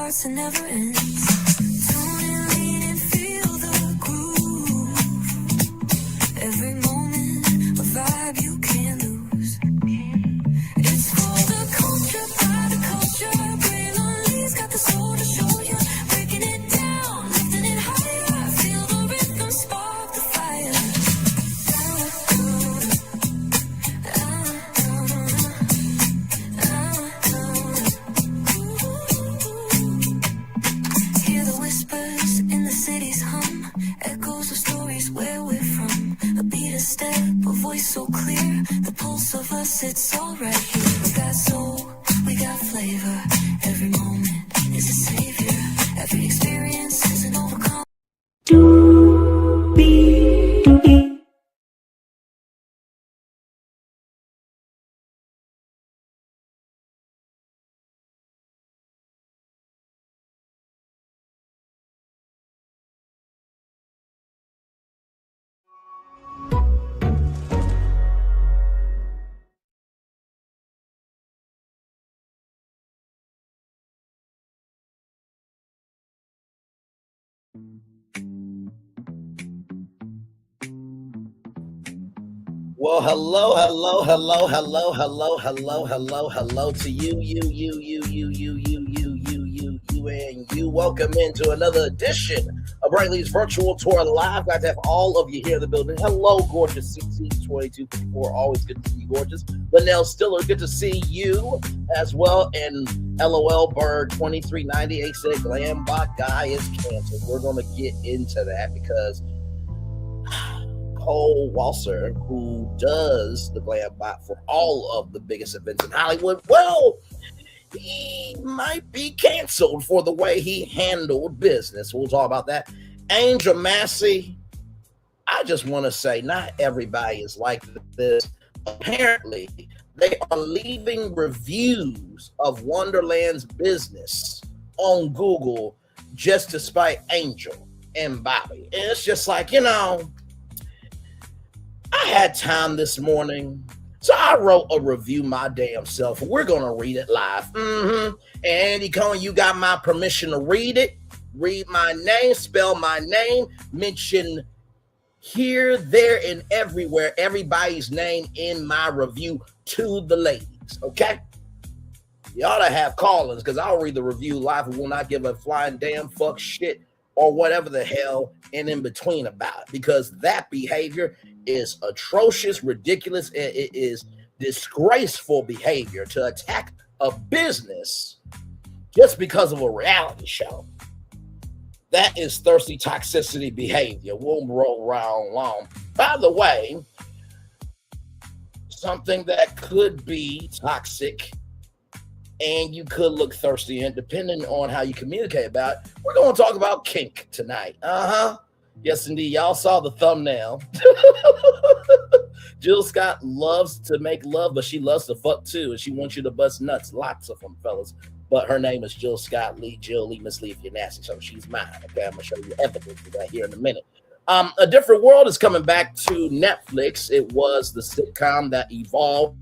starts and never ends. Tune and lean and feel the groove. Every moment, a vibe you can't lose. It's for the culture, by the culture. Brain Lee's got the soul to show you. Breaking it down, lifting it higher. Feel the rhythm, spark the fire. Hear the whispers in the city's hum, echoes of stories where we're from. A beat, a step, a voice so clear, the pulse of us, it's all right here. We got soul, we got flavor. Every moment is a savior. Every experience is an overcome. Well, hello to you, and you. Welcome into another edition of Brightly's Virtual Tour Live. Glad to have all of you here in the building. Hello, gorgeous CC2254. Always good to see you, gorgeous. Linnell Stiller, good to see you as well. And LOL Bird 2398 said Glam bot guy is canceled. We're going to get into that because Walliser, who does the Glam bot for all of the biggest events in Hollywood, well, he might be canceled for the way he handled business. We'll talk about that. Angel Massie, I just want to say not everybody is like this. Apparently, they are leaving reviews of Wonderland's business on Google just to spite Angel and Bobby. And it's just like, I had time this morning, so I wrote a review my damn self. We're going to read it live. Andy Cohen, you got my permission to read it. Read my name, spell my name, mention here, there, and everywhere, everybody's name in my review to the ladies, okay? You ought to have call-ins because I'll read the review live and will not give a flying damn fuck shit or whatever the hell and in between about it, because that behavior is atrocious, ridiculous, and it is disgraceful behavior to attack a business just because of a reality show. That is thirsty toxicity behavior. We'll roll around long. By the way, something that could be toxic and you could look thirsty, and depending on how you communicate about it, we're going to talk about kink tonight. Yes, indeed. Y'all saw the thumbnail. Jill Scott loves to make love, but she loves to fuck too, and she wants you to bust nuts. Lots of them, fellas. But her name is Jill Scott Lee. Jill Lee, Miss Lee, if you're nasty, so she's mine. Okay, I'm going to show you evidence of that here in a minute. A Different World is coming back to Netflix. It was the sitcom that evolved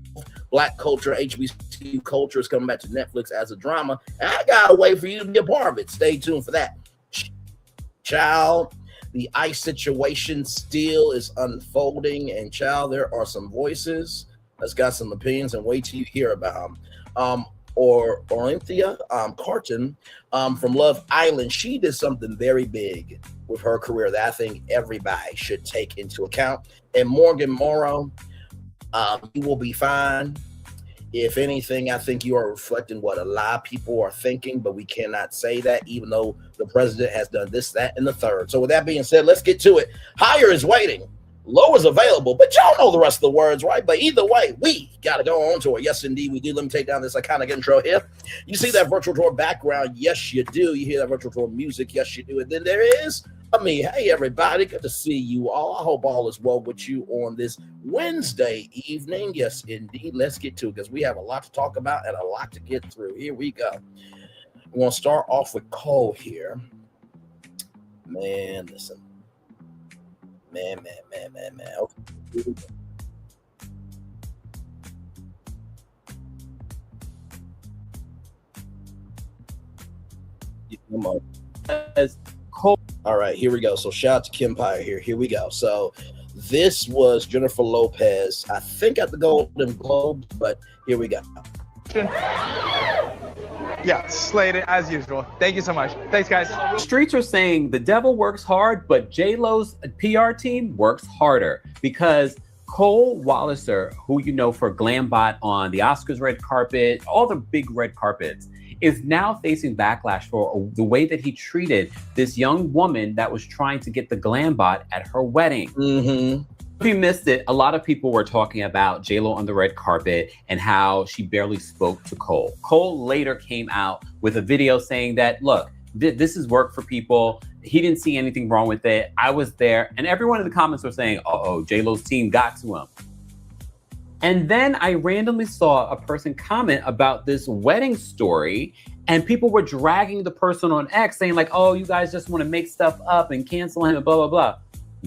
Black culture, HBCU culture is coming back to Netflix as a drama. And I got a way for you to be a part of it. Stay tuned for that. Child, the ICE situation still is unfolding. And child, there are some voices that's got some opinions, and wait till you hear about them. Olandria Carthen from Love Island, she did something very big with her career that I think everybody should take into account. And Morrow, you will be fine. If anything, I think you are reflecting what a lot of people are thinking, but we cannot say that, even though the president has done this, that, and the third. So with that being said, let's get to it. Higher is waiting. Low is available, but y'all know the rest of the words, right? But either way, we got to go on to it. Yes, indeed, we do. Let me take down this iconic intro here. You see that virtual tour background? Yes, you do. You hear that virtual tour music? Yes, you do. And then there is me. Hey, everybody. Good to see you all. I hope all is well with you on this Wednesday evening. Yes, indeed. Let's get to it because we have a lot to talk about and a lot to get through. Here we go. We're going to start off with Cole here. Man, listen. Man. Okay. As Cole. All right, here we go. So shout out to Kim Pire here. Here we go. So this was Jennifer Lopez, I think at the Golden Globes, but here we go. Yeah, slayed it as usual. Thank you so much. Thanks, guys. Streets are saying the devil works hard, but J-Lo's PR team works harder because Cole Walliser, who you know for Glambot on the Oscars red carpet, all the big red carpets, is now facing backlash for the way that he treated this young woman that was trying to get the Glambot at her wedding. Mm-hmm. If you missed it, a lot of people were talking about J-Lo on the red carpet and how she barely spoke to Cole. Cole later came out with a video saying that, look, this is work for people. He didn't see anything wrong with it. I was there. And everyone in the comments were saying, uh-oh, J-Lo's team got to him. And then I randomly saw a person comment about this wedding story, and people were dragging the person on X saying like, oh, you guys just want to make stuff up and cancel him and blah, blah, blah.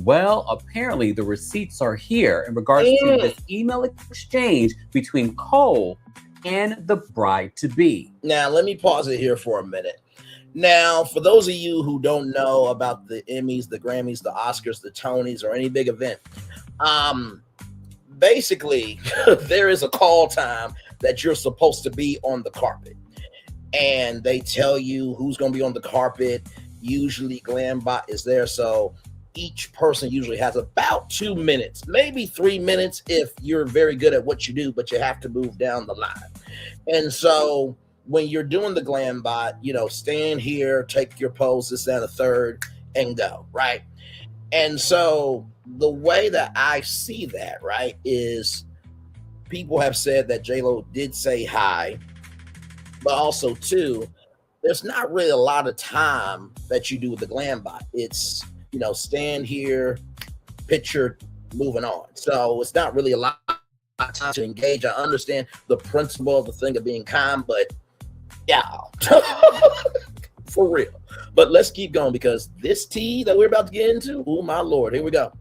Well, apparently the receipts are here in regards to this email exchange between Cole and the bride-to-be. Now, let me pause it here for a minute. Now, for those of you who don't know about the Emmys, the Grammys, the Oscars, the Tonys, or any big event, basically, there is a call time that you're supposed to be on the carpet. And they tell you who's going to be on the carpet. Usually, Glambot is there. So each person usually has about 2 minutes, maybe 3 minutes if you're very good at what you do, but you have to move down the line. And so when you're doing the Glambot, you know, stand here, take your pose, this, that, a third, and go, right? And so the way that I see that, right, is people have said that J-Lo did say hi, but also, too, there's not really a lot of time that you do with the Glambot. It's, you know, stand here, picture, moving on. So it's not really a lot of time to engage. I understand the principle of the thing of being calm, but yeah, for real. But let's keep going because this tea that we're about to get into, oh my Lord, here we go.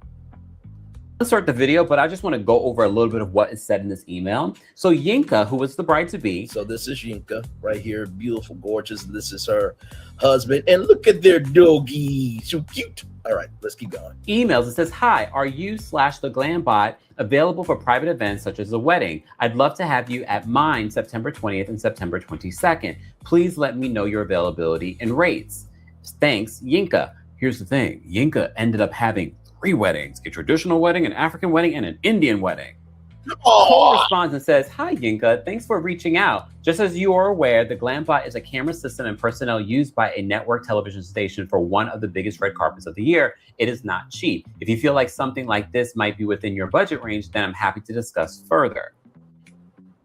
Let's start the video, but I just want to go over a little bit of what is said in this email. So Yinka, who was the bride-to-be. So this is Yinka right here, beautiful, gorgeous. This is her husband. And look at their doggy, so cute. All right, let's keep going. Emails, it says, hi, are you / the Glambot available for private events such as a wedding? I'd love to have you at mine September 20th and September 22nd. Please let me know your availability and rates. Thanks, Yinka. Here's the thing. Yinka ended up having 3 weddings, a traditional wedding, an African wedding, and an Indian wedding. Cole responds and says, hi, Yinka. Thanks for reaching out. Just as you are aware, the Glambot is a camera system and personnel used by a network television station for one of the biggest red carpets of the year. It is not cheap. If you feel like something like this might be within your budget range, then I'm happy to discuss further.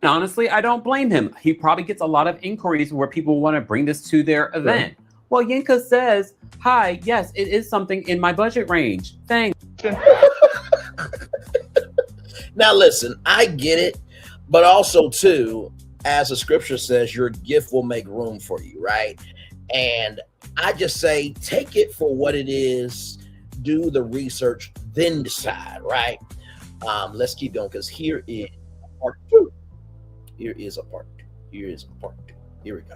And honestly, I don't blame him. He probably gets a lot of inquiries where people want to bring this to their event. Well, Yinka says, hi, yes, it is something in my budget range. Thanks. Now, listen, I get it, but also, too, as the scripture says, your gift will make room for you, right? And I just say, take it for what it is, do the research, then decide, right? Let's keep going, because here is part 2. Here is a part 2. Here is a part 2. Here we go.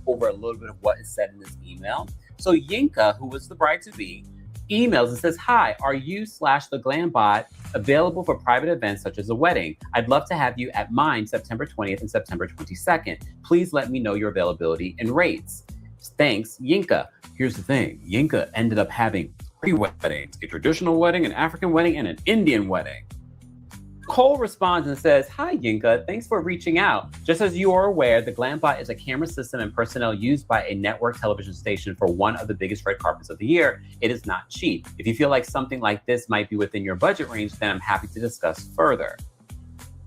Over a little bit of what is said in this email. So Yinka, who was the bride-to-be, emails and says, hi, are you / the Glambot available for private events such as a wedding? I'd love to have you at mine September 20th and September 22nd. Please let me know your availability and rates. Thanks, Yinka. Here's the thing. Yinka ended up having 3 weddings, a traditional wedding, an African wedding, and an Indian wedding. Cole responds and says, hi, Yinka. Thanks for reaching out. Just as you are aware, the Glambot is a camera system and personnel used by a network television station for one of the biggest red carpets of the year. It is not cheap. If you feel like something like this might be within your budget range, then I'm happy to discuss further.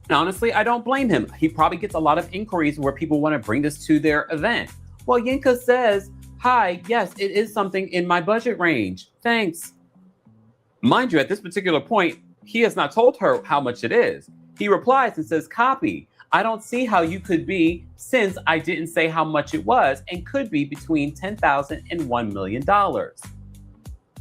And honestly, I don't blame him. He probably gets a lot of inquiries where people want to bring this to their event. Well, Yinka says, hi, yes, it is something in my budget range. Thanks. Mind you, at this particular point, he has not told her how much it is. He replies and says, copy. I don't see how you could be, since I didn't say how much it was, and could be between $10,000 and $1 million.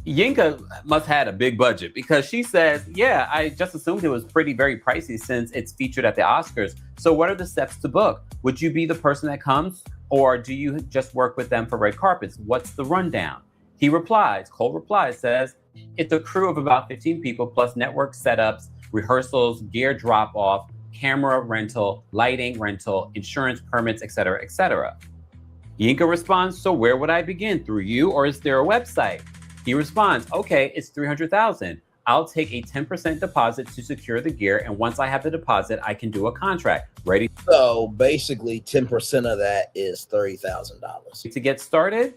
Yinka must have had a big budget because she says, yeah, I just assumed it was very pricey since it's featured at the Oscars. So what are the steps to book? Would you be the person that comes, or do you just work with them for red carpets? What's the rundown? Cole replies, says, it's a crew of about 15 people plus network setups, rehearsals, gear drop off, camera rental, lighting rental, insurance permits, etc., etc. Yinka responds, so where would I begin? Through you, or is there a website? He responds, okay, it's $300,000. I'll take a 10% deposit to secure the gear, and once I have the deposit, I can do a contract. Ready? So basically, 10% of that is $30,000. To get started?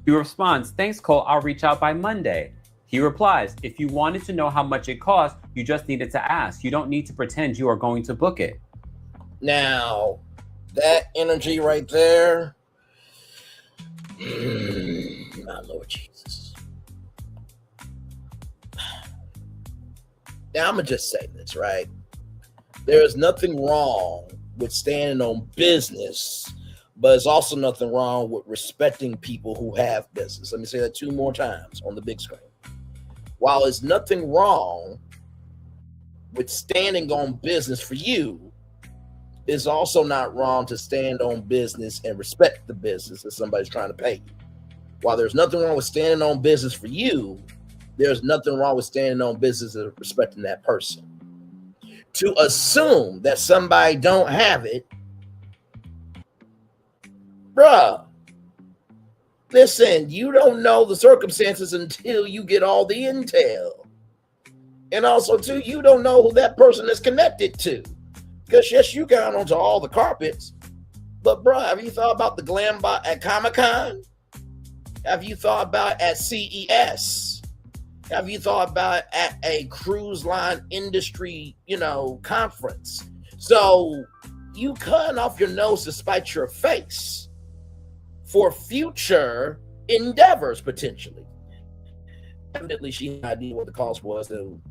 He responds, thanks, Cole. I'll reach out by Monday. He replies, if you wanted to know how much it costs, you just needed to ask. You don't need to pretend you are going to book it. Now, that energy right there, my Lord Jesus. Now, I'm going to just say this, right? There is nothing wrong with standing on business, but there's also nothing wrong with respecting people who have business. Let me say that 2 more times on the big screen. While there's nothing wrong with standing on business for you, it's also not wrong to stand on business and respect the business that somebody's trying to pay you. While there's nothing wrong with standing on business for you, there's nothing wrong with standing on business and respecting that person. To assume that somebody don't have it, bruh, listen, you don't know the circumstances until you get all the intel. And also, too, you don't know who that person is connected to. Because, yes, you got onto all the carpets, but, bruh, have you thought about the Glam bot at Comic-Con? Have you thought about it at CES? Have you thought about it at a cruise line industry, conference? So you cutting off your nose to spite your face for future endeavors, potentially. Evidently, she had no idea what the cost was, and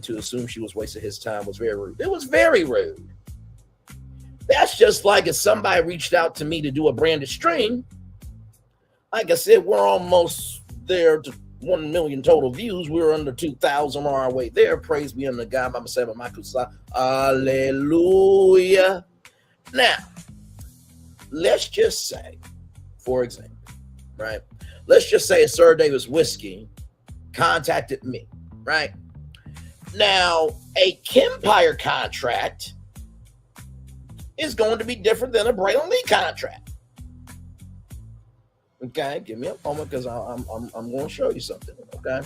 to assume she was wasting his time was very rude. It was very rude. That's just like if somebody reached out to me to do a branded stream. Like I said, we're almost there to 1 million total views. We're under 2,000 on our way there. Praise be unto God. Mama said, hallelujah. Now, let's just say, for example, right? Let's just say Sir Davis Whiskey contacted me, right? Now, a Kimpire contract is going to be different than a Braylon Lee contract. Okay, give me a moment because I'm going to show you something. Okay,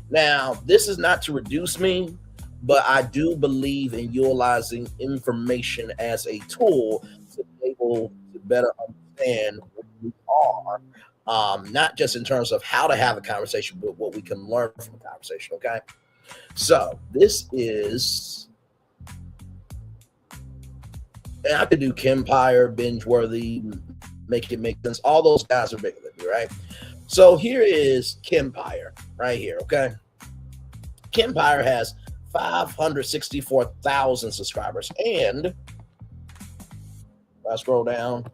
now this is not to reduce me, but I do believe in utilizing information as a tool to be able to better understand what we are, not just in terms of how to have a conversation, but what we can learn from a conversation. Okay, so this is, and I could do Kimpire, Bingeworthy, Make It Make Sense. All those guys are bigger than me, right? So here is Kimpire right here, okay? Kimpire has 564,000 subscribers, and if I scroll down,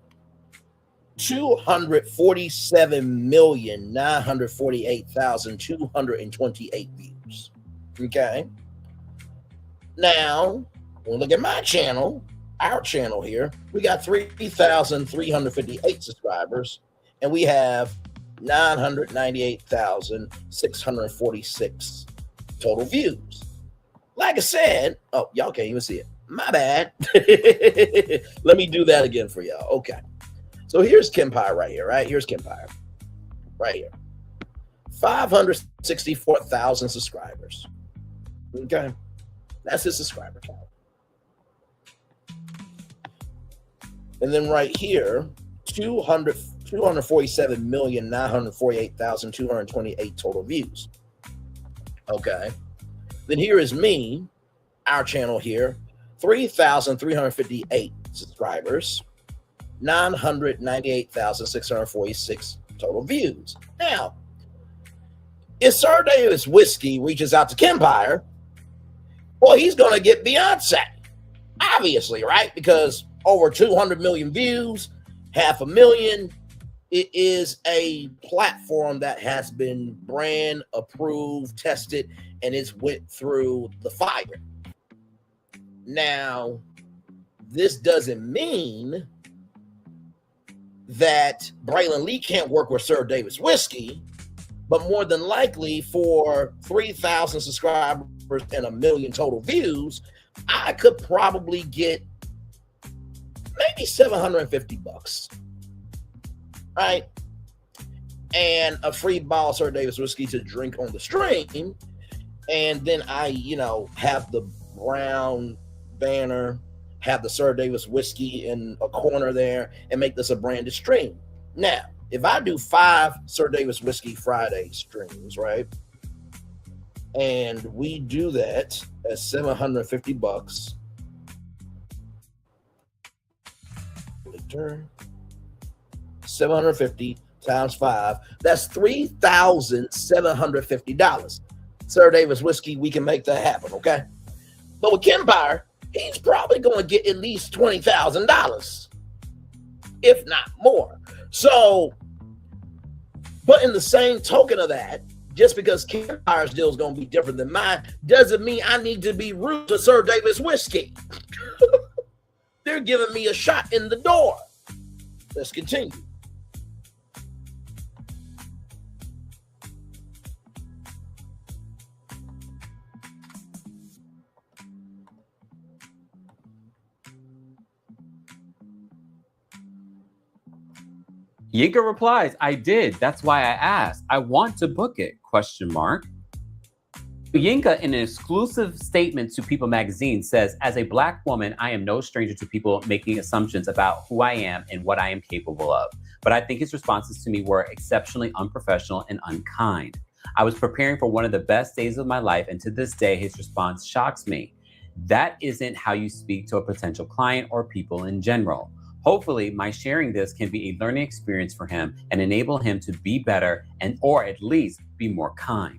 247,948,228 views. Okay. Now, when we look at my channel, our channel here, we got 3,358 subscribers, and we have 998,646 total views. Like I said, oh, y'all can't even see it. My bad. Let me do that again for y'all. Okay. So here's Kimpire right here, right? Here's Kimpire right here. 564,000 subscribers. Okay. That's his subscriber count. And then right here, 247,948,228 total views. Okay. Then here is me, our channel here, 3,358 subscribers, 998,646 total views. Now, if Sir Davis Whiskey reaches out to Kimpire, well, he's going to get Beyonce, obviously, right? Because over 200 million views, 500,000 it is a platform that has been brand approved, tested, and it's went through the fire. Now, this doesn't mean that Braylon Lee can't work with Sir Davis Whiskey, but more than likely for 3,000 subscribers and 1 million total views, I could probably get maybe $750, right? And a free bottle of Sir Davis Whiskey to drink on the stream. And then I, have the brown banner, have the Sir Davis Whiskey in a corner there, and make this a branded stream. Now, if I do 5 Sir Davis Whiskey Friday streams, right? And we do that at $750. Return 750 times 5. That's $3,750. Sir Davis Whiskey, we can make that happen, okay? But with Kempire, he's probably going to get at least $20,000, if not more. So, but in the same token of that, just because Kempire's deal is going to be different than mine, doesn't mean I need to be rude to Sir Davis Whiskey. They're giving me a shot in the door. Let's continue. Yinka replies, I did. That's why I asked. I want to book it, ? Yinka, in an exclusive statement to People magazine, says, as a Black woman, I am no stranger to people making assumptions about who I am and what I am capable of. But I think his responses to me were exceptionally unprofessional and unkind. I was preparing for one of the best days of my life, and to this day, his response shocks me. That isn't how you speak to a potential client or people in general. Hopefully, my sharing this can be a learning experience for him and enable him to be better or at least be more kind.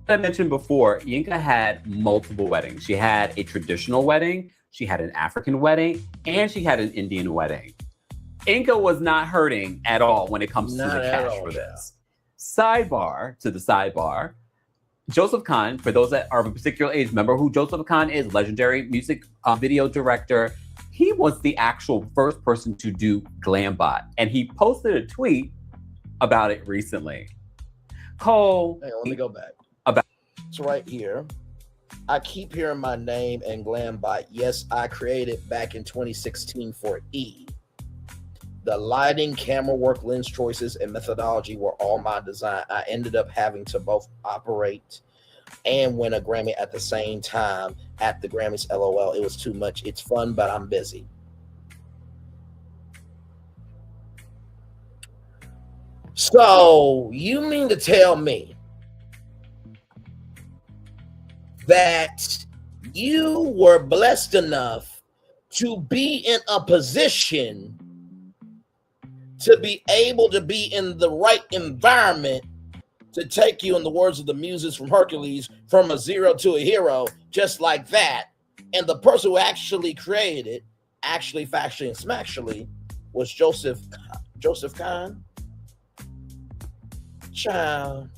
I mentioned before, Yinka had multiple weddings. She had a traditional wedding, she had an African wedding, and she had an Indian wedding. Yinka was not hurting at all when it comes to the cash for this. Sidebar to the sidebar. Joseph Kahn, for those that are of a particular age, remember who Joseph Kahn is, legendary music video director. He was the actual first person to do GlamBot, and he posted a tweet about it recently. Cole, hey, let me go back. About it's right here. I keep hearing my name and GlamBot. Yes, I created back in 2016 for E. The lighting, camera work, lens choices, and methodology were all my design. I ended up having to both operate and win a Grammy at the same time at the Grammys. LOL. It was too much. It's fun, but I'm busy. So you mean to tell me that you were blessed enough to be in a position to be able to be in the right environment to take you, in the words of the muses from Hercules, from a zero to a hero, just like that? And the person who actually created it, actually, factually, and smactually, was Joseph Kahn. Child.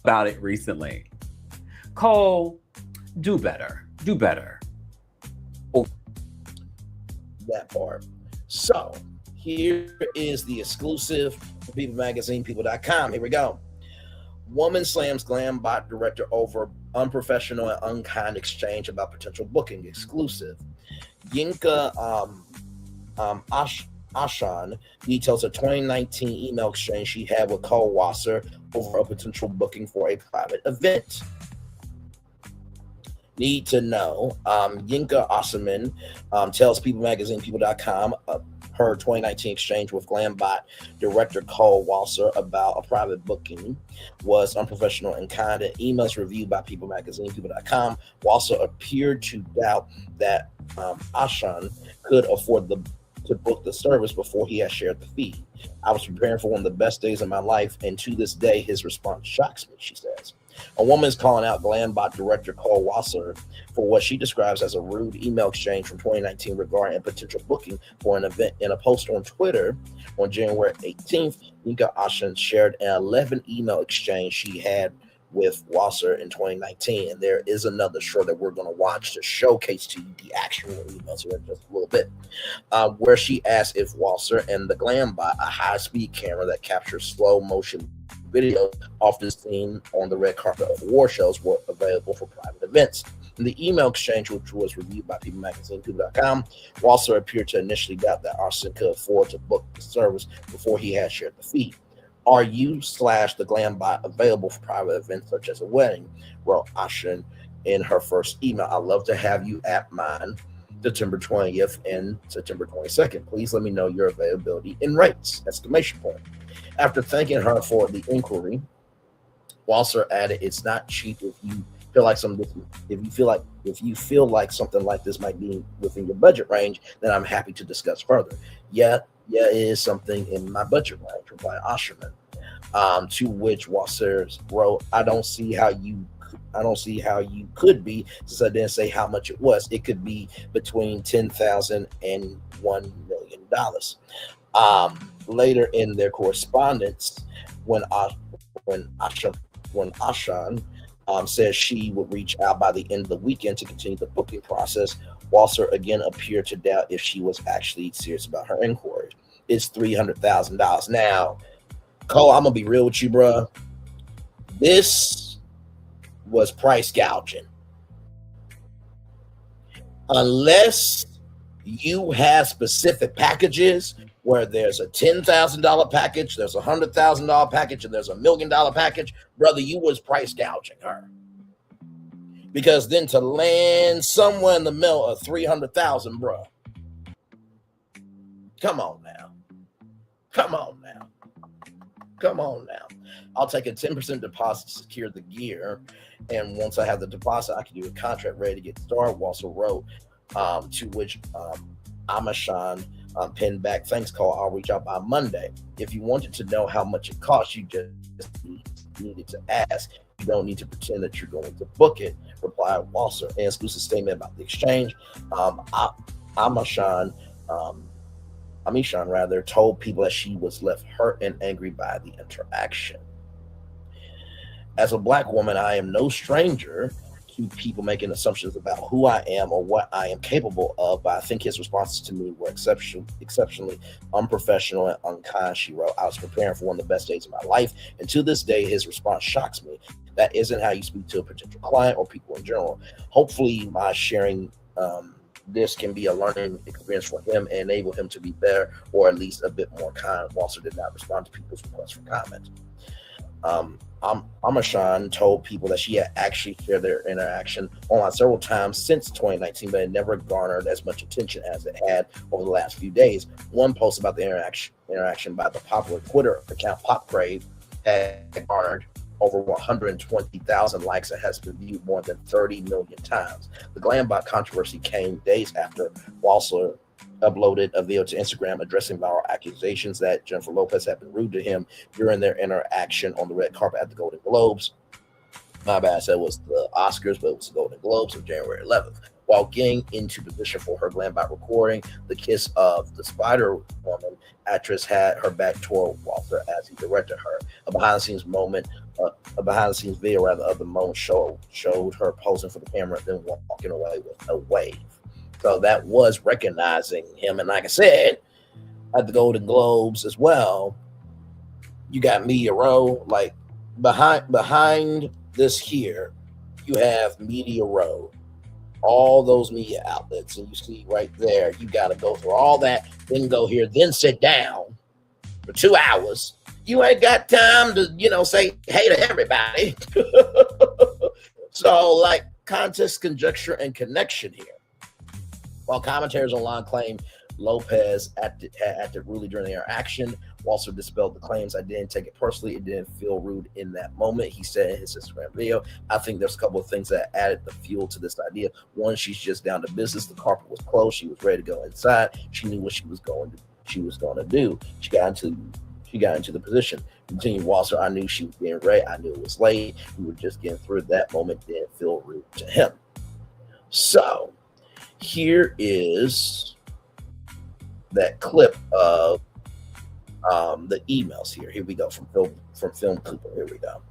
About it recently. Cole, do better. Do better. Oh. That part. So here is the exclusive for People Magazine, people.com. Here we go. Woman slams GlamBot director over unprofessional and unkind exchange about potential booking. Exclusive. Yinka Ashan details a 2019 email exchange she had with Cole Walliser over a potential booking for a private event. Need to know. Yinka Asserman tells People Magazine, people.com, her 2019 exchange with GlamBot director Cole Walliser about a private booking was unprofessional and kind. And emails reviewed by People Magazine, people.com. Walliser appeared to doubt that Ashan could afford to book the service before he had shared the fee. I was preparing for one of the best days of my life, and to this day, his response shocks me, she says. A woman is calling out Glambot director Cole Walliser for what she describes as a rude email exchange from 2019 regarding a potential booking for an event. In a post on Twitter on January 18th, Nika Ashen shared an 11 email exchange she had with Walliser in 2019, and there is another show that we're going to watch to showcase to you the actual emails here in just a little bit, where she asked if Walliser and the Glambot, a high-speed camera that captures slow motion video, often seen on the red carpet of war shows, were available for private events. In the email exchange, which was reviewed by People Magazine, People.com, Walliser appeared to initially doubt that Ashen could afford to book the service before he had shared the feed. Are you / the Glambot available for private events such as a wedding? Wrote Ashen in her first email. I'd love to have you at mine September 20th and September 22nd. Please let me know your availability and rates! ! After thanking her for the inquiry, Walliser added, "It's not cheap if you feel like if you feel like something like this might be within your budget range, then I'm happy to discuss further." Yeah, it is something in my budget range, replied Asherman. To which Walliser wrote, I don't see how you could be, since I didn't say how much it was. It could be between $10,000 and $1 million. Later in their correspondence, when Ashan says she would reach out by the end of the weekend to continue the booking process, Walliser again appeared to doubt if she was actually serious about her inquiry. It's $300,000. Now, Cole, I'm gonna be real with you, bro. This was price gouging. Unless you have specific packages where there's a $10,000 package, there's a $100,000 package, and there's a $1 million package, brother, you was price gouging her. Because then to land somewhere in the middle of 300,000, bro. Come on now. I'll take a 10% deposit to secure the gear, and once I have the deposit, I can do a contract ready to get started. Walliser wrote, to which Amashan pinned back, "Thanks, Cole. I'll reach out by Monday. If you wanted to know how much it costs, you just needed to ask. You don't need to pretend that you're going to book it," replied Walliser. An exclusive statement about the exchange. Amishan told people that she was left hurt and angry by the interaction. As a Black woman, I am no stranger to people making assumptions about who I am or what I am capable of, but I think his responses to me were exceptionally unprofessional and unkind, she wrote. I was preparing for one of the best days of my life, and to this day, his response shocks me. That isn't how you speak to a potential client or people in general. Hopefully, my sharing this can be a learning experience for him and enable him to be better, or at least a bit more kind. Walliser did not respond to people's requests for comment. Amashan told people that she had actually shared their interaction online several times since 2019, but it never garnered as much attention as it had over the last few days. One post about the interaction by the popular Twitter account Pop Crave had garnered over 120,000 likes and has been viewed more than 30 million times. The Glambot controversy came days after Walliser uploaded a video to Instagram addressing viral accusations that Jennifer Lopez had been rude to him during their interaction on the red carpet at the Golden Globes. My bad, I said it was the Oscars, but it was the Golden Globes on January 11th. While getting into position for her Glambot recording, the kiss of the Spider-Woman, actress had her back toward Walliser as he directed her. A behind-the-scenes video of the moment showed her posing for the camera, then walking away with a wave. So that was recognizing him. And like I said, at the Golden Globes as well, you got Media Row. Like behind this here, you have Media Row, all those media outlets. And you see right there, you got to go through all that, then go here, then sit down for 2 hours. You ain't got time to, say hey to everybody. So like context, conjecture, and connection here. While commentators online claim Lopez had acted rudely during the interaction, Walliser dispelled the claims. I didn't take it personally. It didn't feel rude in that moment, he said in his Instagram video. I think there's a couple of things that added the fuel to this idea. One, she's just down to business. The carpet was closed. She was ready to go inside. She knew what she was going to do. She got into she got into the position. Continued Walliser, I knew she was being ready. I knew it was late. We were just getting through that moment. Didn't feel rude to him. So here is that clip of the emails here. Here we go from Film Cooper. Here we go.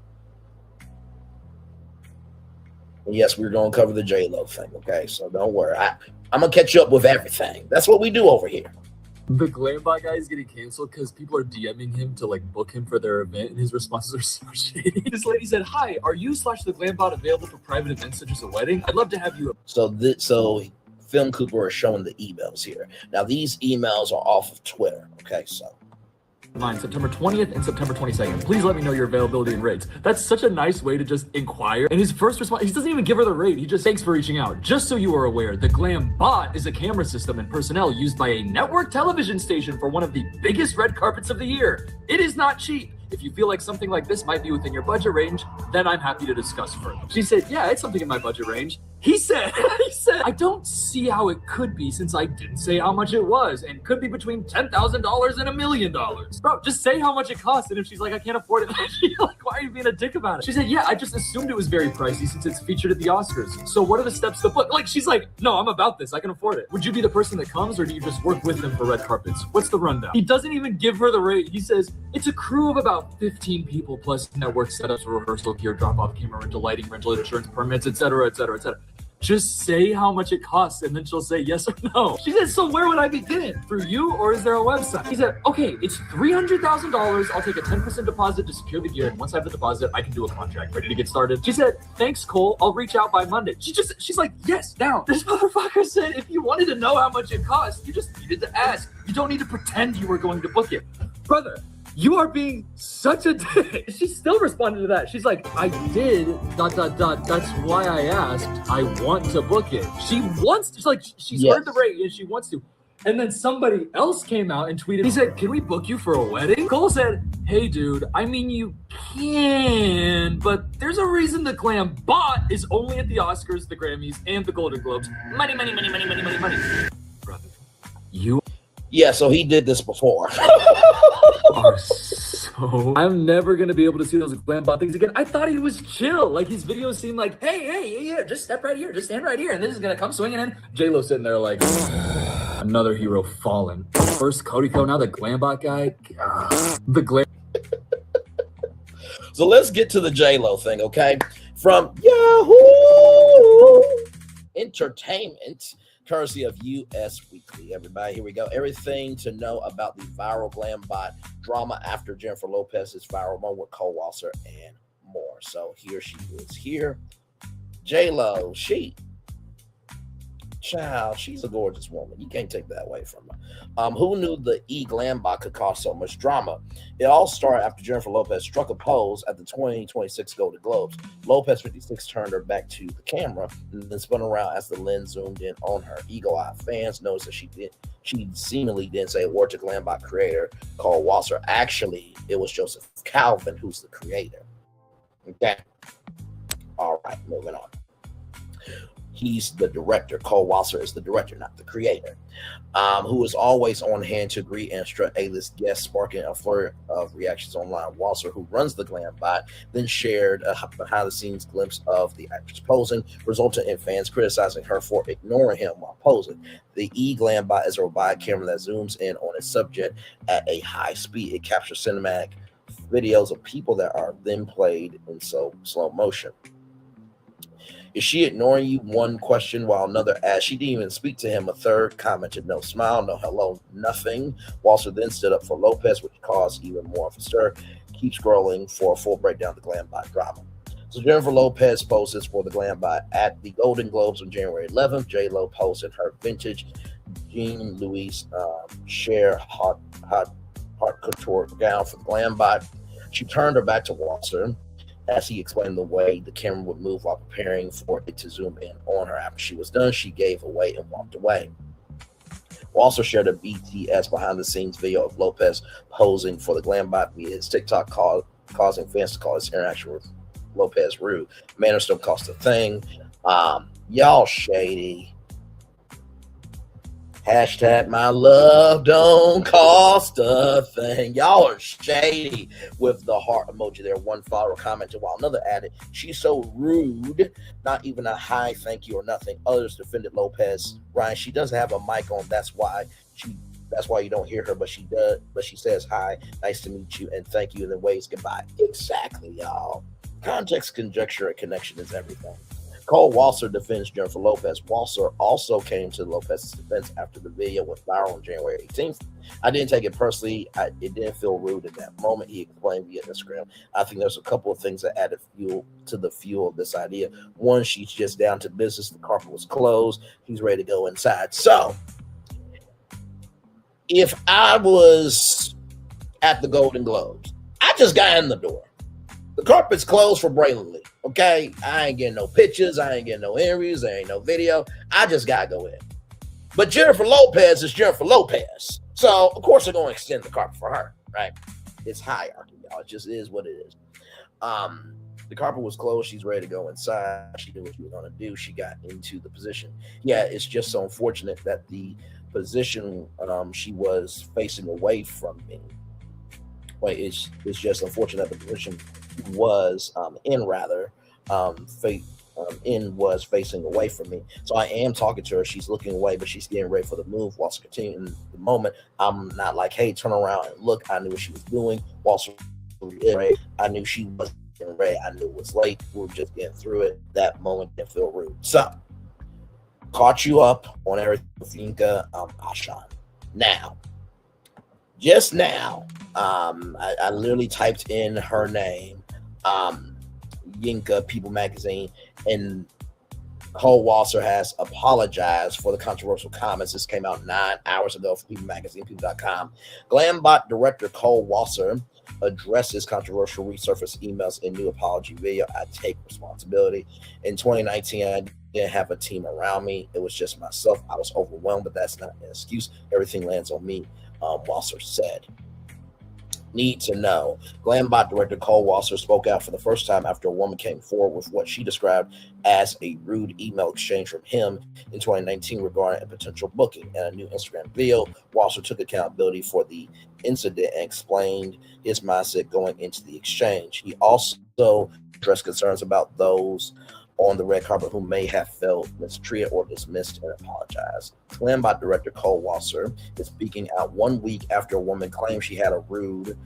And yes, we're going to cover the J-Lo thing, okay? So don't worry. I'm going to catch you up with everything. That's what we do over here. The Glambot guy is getting canceled because people are DMing him to like book him for their event, and his responses are so shady. This lady said, "Hi, are you / the Glambot available for private events such as a wedding? I'd love to have you." So Film Cooper is showing the emails here. Now these emails are off of Twitter, okay? So Mine, September 20th and September 22nd. Please let me know your availability and rates. That's such a nice way to just inquire. And his first response, he doesn't even give her the rate. He just, thanks for reaching out. Just so you are aware, the Glam Bot is a camera system and personnel used by a network television station for one of the biggest red carpets of the year. It is not cheap. If you feel like something like this might be within your budget range, then I'm happy to discuss further. She said, yeah, it's something in my budget range. He said, I don't see how it could be since I didn't say how much it was, and could be between $10,000 and $1 million. Bro, just say how much it costs. And if she's like, I can't afford it, she's like, why are you being a dick about it? She said, yeah, I just assumed it was very pricey since it's featured at the Oscars. So what are the steps to book? Like, she's like, no, I'm about this. I can afford it. Would you be the person that comes, or do you just work with them for red carpets? What's the rundown? He doesn't even give her the rate. He says, it's a crew of about 15 people plus network setups, rehearsal gear, drop-off camera rental, lighting rental, insurance permits, etc., etc., etc. Just say how much it costs, and then she'll say yes or no. She said, so where would I begin? Through you, or is there a website? He said, okay, it's $300,000. I'll take a 10% deposit to secure the gear, and once I have the deposit, I can do a contract. Ready to get started? She said, thanks, Cole. I'll reach out by Monday. She's like, yes, down. This motherfucker said, if you wanted to know how much it costs, you just needed to ask. You don't need to pretend you were going to book it. Brother, you are being such a dick. She still responded to that. She's like, I did, ... That's why I asked. I want to book it. She wants to, like, she's heard the rate and she wants to. And then somebody else came out and tweeted, he said, can we book you for a wedding? Cole said, hey, dude, I mean, you can, but there's a reason the Glam Bot is only at the Oscars, the Grammys, and the Golden Globes. Money, money, money, money, money, money, money. Brother, you yeah, so he did this before. are so... I'm never going to be able to see those Glam Bot things again. I thought he was chill. Like, his videos seemed like, hey, yeah, just step right here. Just stand right here. And this is going to come swinging in. J-Lo sitting there like, another hero fallen. First Cody Co, now the Glam Bot guy. The Glam... So let's get to the J-Lo thing, okay? From Yahoo Entertainment, courtesy of US Weekly. Everybody, here we go. Everything to know about the viral Glam Bot drama after Jennifer Lopez's viral moment with Cole Walliser and more. So here she is. Here, J-Lo, child, she's a gorgeous woman. You can't take that away from her. Who knew the Glam Bot could cause so much drama? It all started after Jennifer Lopez struck a pose at the 2026 Golden Globes. Lopez 56 turned her back to the camera and then spun around as the lens zoomed in on her. Eagle-eyed fans noticed that she seemingly didn't say a word to Glam Bot creator Cole Walliser. Actually, it was Joseph Calvin who's the creator. Okay. All right, moving on. He's the director. Cole Walliser is the director, not the creator, who is always on hand to greet and strut A-list guests, sparking a flurry of reactions online. Walliser, who runs the Glam Bot, then shared a behind-the-scenes glimpse of the actress posing, resulting in fans criticizing her for ignoring him while posing. The Glam Bot is a robotic camera that zooms in on its subject at a high speed. It captures cinematic videos of people that are then played in slow motion. Is she ignoring you? One question, while another asked. She didn't even speak to him. A third commented, no smile, no hello, nothing. Walliser then stood up for Lopez, which caused even more of a stir. Keep scrolling for a full breakdown of the Glam Bot drama. So Jennifer Lopez poses for the Glam Bot at the Golden Globes on January 11th. J-Lo posted her vintage Jean Louis Cher hot couture gown for the Glam Bot. She turned her back to Walliser as he explained the way the camera would move while preparing for it to zoom in on her. After she was done, she gave away and walked away. Walliser shared a BTS behind-the-scenes video of Lopez posing for the Glam Bot via his TikTok, causing fans to call his interaction with Lopez rude. Manners don't cost a thing. Y'all shady. Hashtag my love don't cost a thing. Y'all are shady with the heart emoji there. One follower commented while another added, she's so rude. Not even a hi, thank you, or nothing. Others defended Lopez. Ryan, she doesn't have a mic on. That's why you don't hear her, but she does. But she says hi, nice to meet you, and thank you, and then waves goodbye. Exactly, y'all. Context, conjecture, and connection is everything. Cole Walliser defends Jennifer Lopez. Walliser also came to Lopez's defense after the video went viral on January 18th. I didn't take it personally. It didn't feel rude in that moment, he explained via Instagram. I think there's a couple of things that added fuel to the fuel of this idea. One, she's just down to business. The carpet was closed. He's ready to go inside. So, if I was at the Golden Globes, I just got in the door. The carpet's closed for Braylon Lee, okay? I ain't getting no pictures. I ain't getting no interviews. There ain't no video. I just got to go in. But Jennifer Lopez is Jennifer Lopez. So, of course, they're going to extend the carpet for her, right? It's hierarchy, y'all. It just is what it is. The carpet was closed. She's ready to go inside. She knew what she was going to do. She got into the position. Yeah, it's just so unfortunate that the position she was facing away from me. Wait, it's just unfortunate that the position was was facing away from me. So I am talking to her. She's looking away, but she's getting ready for the move. Whilst continuing the moment, I'm not like, hey, turn around and look. I knew what she was doing. Whilst I knew she wasn't ready. I knew it was late. We were just getting through it. That moment didn't feel rude. So caught you up on everything with Yinka Ashan. Now, just now, I literally typed in her name, Yinka, People Magazine, and Cole Walliser has apologized for the controversial comments. This came out 9 hours ago from People Magazine, people.com. Glambot director Cole Walliser addresses controversial resurfaced emails in new apology video. I take responsibility. In 2019, I didn't have a team around me. It was just myself. I was overwhelmed, but that's not an excuse. Everything lands on me, Walliser said. Need to know. Glambot director Cole Walliser spoke out for the first time after a woman came forward with what she described as a rude email exchange from him in 2019 regarding a potential booking. In a new Instagram video, Walliser took accountability for the incident and explained his mindset going into the exchange. He also addressed concerns about those on the red carpet who may have felt mistreated or dismissed and apologized. Glambot director Cole Walliser is speaking out 1 week after a woman claimed she had a rude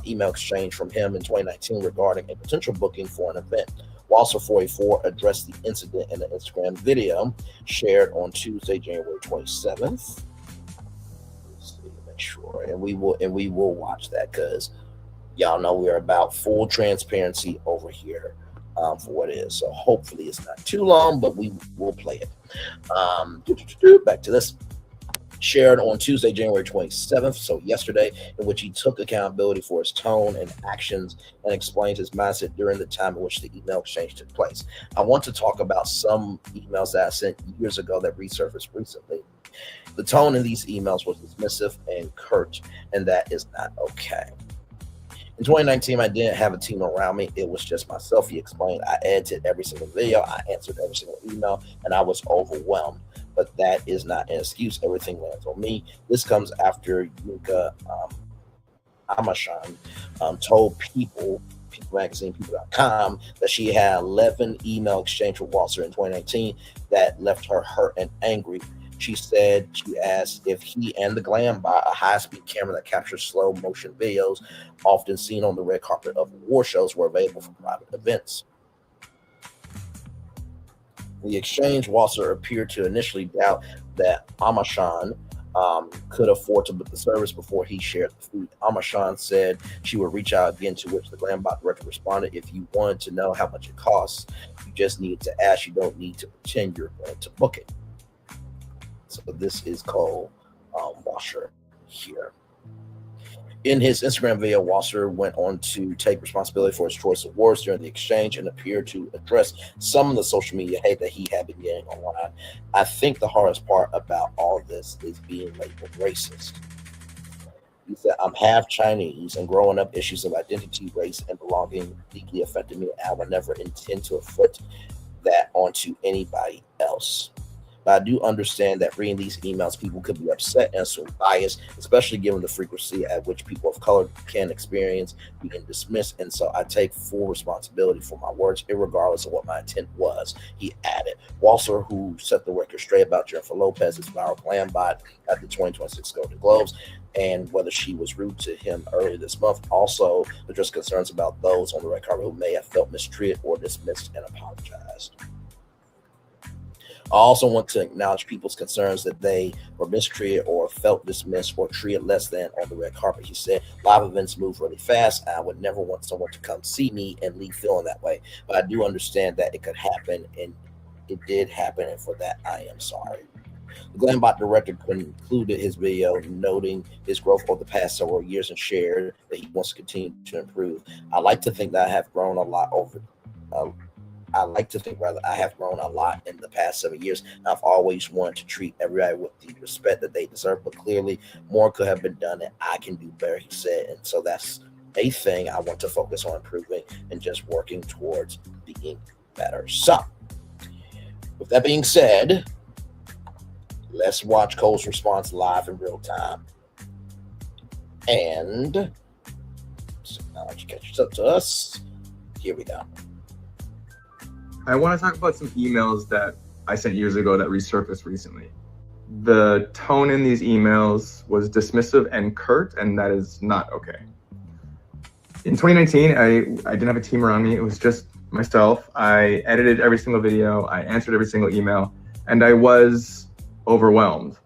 email exchange from him in 2019 regarding a potential booking for an event. Walliser 44 addressed the incident in an Instagram video shared on Tuesday, January 27th. Let's see, make sure, and we will watch that because y'all know we are about full transparency over here. For what it is. So hopefully it's not too long, but we will play it. Back to this. Shared on Tuesday, January 27th, so yesterday, in which he took accountability for his tone and actions and explained his mindset during the time in which the email exchange took place. I want to talk about some emails that I sent years ago that resurfaced recently. The tone in these emails was dismissive and curt, and that is not okay. In 2019, I didn't have a team around me. It was just myself, he explained. I edited every single video. I answered every single email, and I was overwhelmed. But that is not an excuse. Everything lands on me. This comes after Yinka Amashan told People Magazine, people.com, that she had 11 email exchange with Walliser in 2019 that left her hurt and angry. She said she asked if he and the Glam bought a high-speed camera that captures slow motion videos often seen on the red carpet of award shows were available for private events. The exchange, Walliser appeared to initially doubt that Amashan could afford to book the service before he shared the food. Amashan said she would reach out again, to which the Glambot director responded, if you wanted to know how much it costs, you just need to ask. You don't need to pretend you're going to book it. So this is Cole Walliser here. In his Instagram video, Walliser went on to take responsibility for his choice awards during the exchange and appeared to address some of the social media hate that he had been getting online. I think the hardest part about all this is being labeled racist. He said, I'm half Chinese, and growing up, issues of identity, race, and belonging deeply affected me. I would never intend to inflict that onto anybody else. But I do understand that reading these emails, people could be upset and so biased, especially given the frequency at which people of color can experience being dismissed. And so I take full responsibility for my words, irregardless of what my intent was. He added. Walliser, who set the record straight about Jennifer Lopez's viral glam bot at the 2026 Golden Globes, and whether she was rude to him earlier this month, also addressed concerns about those on the red carpet who may have felt mistreated or dismissed and apologized. I also want to acknowledge people's concerns that they were mistreated or felt dismissed or treated less than on the red carpet. He said, live events move really fast. I would never want someone to come see me and leave feeling that way. But I do understand that it could happen, and it did happen, and for that, I am sorry. The Glambot director concluded his video noting his growth over the past several years and shared that he wants to continue to improve. I like to think that I have grown a lot I have grown a lot in the past 7 years. I've always wanted to treat everybody with the respect that they deserve, but clearly more could have been done and I can do better, he said. And so that's a thing I want to focus on improving and just working towards being better. So, with that being said, let's watch Cole's response live in real time. And so now you catch up to us. Here we go. I want to talk about some emails that I sent years ago that resurfaced recently. The tone in these emails was dismissive and curt, and that is not okay. In 2019, I didn't have a team around me. It was just myself. I edited every single video. I answered every single email, and I was overwhelmed.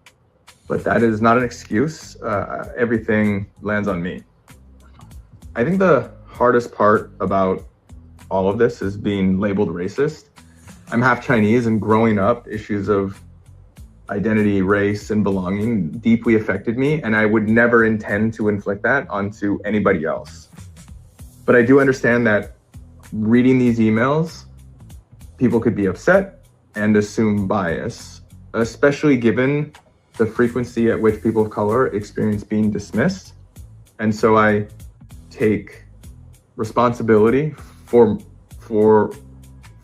But that is not an excuse. Everything lands on me. I think the hardest part about all of this is being labeled racist. I'm half Chinese, and growing up, issues of identity, race, and belonging deeply affected me, and I would never intend to inflict that onto anybody else. But I do understand that reading these emails, people could be upset and assume bias, especially given the frequency at which people of color experience being dismissed. And so I take responsibility for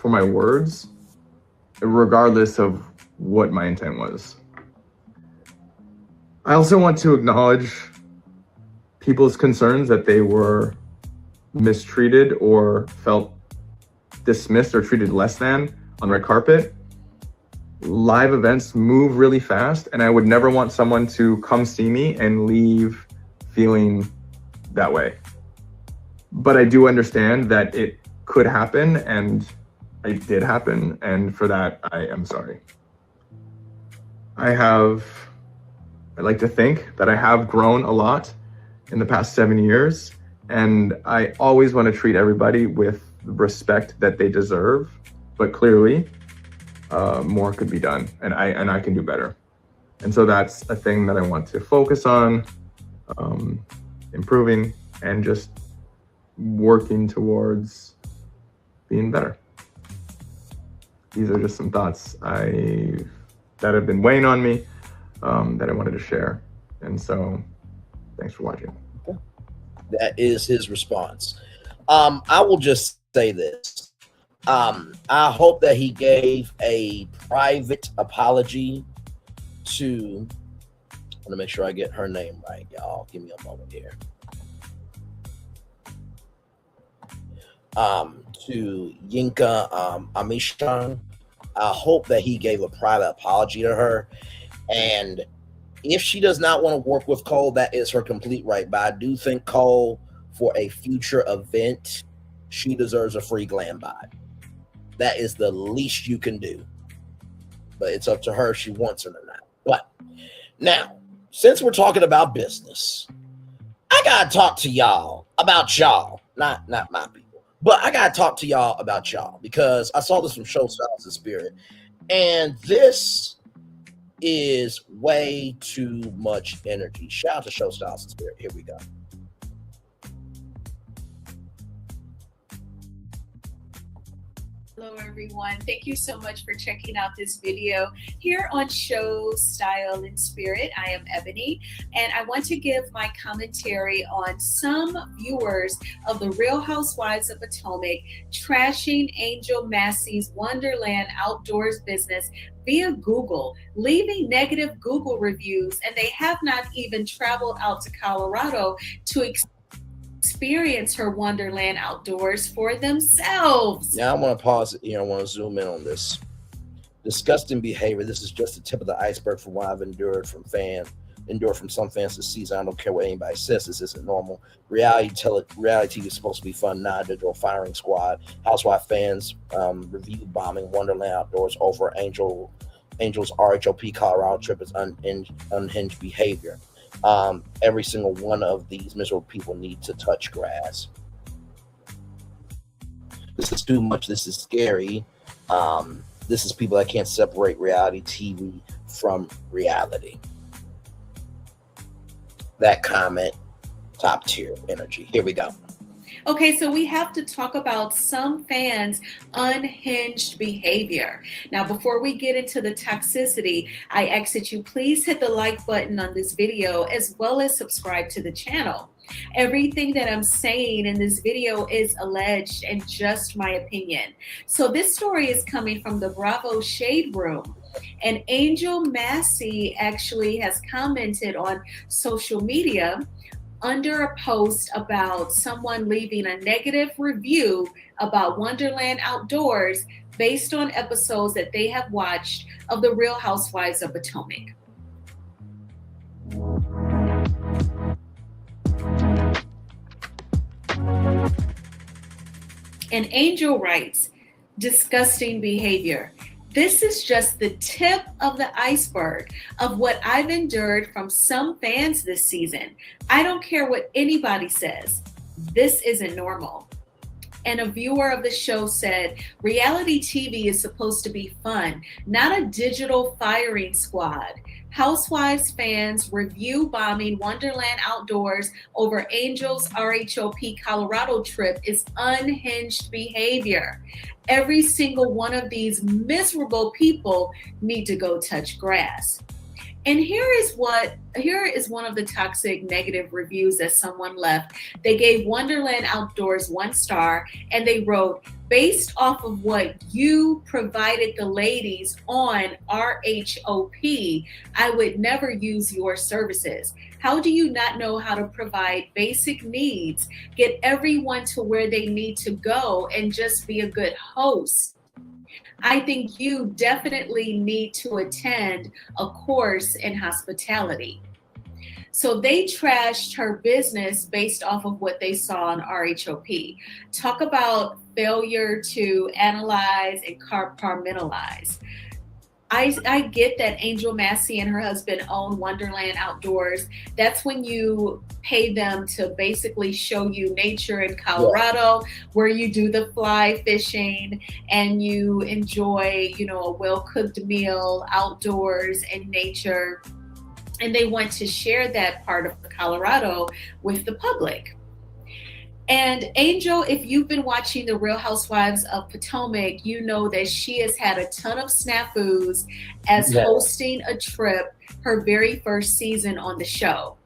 my words, regardless of what my intent was. I also want to acknowledge people's concerns that they were mistreated or felt dismissed or treated less than on red carpet. Live events move really fast, and I would never want someone to come see me and leave feeling that way. But I do understand that it could happen, and it did happen, and for that, I am sorry. I'd like to think that I have grown a lot in the past 7 years, and I always want to treat everybody with the respect that they deserve, but clearly, more could be done, and I can do better. And so that's a thing that I want to focus on, improving and just working towards being better. These are just some thoughts that have been weighing on me, that I wanted to share. And so thanks for watching. That is his response. I will just say this. I hope that he gave a private apology to, I want to make sure I get her name right, y'all. Give me a moment here. To Yinka Amishan. I hope that he gave a private apology to her. And if she does not want to work with Cole, that is her complete right. But I do think Cole, for a future event, she deserves a free glam bot. That is the least you can do. But it's up to her if she wants it or not. But now, since we're talking about business, I gotta talk to y'all about y'all, not my people. But I gotta talk to y'all about y'all because I saw this from Show Styles and Spirit, and this is way too much energy. Shout out to Show Styles and Spirit. Here we go. Hello, everyone. Thank you so much for checking out this video here on Show Style and Spirit. I am Ebony, and I want to give my commentary on some viewers of the Real Housewives of Potomac trashing Angel Massie's Wonderland Outdoors business via Google, leaving negative Google reviews, and they have not even traveled out to Colorado to experience her Wonderland Outdoors for themselves. Now I want to pause it here. I want to zoom in on this. Disgusting behavior. This is just the tip of the iceberg from what I've endured from some fans this season. I don't care what anybody says. This isn't normal. Reality TV is supposed to be fun. Nah, digital firing squad. Housewife fans review bombing Wonderland Outdoors over Angel's RHOP Colorado trip is unhinged behavior. Every single one of these miserable people need to touch grass. This is too much. This is scary. This is people that can't separate reality TV from reality. That comment, top tier energy. Here we go. Okay, so we have to talk about some fans' unhinged behavior. Now, before we get into the toxicity, I ask that you please hit the like button on this video as well as subscribe to the channel. Everything that I'm saying in this video is alleged and just my opinion. So this story is coming from the Bravo Shade Room. And Angel Massie actually has commented on social media under a post about someone leaving a negative review about Wonderland Outdoors based on episodes that they have watched of The Real Housewives of Potomac. And Angel writes, disgusting behavior. This is just the tip of the iceberg of what I've endured from some fans this season. I don't care what anybody says. This isn't normal. And a viewer of the show said, reality TV is supposed to be fun, not a digital firing squad. Housewives fans review bombing Wonderland Outdoors over Angel's RHOP Colorado trip is unhinged behavior. Every single one of these miserable people need to go touch grass. And here is one of the toxic negative reviews that someone left. They gave Wonderland Outdoors 1 star and they wrote, based off of what you provided the ladies on RHOP, I would never use your services. How do you not know how to provide basic needs, get everyone to where they need to go, and just be a good host? I think you definitely need to attend a course in hospitality. So they trashed her business based off of what they saw on RHOP. Talk about failure to analyze and compartmentalize. I get that Angel Massie and her husband own Wonderland Outdoors. That's when you pay them to basically show you nature in Colorado, where you do the fly fishing and you enjoy, a well-cooked meal outdoors in nature. And they want to share that part of Colorado with the public. And Angel, if you've been watching The Real Housewives of Potomac, you know that she has had a ton of snafus as hosting a trip her very first season on the show.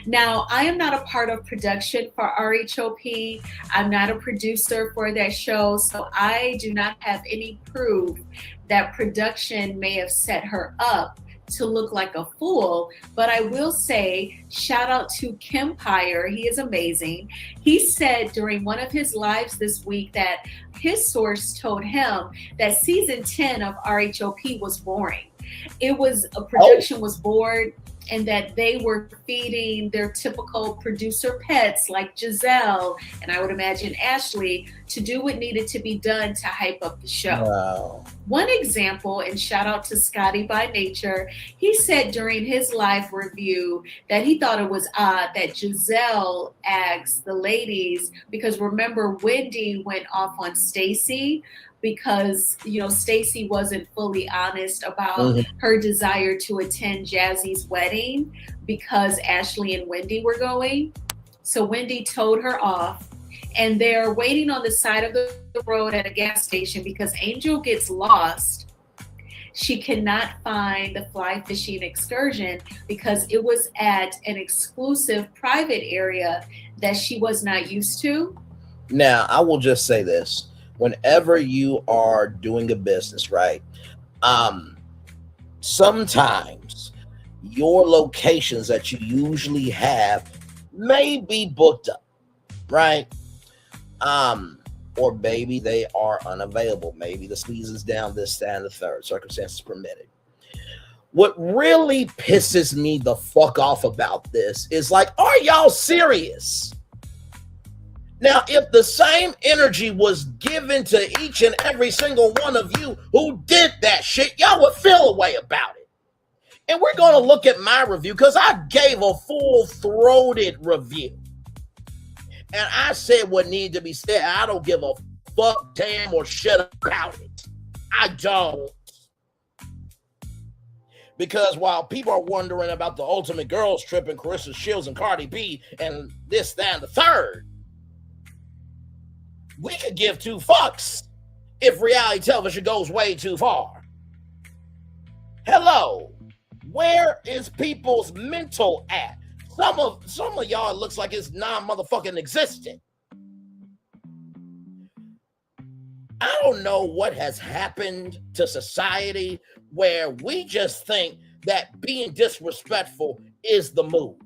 Now, I am not a part of production for RHOP. I'm not a producer for that show, so I do not have any proof that production may have set her up to look like a fool. But I will say, shout out to Kempire. He is amazing. He said during one of his lives this week that his source told him that season 10 of RHOP was boring. Production was bored, and that they were feeding their typical producer pets like Giselle, and I would imagine Ashley, to do what needed to be done to hype up the show. Wow. One example, and shout out to Scotty by Nature, he said during his live review that he thought it was odd that Giselle asked the ladies, because remember Wendy went off on Stacey because, Stacey wasn't fully honest about her desire to attend Jazzy's wedding because Ashley and Wendy were going. So Wendy told her off, and they're waiting on the side of the road at a gas station because Angel gets lost. She cannot find the fly fishing excursion because it was at an exclusive private area that she was not used to. Now, I will just say this. Whenever you are doing a business, right? Sometimes your locations that you usually have may be booked up, right? Or maybe they are unavailable. Maybe the squeeze is down, this, that, and the third, circumstances permitted. What really pisses me the fuck off about this is like, are y'all serious? Now, if the same energy was given to each and every single one of you who did that shit, y'all would feel a way about it. And we're going to look at my review because I gave a full-throated review. And I said what needed to be said. I don't give a fuck, damn, or shit about it. I don't. Because while people are wondering about the Ultimate Girls Trip and Carissa Shields and Cardi B and this, that, and the third, we could give two fucks if reality television goes way too far. Hello, where is people's mental at? Some of y'all, it looks like it's non-motherfucking existent. I don't know what has happened to society where we just think that being disrespectful is the move.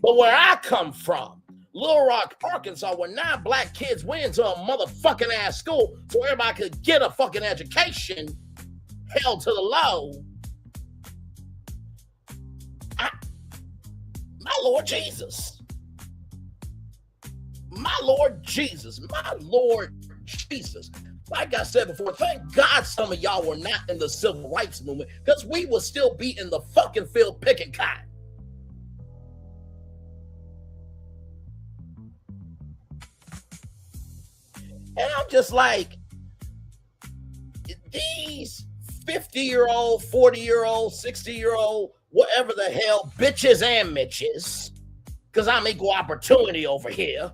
But where I come from, Little Rock, Arkansas, where 9 black kids went into a motherfucking ass school so everybody could get a fucking education, held to the low. My Lord Jesus. My Lord Jesus. My Lord Jesus. Like I said before, thank God some of y'all were not in the civil rights movement because we would still be in the fucking field picking cotton. And I'm just like, these 50-year-old, 40-year-old, 60-year-old, whatever the hell, bitches and mitches, because I'm equal opportunity over here,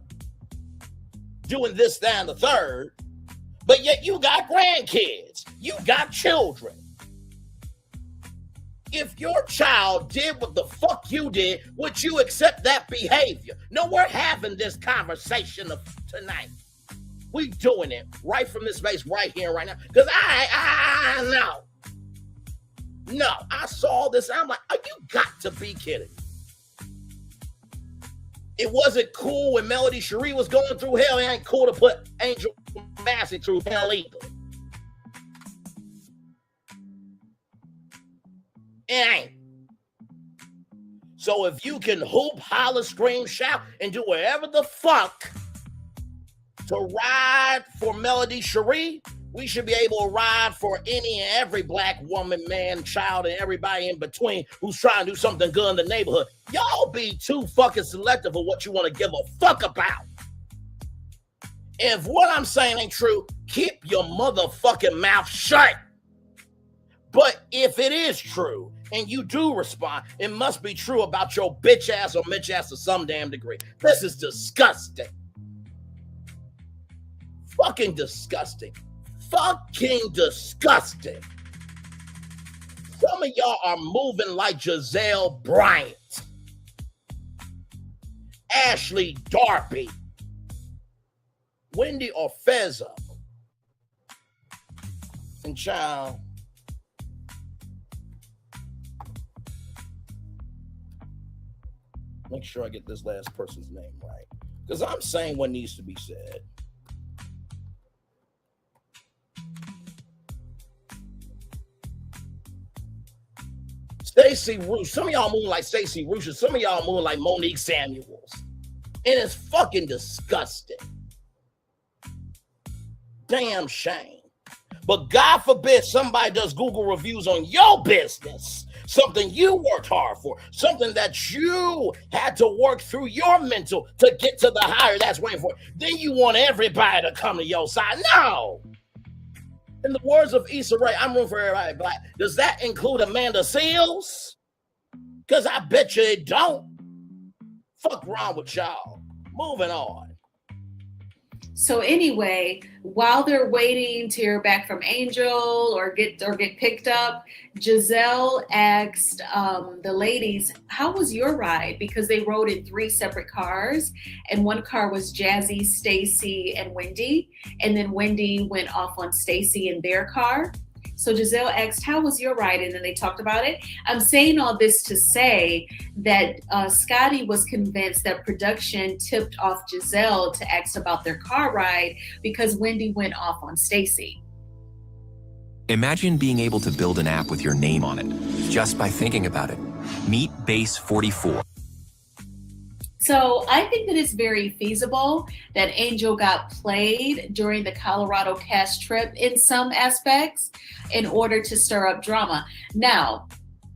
doing this, that, and the third, but yet you got grandkids, you got children. If your child did what the fuck you did, would you accept that behavior? No, we're having this conversation tonight. We doing it right from this space right here, right now, because I know. No, I saw this. I'm like, oh, you got to be kidding. It wasn't cool when Melody Cherie was going through hell. It ain't cool to put Angel Massie through hell either. It ain't. So if you can hoop, holler, scream, shout, and do whatever the fuck to ride for Melody Cherie, we should be able to ride for any and every black woman, man, child, and everybody in between who's trying to do something good in the neighborhood. Y'all be too fucking selective of what you want to give a fuck about. If what I'm saying ain't true, keep your motherfucking mouth shut. But if it is true and you do respond, it must be true about your bitch ass or mitch ass to some damn degree. This is disgusting. Fucking disgusting. Fucking disgusting. Some of y'all are moving like Giselle Bryant, Ashley Darby, Wendy Orfezzo, and child, make sure I get this last person's name right, because I'm saying what needs to be said. Stacey Rouge. Some of y'all moving like Stacey Rouge. Some of y'all moving like Monique Samuels. And it's fucking disgusting. Damn shame. But God forbid somebody does Google reviews on your business. Something you worked hard for. Something that you had to work through your mental to get to the higher that's waiting for. Then you want everybody to come to your side. No. In the words of Issa Rae, I'm rooting for everybody black. Does that include Amanda Seals? Because I bet you it don't. Fuck wrong with y'all. Moving on. So anyway, while they're waiting to hear back from Angel or get picked up, Giselle asked the ladies, "How was your ride?" Because they rode in 3 separate cars, and one car was Jazzy, Stacy, and Wendy, and then Wendy went off on Stacy in their car. So Giselle asked, "How was your ride?" And then they talked about it. I'm saying all this to say that Scotty was convinced that production tipped off Giselle to ask about their car ride because Wendy went off on Stacy. Imagine being able to build an app with your name on it, just by thinking about it. Meet Base 44. So I think that it's very feasible that Angel got played during the Colorado cast trip in some aspects in order to stir up drama. Now,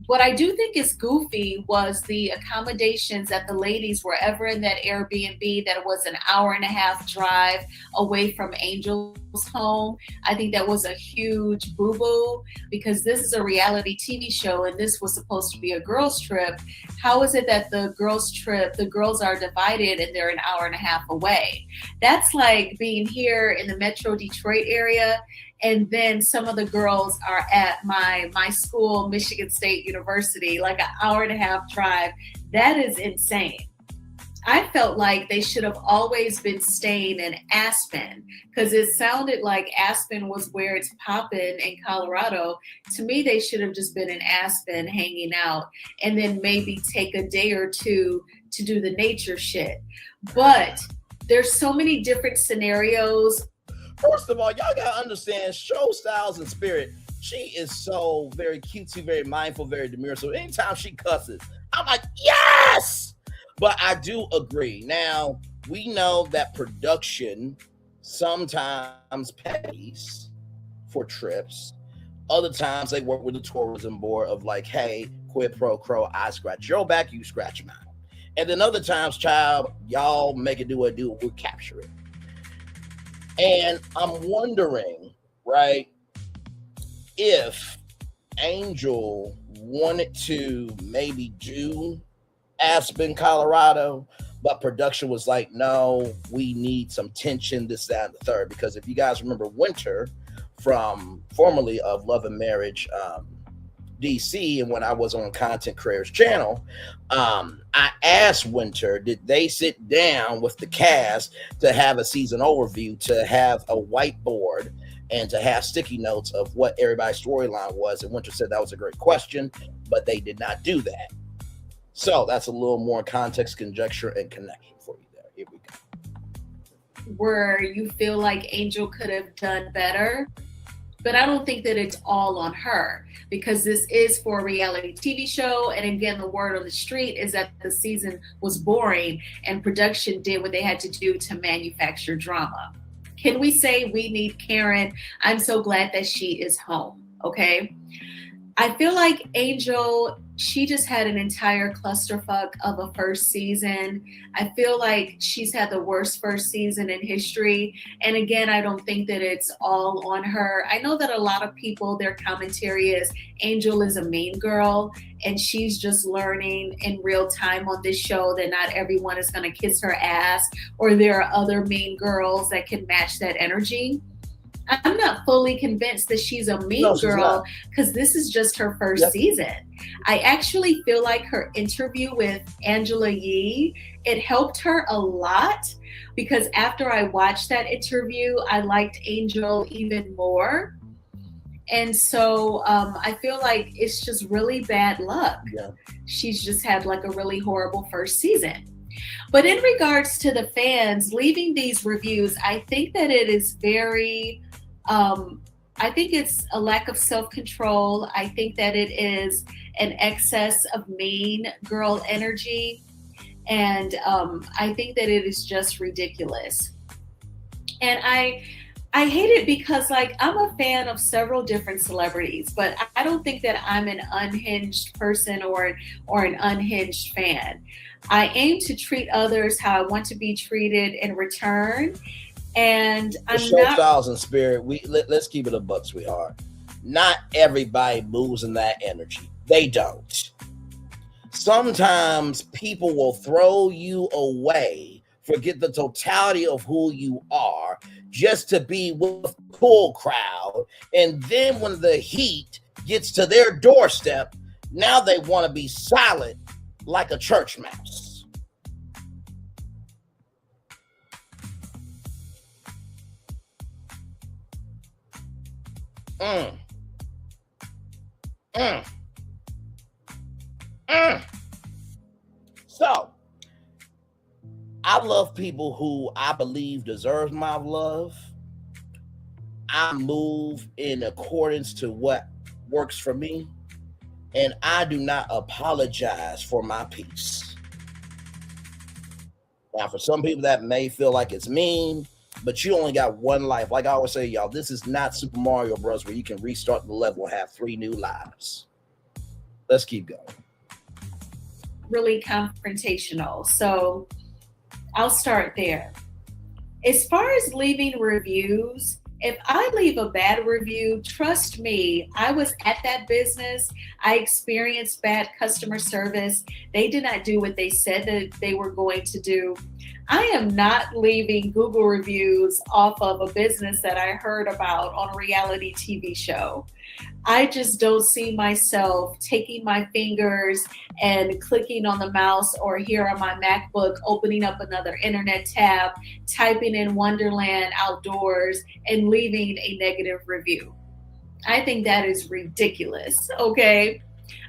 what I do think is goofy was the accommodations that the ladies were ever in that Airbnb that was an 1.5-hour drive away from Angel's home. I think that was a huge boo-boo because this is a reality TV show and this was supposed to be a girls' trip. How is it that the girls' trip, the girls are divided and they're an 1.5 hours away? That's like being here in the Metro Detroit area and then some of the girls are at my school, Michigan State University, like an 1.5 hour drive. That is insane. I felt like they should have always been staying in Aspen because it sounded like Aspen was where it's popping in Colorado. To me, they should have just been in Aspen hanging out and then maybe take a day or two to do the nature shit. But there's so many different scenarios. First of all, y'all gotta understand show styles and spirit. She is so very cutesy, very mindful, very demure. So anytime she cusses, I'm like, yes! But I do agree. Now, we know that production sometimes pays for trips. Other times they work with the tourism board of like, hey, quid pro quo, I scratch your back, you scratch mine. And then other times, child, y'all make it do what it do, we'll capture it. And I'm wondering, right, if Angel wanted to maybe do Aspen, Colorado, but production was like, no, we need some tension, this, that, and the third. Because if you guys remember Winter from formerly of Love and Marriage DC, and when I was on Content Creators Channel, I asked Winter, did they sit down with the cast to have a season overview, to have a whiteboard, and to have sticky notes of what everybody's storyline was? And Winter said that was a great question, but they did not do that. So that's a little more context, conjecture, and connection for you there. Here we go. Where you feel like Angel could have done better, but I don't think that it's all on her because this is for a reality TV show. And again, the word on the street is that the season was boring and production did what they had to do to manufacture drama. Can we say we need Karen? I'm so glad that she is home, okay? I feel like Angel, she just had an entire clusterfuck of a first season. I feel like she's had the worst first season in history. And again, I don't think that it's all on her. I know that a lot of people, their commentary is Angel is a mean girl and she's just learning in real time on this show that not everyone is going to kiss her ass or there are other mean girls that can match that energy. I'm not fully convinced that she's a mean girl because this is just her first season. I actually feel like her interview with Angela Yee, it helped her a lot because after I watched that interview, I liked Angel even more. And so I feel like it's just really bad luck. Yeah. She's just had like a really horrible first season. But in regards to the fans leaving these reviews, I think that it is very... I think it's a lack of self-control. I think that it is an excess of mean girl energy. And I think that it is just ridiculous. And I hate it because like I'm a fan of several different celebrities, but I don't think that I'm an unhinged person or an unhinged fan. I aim to treat others how I want to be treated in return. And I'm show not styles and spirit. Let's keep it a buck, sweetheart. Not everybody moves in that energy. They don't. Sometimes people will throw you away forget the totality of who you are, just to be with the cool crowd. And then when the heat gets to their doorstep, now they want to be silent like a church mouse. So, I love people who I believe deserve my love. I move in accordance to what works for me, and I do not apologize for my peace. Now, for some people that may feel like it's mean, but you only got one life. Like I always say, y'all, this is not Super Mario Bros. Where you can restart the level and have 3 new lives. Let's keep going. Really confrontational. So I'll start there. As far as leaving reviews, if I leave a bad review, trust me, I was at that business. I experienced bad customer service. They did not do what they said that they were going to do. I am not leaving Google reviews off of a business that I heard about on a reality TV show. I just don't see myself taking my fingers and clicking on the mouse or here on my MacBook, opening up another internet tab, typing in Wonderland Outdoors and leaving a negative review. I think that is ridiculous, okay?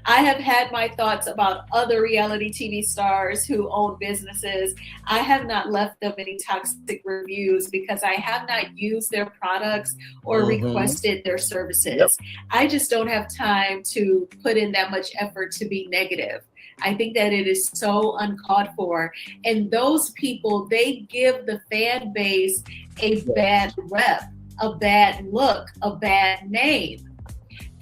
I have had my thoughts about other reality TV stars who own businesses. I have not left them any toxic reviews because I have not used their products or requested their services. Yep. I just don't have time to put in that much effort to be negative. I think that it is so uncalled for. And those people, they give the fan base a bad rep, a bad look, a bad name.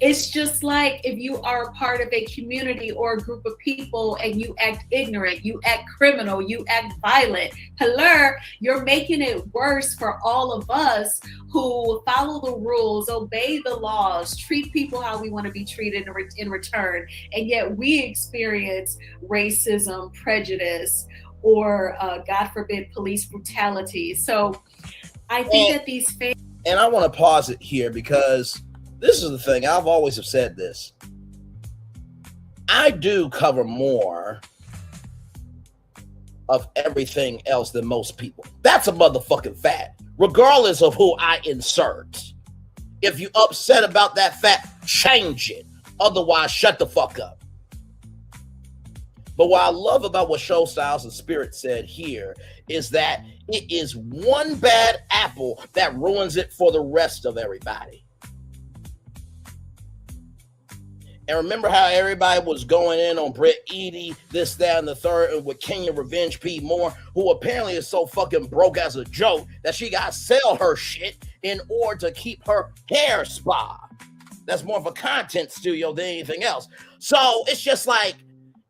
It's just like if you are a part of a community or a group of people and you act ignorant, you act criminal, you act violent. Hello, you're making it worse for all of us who follow the rules, obey the laws, treat people how we want to be treated in return. And yet we experience racism, prejudice, or God forbid, police brutality. So I think that these fans... And I want to pause it here because this is the thing. I've always have said this. I do cover more of everything else than most people. That's a motherfucking fact. Regardless of who I insert. If you upset about that fact, change it. Otherwise, shut the fuck up. But what I love about what Show Styles and Spirit said here is that it is one bad apple that ruins it for the rest of everybody. And remember how everybody was going in on Brett Eady, this, that, and the third, and with Kenya Revenge P. Moore, who apparently is so fucking broke as a joke that she got to sell her shit in order to keep her hair spa. That's more of a content studio than anything else. So it's just like,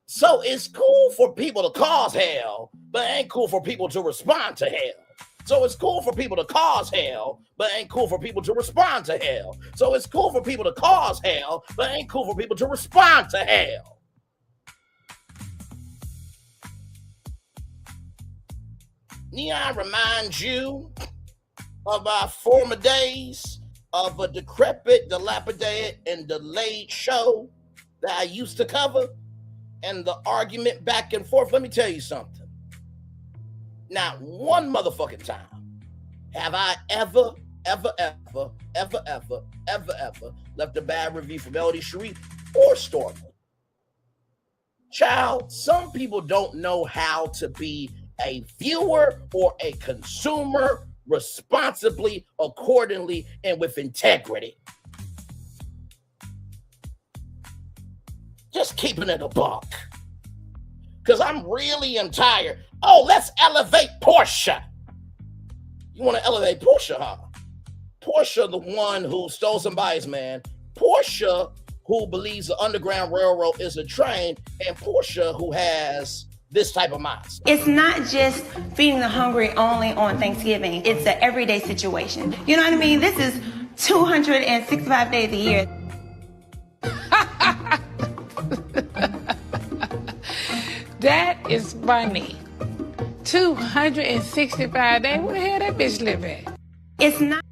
so it's cool for people to cause hell, but it ain't cool for people to respond to hell. So it's cool for people to cause hell, but it ain't cool for people to respond to hell. So it's cool for people to cause hell, but it ain't cool for people to respond to hell. Neon reminds you of our former days of a decrepit, dilapidated, and delayed show that I used to cover and the argument back and forth. Let me tell you something. Not one motherfucking time have I ever left a bad review from Melody Sharif or Stormy. Child, some people don't know how to be a viewer or a consumer responsibly, accordingly, and with integrity. Just keeping it a buck. Because I'm really tired. Oh, let's elevate Portia. You want to elevate Portia, huh? Portia, the one who stole somebody's man. Portia, who believes the Underground Railroad is a train. And Portia, who has this type of mindset. It's not just feeding the hungry only on Thanksgiving. It's an everyday situation. You know what I mean? This is 265 days a year. That is funny. 265 days. Where the hell that bitch live at? It's not.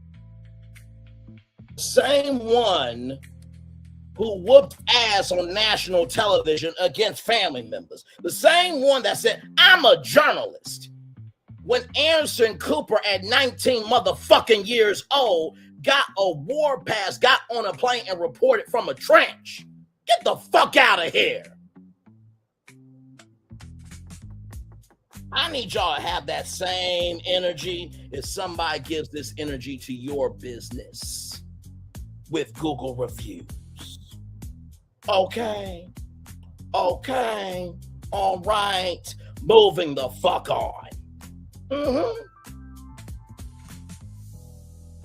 Same one who whooped ass on national television against family members. The same one that said, I'm a journalist. When Anderson Cooper at 19 motherfucking years old got a war pass, got on a plane and reported from a trench. Get the fuck out of here. I need y'all to have that same energy if somebody gives this energy to your business with Google reviews. Okay. All right. Moving the fuck on.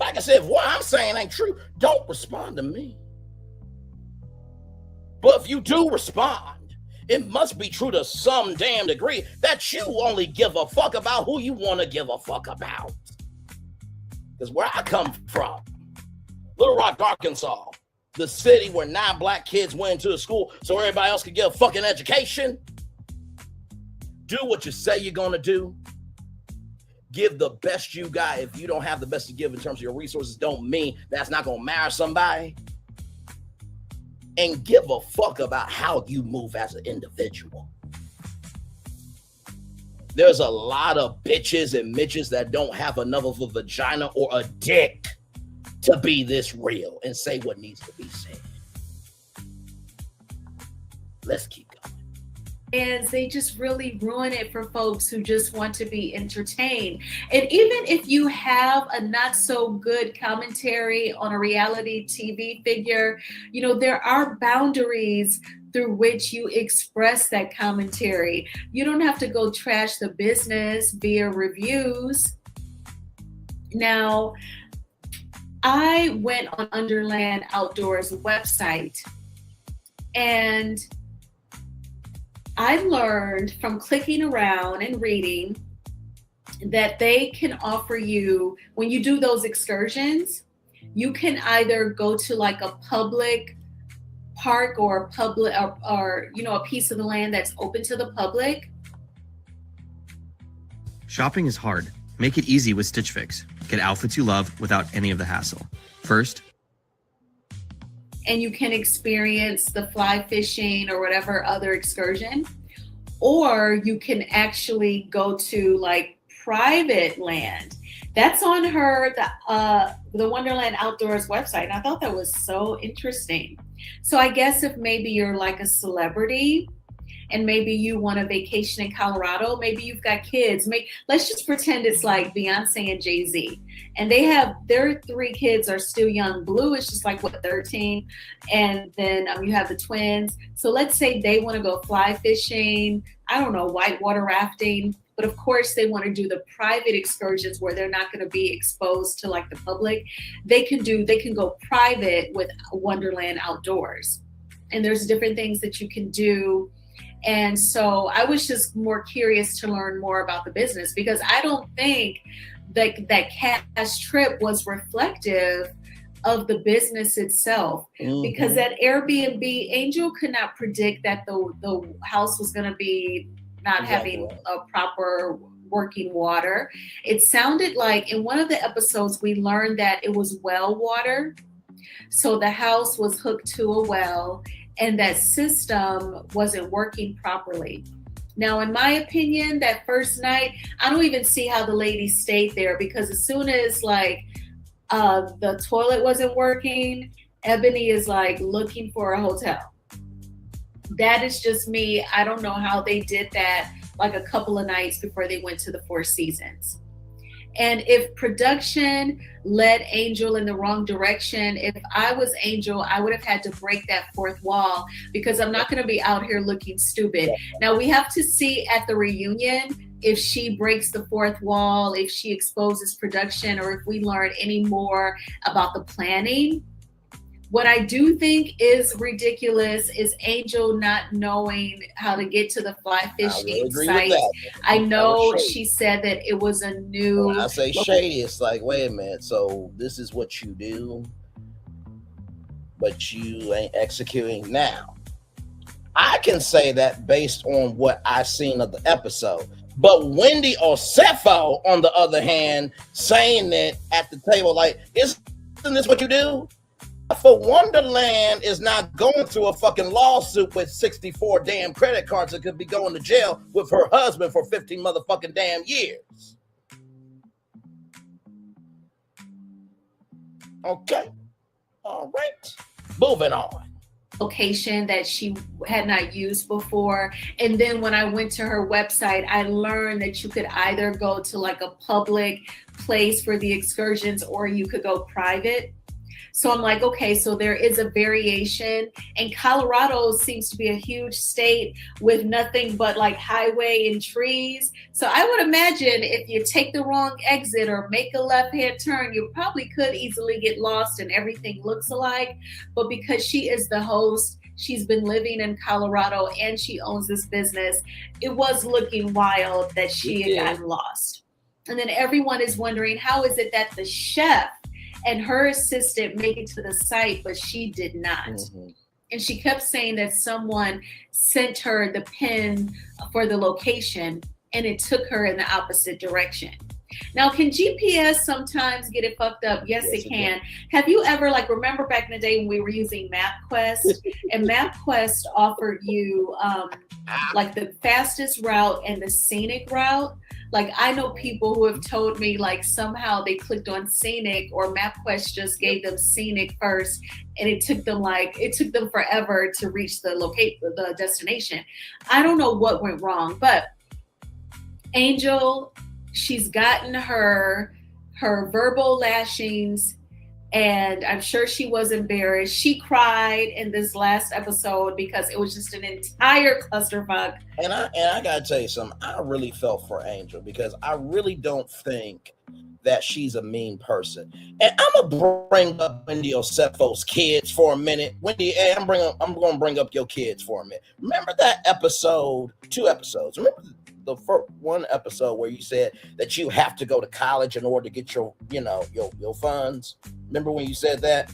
Like I said, if what I'm saying ain't true, don't respond to me. But if you do respond, it must be true to some damn degree that you only give a fuck about who you want to give a fuck about. Because where I come from, Little Rock, Arkansas, the city where 9 black kids went into a school so everybody else could get a fucking education. Do what you say you're going to do. Give the best you got. If you don't have the best to give in terms of your resources, don't mean that's not going to marry somebody. And give a fuck about how you move as an individual. There's a lot of bitches and midgets that don't have enough of a vagina or a dick to be this real and say what needs to be said. Let's keep going. And they just really ruin it for folks who just want to be entertained. And even if you have a not so good commentary on a reality TV figure, you know, there are boundaries through which you express that commentary. You don't have to go trash the business via reviews. Now, I went on Underland Outdoors website and I learned from clicking around and reading that they can offer you, when you do those excursions, you can either go to like a public park or a public or you know, a piece of the land that's open to the public. Shopping is hard. Make it easy with Stitch Fix. Get outfits you love without any of the hassle. First, and you can experience the fly fishing or whatever other excursion, or you can actually go to like private land. That's on the Wonderland Outdoors website. And I thought that was so interesting. So I guess if maybe you're like a celebrity and maybe you want a vacation in Colorado, maybe you've got kids. Let's just pretend it's like Beyonce and Jay-Z. And their 3 kids are still young. Blue is just like, 13? And then you have the twins. So let's say they want to go fly fishing, I don't know, whitewater rafting. But of course, they want to do the private excursions where they're not going to be exposed to like the public. They can go private with Wonderland Outdoors. And there's different things that you can do. And so I was just more curious to learn more about the business, because I don't think that cash trip was reflective of the business itself. Mm-hmm. Because at Airbnb, Angel could not predict that the house was going to be not having a proper working water. It sounded like in one of the episodes, we learned that it was well water. So the house was hooked to a well and that system wasn't working properly. Now, in my opinion, that first night, I don't even see how the lady stayed there, because as soon as like the toilet wasn't working, Ebony is like looking for a hotel. That is just me. I don't know how they did that like a couple of nights before they went to the Four Seasons. And if production led Angel in the wrong direction, if I was Angel, I would have had to break that fourth wall, because I'm not going to be out here looking stupid. Now, we have to see at the reunion if she breaks the fourth wall, if she exposes production, or if we learn any more about the planning. What I do think is ridiculous is Angel not knowing how to get to the fly fishing site. I know she said that it was a new... When I say shady, it's like, wait a minute, so this is what you do, but you ain't executing now. I can say that based on what I've seen of the episode, But Wendy Osefo, on the other hand, saying that at the table, like, isn't this what you do? For Wonderland is not going through a fucking lawsuit with 64 damn credit cards that could be going to jail with her husband for 15 motherfucking damn years. Okay. All right. Moving on. Location that she had not used before. And then when I went to her website, I learned that you could either go to like a public place for the excursions or you could go private. So I'm like, okay, so there is a variation. And Colorado seems to be a huge state with nothing but like highway and trees. So I would imagine if you take the wrong exit or make a left-hand turn, you probably could easily get lost and everything looks alike. But because she is the host, she's been living in Colorado and she owns this business, it was looking wild that she had gotten lost. And then everyone is wondering, how is it that the chef and her assistant made it to the site, but she did not? Mm-hmm. And she kept saying that someone sent her the pin for the location and it took her in the opposite direction. Now, can GPS sometimes get it fucked up? Yes, it can. Have you ever, like, remember back in the day when we were using MapQuest and MapQuest offered you like the fastest route and the scenic route? Like, I know people who have told me like somehow they clicked on scenic or MapQuest just gave them scenic first and it took them forever to reach the destination. I don't know what went wrong, but Angel, she's gotten her verbal lashings and I'm sure she was embarrassed. She cried in this last episode because it was just an entire clusterfuck. And I gotta tell you something. I really felt for Angel because I really don't think that she's a mean person. And I'm gonna bring up Wendy Osefo's kids for a minute. Wendy, I'm gonna bring up your kids for a minute. Remember that episode? 2 episodes. Remember the first one episode where you said that you have to go to college in order to get your funds? Remember when you said that?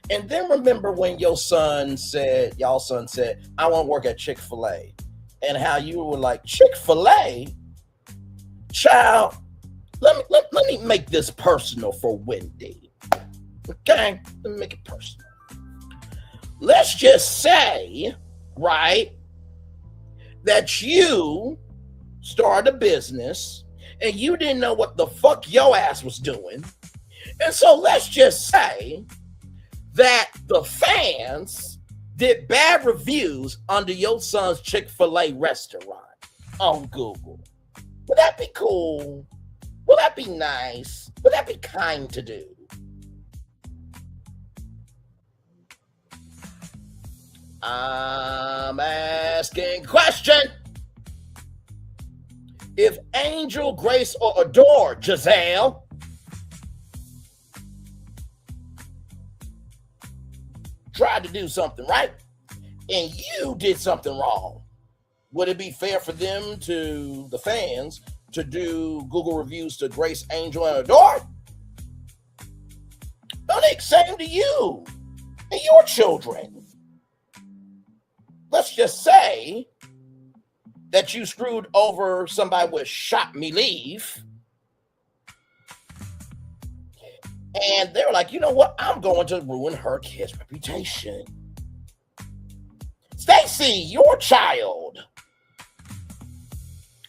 And then remember when y'all son said, I want to work at Chick-fil-A, and how you were like, Chick-fil-A? Child, let me make this personal for Wendy. Okay? Let me make it personal. Let's just say, right, that you started a business and you didn't know what the fuck your ass was doing. And so let's just say that the fans did bad reviews under your son's Chick-fil-A restaurant on Google. Would that be cool? Would that be nice? Would that be kind to do? I'm asking question. If Angel, Grace, or Adore, Giselle, tried to do something right, and you did something wrong, would it be fair for them, the fans, to do Google reviews to Grace, Angel, and Adore? No, they same to you and your children. Let's just say that you screwed over somebody with Shop Me Leave. And they were like, you know what? I'm going to ruin her kid's reputation. Stacy, your child.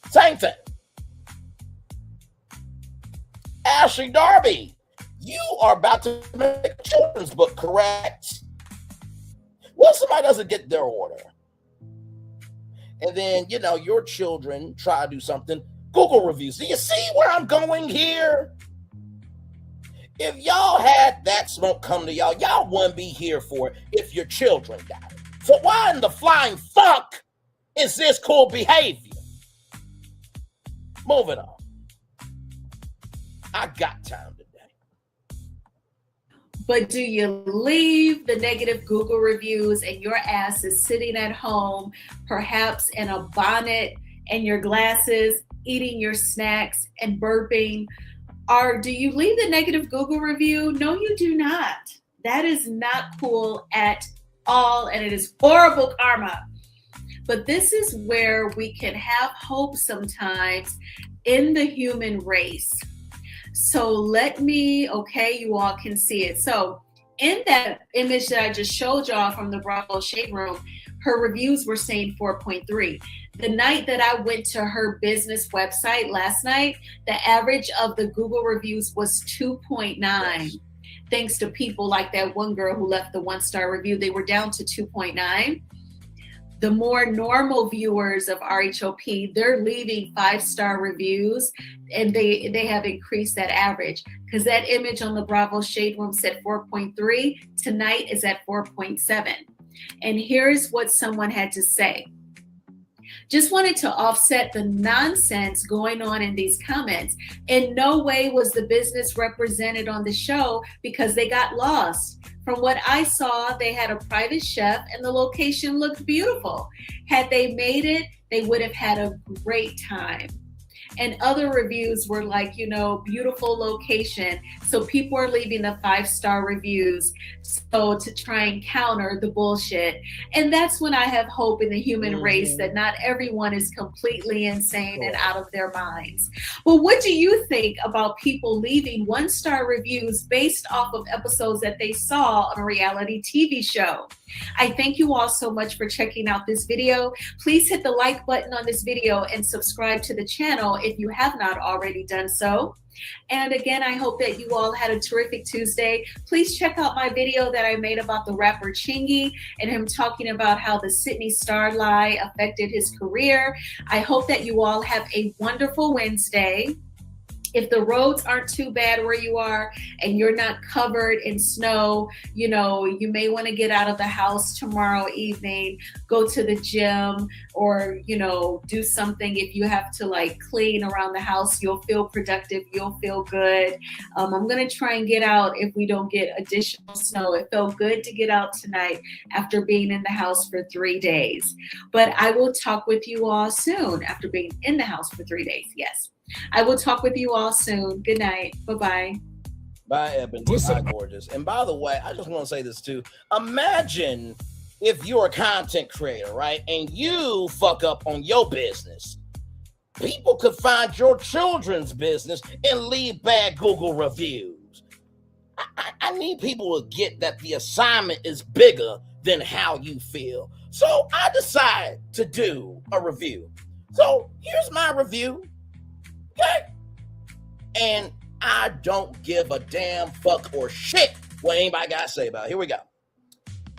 Same thing. Ashley Darby, you are about to make a children's book, correct? Well, somebody doesn't get their order. And then, your children try to do something. Google reviews. Do you see where I'm going here? If y'all had that smoke come to y'all, y'all wouldn't be here for it if your children got it. So why in the flying fuck is this cool behavior? Moving on. I got time today. But do you leave the negative Google reviews and your ass is sitting at home, perhaps in a bonnet and your glasses, eating your snacks and burping? Or do you leave the negative Google review? No, you do not. That is not cool at all, and it is horrible karma. But this is where we can have hope sometimes in the human race. So let me, okay, you all can see it. So in that image that I just showed y'all from the Bravo Shade Room, her reviews were saying 4.3. The night that I went to her business website last night, the average of the Google reviews was 2.9. Yes. Thanks to people like that one girl who left the 1-star review, they were down to 2.9. The more normal viewers of RHOP, they're leaving 5-star reviews, and they have increased that average, because that image on the Bravo Shade Room said 4.3. Tonight is at 4.7. And here's what someone had to say. Just wanted to offset the nonsense going on in these comments. In no way was the business represented on the show because they got lost. From what I saw, they had a private chef and the location looked beautiful. Had they made it, they would have had a great time. And other reviews were like, you know, beautiful location. So people are leaving the 5-star reviews so to try and counter the bullshit. And that's when I have hope in the human race that not everyone is completely insane and out of their minds. Well, what do you think about people leaving 1-star reviews based off of episodes that they saw on a reality TV show? I thank you all so much for checking out this video. Please hit the like button on this video and subscribe to the channel if you have not already done so. And again, I hope that you all had a terrific Tuesday. Please check out my video that I made about the rapper Chingy and him talking about how the Sydney Star lie affected his career. I hope that you all have a wonderful Wednesday. If the roads aren't too bad where you are and you're not covered in snow, you know, you may want to get out of the house tomorrow evening, go to the gym, or, you know, do something. If you have to like clean around the house, you'll feel productive, you'll feel good. I'm going to try and get out if we don't get additional snow. It felt good to get out tonight after being in the house for 3 days. But I will talk with you all soon after being in the house for 3 days. Yes. I will talk with you all soon. Good night. Bye-bye. Bye, Eben. Bye, gorgeous. And by the way, I just want to say this too. Imagine if you're a content creator, right? And you fuck up on your business. People could find your children's business and leave bad Google reviews. I need people to get that the assignment is bigger than how you feel. So I decided to do a review. So here's my review. Okay. And I don't give a damn fuck or shit what anybody got to say about it. Here we go.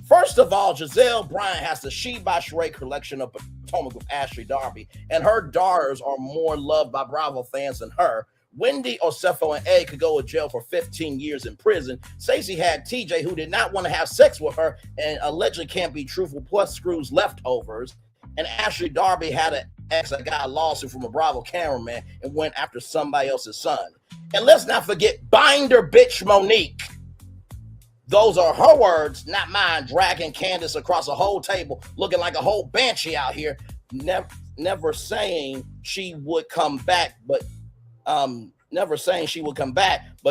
First of all, Giselle Bryant has the She by Sheree collection of Potomac with Ashley Darby, and her daughters are more loved by Bravo fans than her. Wendy, Osefo, and A could go to jail for 15 years in prison. Stacey had TJ, who did not want to have sex with her and allegedly can't be truthful, plus screws leftovers. And Ashley Darby had an ex that got a lawsuit from a Bravo cameraman and went after somebody else's son. And let's not forget Binder Bitch Monique. Those are her words, not mine, dragging Candace across a whole table, looking like a whole banshee out here, never saying she would come back, but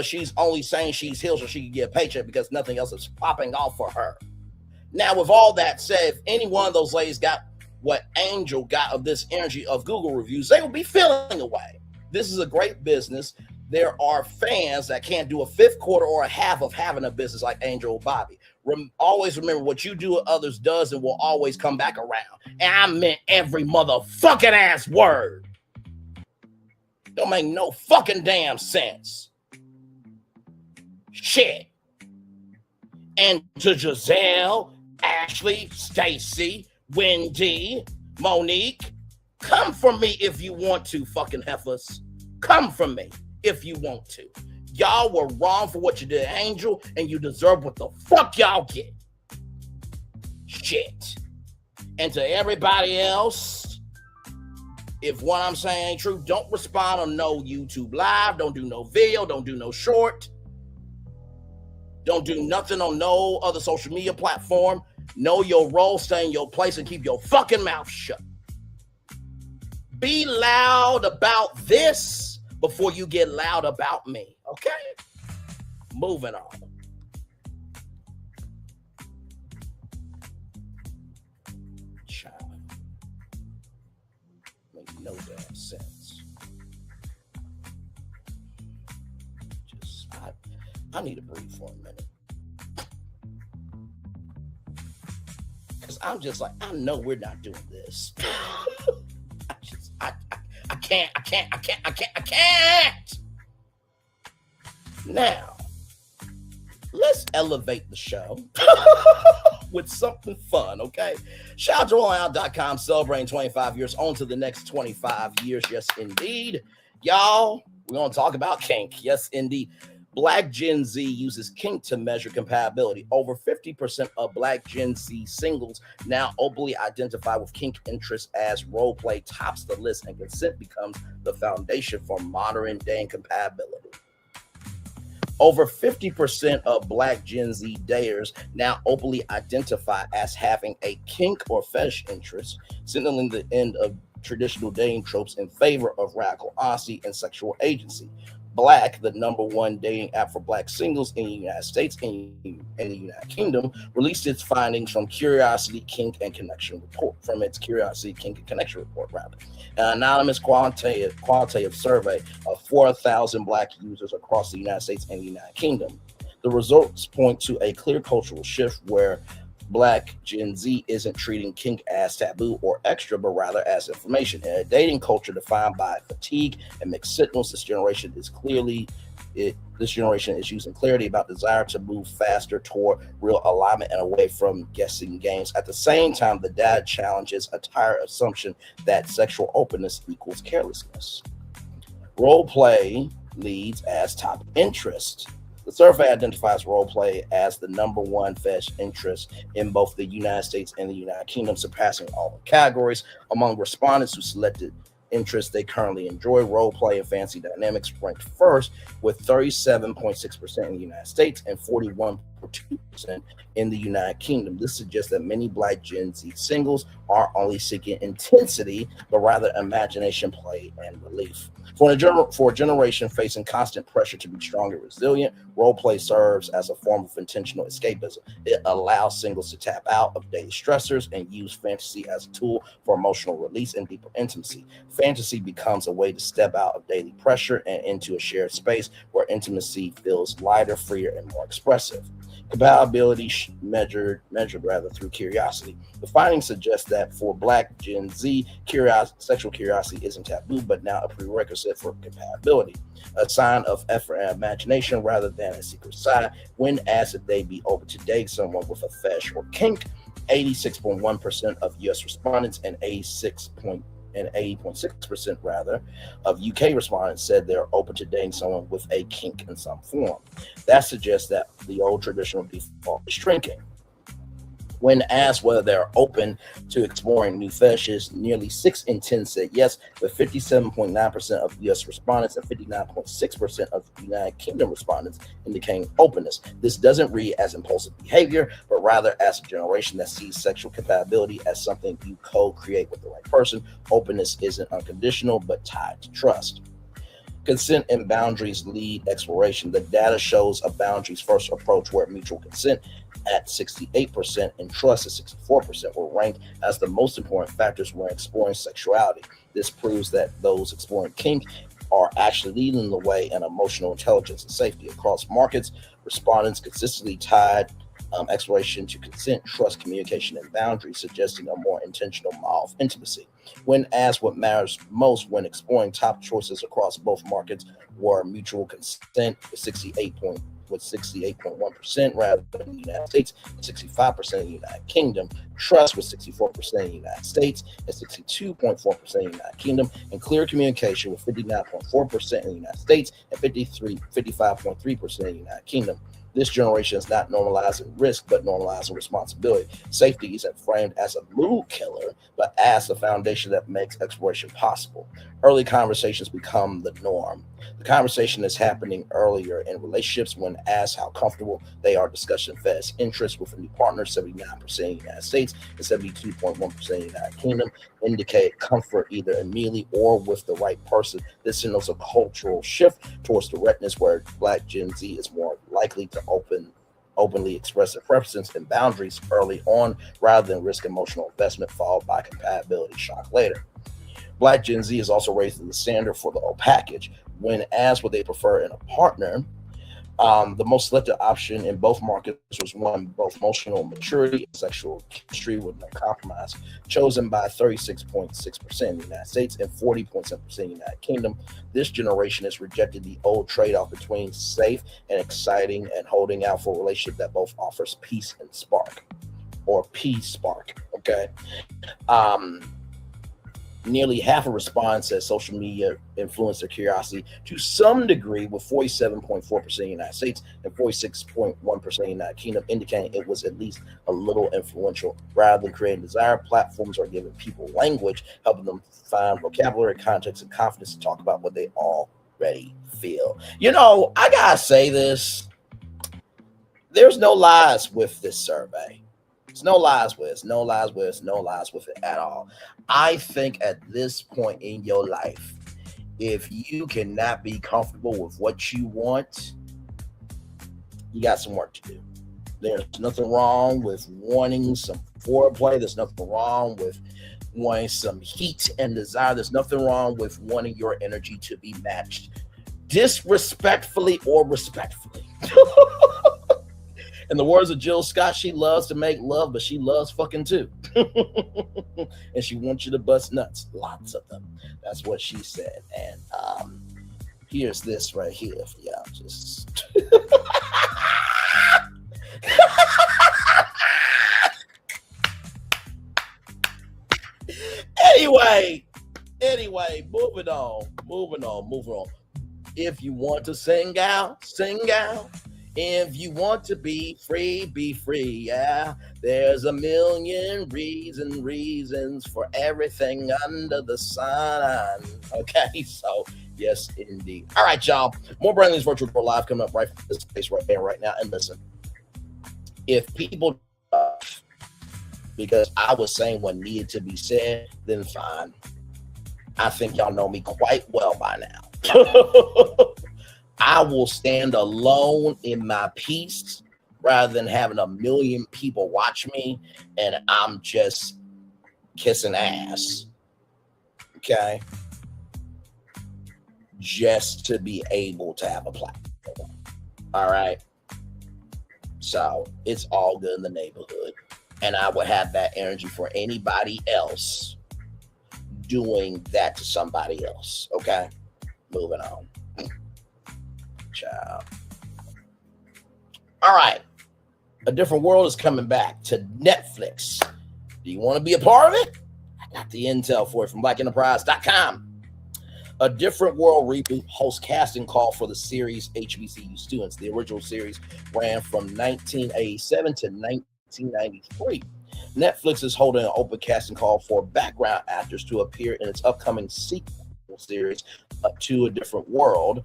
she's only saying she's healed so she can get a paycheck because nothing else is popping off for her. Now, with all that said, if any one of those ladies got what Angel got of this energy of Google reviews, they will be feeling away. This is a great business. There are fans that can't do a fifth quarter or a half of having a business like Angel or Bobby. Always remember what you do, others does, and will always come back around. And I meant every motherfucking ass word. Don't make no fucking damn sense. Shit. And to Giselle, Ashley, Stacy, Wendy, Monique, come for me if you want to, fucking heifers. Come for me if you want to. Y'all were wrong for what you did, Angel, and you deserve what the fuck y'all get. Shit. And to everybody else, if what I'm saying ain't true, don't respond on no YouTube live. Don't do no video. Don't do no short. Don't do nothing on no other social media platform. Know your role, stay in your place, and keep your fucking mouth shut. Be loud about this before you get loud about me, okay? Moving on. Child. no damn sense. I need to breathe for a minute. Because I'm just like, I know we're not doing this. I can't. Now, let's elevate the show with something fun, okay? Shout out to rollingout.com, celebrating 25 years, on to the next 25 years. Yes, indeed. Y'all, we're going to talk about kink. Yes, indeed. Black Gen Z uses kink to measure compatibility. Over 50% of Black Gen Z singles now openly identify with kink interests as role play tops the list, and consent becomes the foundation for modern day compatibility. Over 50% of Black Gen Z daters now openly identify as having a kink or fetish interest, signaling the end of traditional dating tropes in favor of radical honesty and sexual agency. Black, the #1 dating app for Black singles in the United States and the United Kingdom, released its findings from Curiosity, Kink, and Connection report. An anonymous qualitative survey of 4,000 Black users across the United States and the United Kingdom. The results point to a clear cultural shift where Black Gen Z isn't treating kink as taboo or extra, but rather as information. In a dating culture defined by fatigue and mixed signals, this generation is using clarity about desire to move faster toward real alignment and away from guessing games. At the same time, the data challenges a tired assumption that sexual openness equals carelessness. Role play leads as top interest. The survey identifies role play as the #1 fetish interest in both the United States and the United Kingdom, surpassing all the categories. Among respondents who selected interests they currently enjoy, role play and fancy dynamics ranked first, with 37.6% in the United States and 41.2% in the United Kingdom. This suggests that many Black Gen Z singles aren't only seeking intensity, but rather imagination, play, and relief. For a generation facing constant pressure to be strong and resilient, role play serves as a form of intentional escapism. It allows singles to tap out of daily stressors and use fantasy as a tool for emotional release and deeper intimacy. Fantasy becomes a way to step out of daily pressure and into a shared space where intimacy feels lighter, freer, and more expressive. Compatibility measured through curiosity. The findings suggest that for Black Gen Z, sexual curiosity isn't taboo, but now a prerequisite for compatibility, a sign of effort and imagination rather than a secret side. When asked if they'd be open to date someone with a fetish or kink, 86.1% of U.S. respondents and 80.6% of UK respondents said they're open to dating someone with a kink in some form. That suggests that the old traditional default is shrinking. When asked whether they're open to exploring new fetishes, nearly 6 in 10 said yes, with 57.9% of U.S. respondents and 59.6% of United Kingdom respondents indicating openness. This doesn't read as impulsive behavior, but rather as a generation that sees sexual compatibility as something you co-create with the right person. Openness isn't unconditional, but tied to trust. Consent and boundaries lead exploration. The data shows a boundaries first approach where mutual consent at 68% and trust at 64% were ranked as the most important factors when exploring sexuality. This proves that those exploring kink are actually leading the way in emotional intelligence and safety. Across markets, respondents consistently tied exploration to consent, trust, communication, and boundaries, suggesting a more intentional model of intimacy. When asked what matters most when exploring, top choices across both markets were mutual consent with 68.1% rather than in the United States, 65% in the United Kingdom, trust with 64% in the United States and 62.4% in the United Kingdom, and clear communication with 59.4% in the United States and 55.3% in the United Kingdom. This generation is not normalizing risk, but normalizing responsibility. Safety isn't framed as a mood killer, but as the foundation that makes exploration possible. Early conversations become the norm. The conversation is happening earlier in relationships. When asked how comfortable they are discussing fetish interest with a new partner, 79% in the United States and 72.1% in the United Kingdom indicate comfort either immediately or with the right person. This signals a cultural shift towards directness where Black Gen Z is more likely to openly express their preferences and boundaries early on rather than risk emotional investment followed by compatibility shock later. Black Gen Z is also raising the standard for the whole package. When asked what they prefer in a partner, the most selected option in both markets was one both emotional maturity and sexual chemistry with no compromise, chosen by 36.6% in the United States and 40.7% in the United Kingdom. This generation has rejected the old trade-off between safe and exciting and holding out for a relationship that both offers peace and spark, or peace spark. Okay. Nearly half of respondents said social media influenced their curiosity to some degree, with 47.4% in the United States and 46.1% in the United Kingdom, indicating it was at least a little influential. Rather than creating desire, platforms are giving people language, helping them find vocabulary, context, and confidence to talk about what they already feel. You know, I gotta say this. There's no lies with this survey. There's no lies with it. No lies with it. No lies with it at all. I think at this point in your life, if you cannot be comfortable with what you want, you got some work to do. There's nothing wrong with wanting some foreplay. There's nothing wrong with wanting some heat and desire. There's nothing wrong with wanting your energy to be matched disrespectfully or respectfully. In the words of Jill Scott, she loves to make love, but she loves fucking too. And she wants you to bust nuts. Lots of them. That's what she said. And here's this right here for y'all. Just Anyway, moving on. If you want to sing out. If you want to be free, yeah. There's a million reasons for everything under the sun. Okay, so yes, indeed. All right, y'all. More Brand News Virtual Pro Live coming up right from this place right there, right now. And listen, if people, because I was saying what needed to be said, then fine. I think y'all know me quite well by now. I will stand alone in my peace rather than having a million people watch me and I'm just kissing ass. Okay? Just to be able to have a platform. All right? So it's all good in the neighborhood. And I would have that energy for anybody else doing that to somebody else. Okay? Moving on. Child. All right. A Different World is coming back to Netflix. Do you want to be a part of it? I got the intel for it from blackenterprise.com. A Different World reboot hosts casting call for the series HBCU students. The original series ran from 1987 to 1993. Netflix is holding an open casting call for background actors to appear in its upcoming sequel series, To a Different World.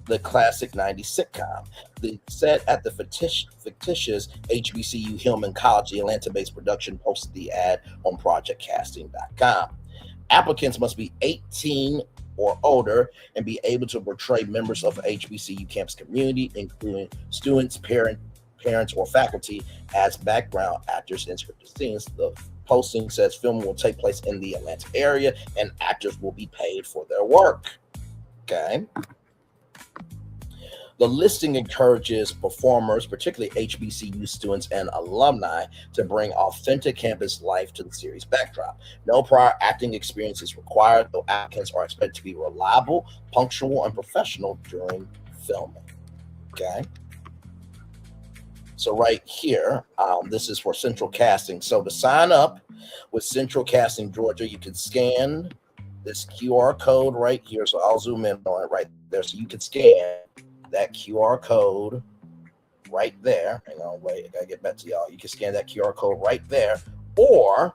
The classic 90s sitcom. The set at the fictitious HBCU Hillman College, the Atlanta-based production, posted the ad on projectcasting.com. Applicants must be 18 or older and be able to portray members of the HBCU campus community, including students, parents, or faculty, as background actors in scripted scenes. The posting says filming will take place in the Atlanta area and actors will be paid for their work. Okay. The listing encourages performers, particularly HBCU students and alumni, to bring authentic campus life to the series backdrop. No prior acting experience is required, though applicants are expected to be reliable, punctual, and professional during filming. Okay. So right here, this is for Central Casting. So to sign up with Central Casting Georgia, you can scan this QR code right here. So I'll zoom in on it right there. So you can scan that QR code right there. Hang on, wait, I gotta get back to y'all. You can scan that QR code right there, or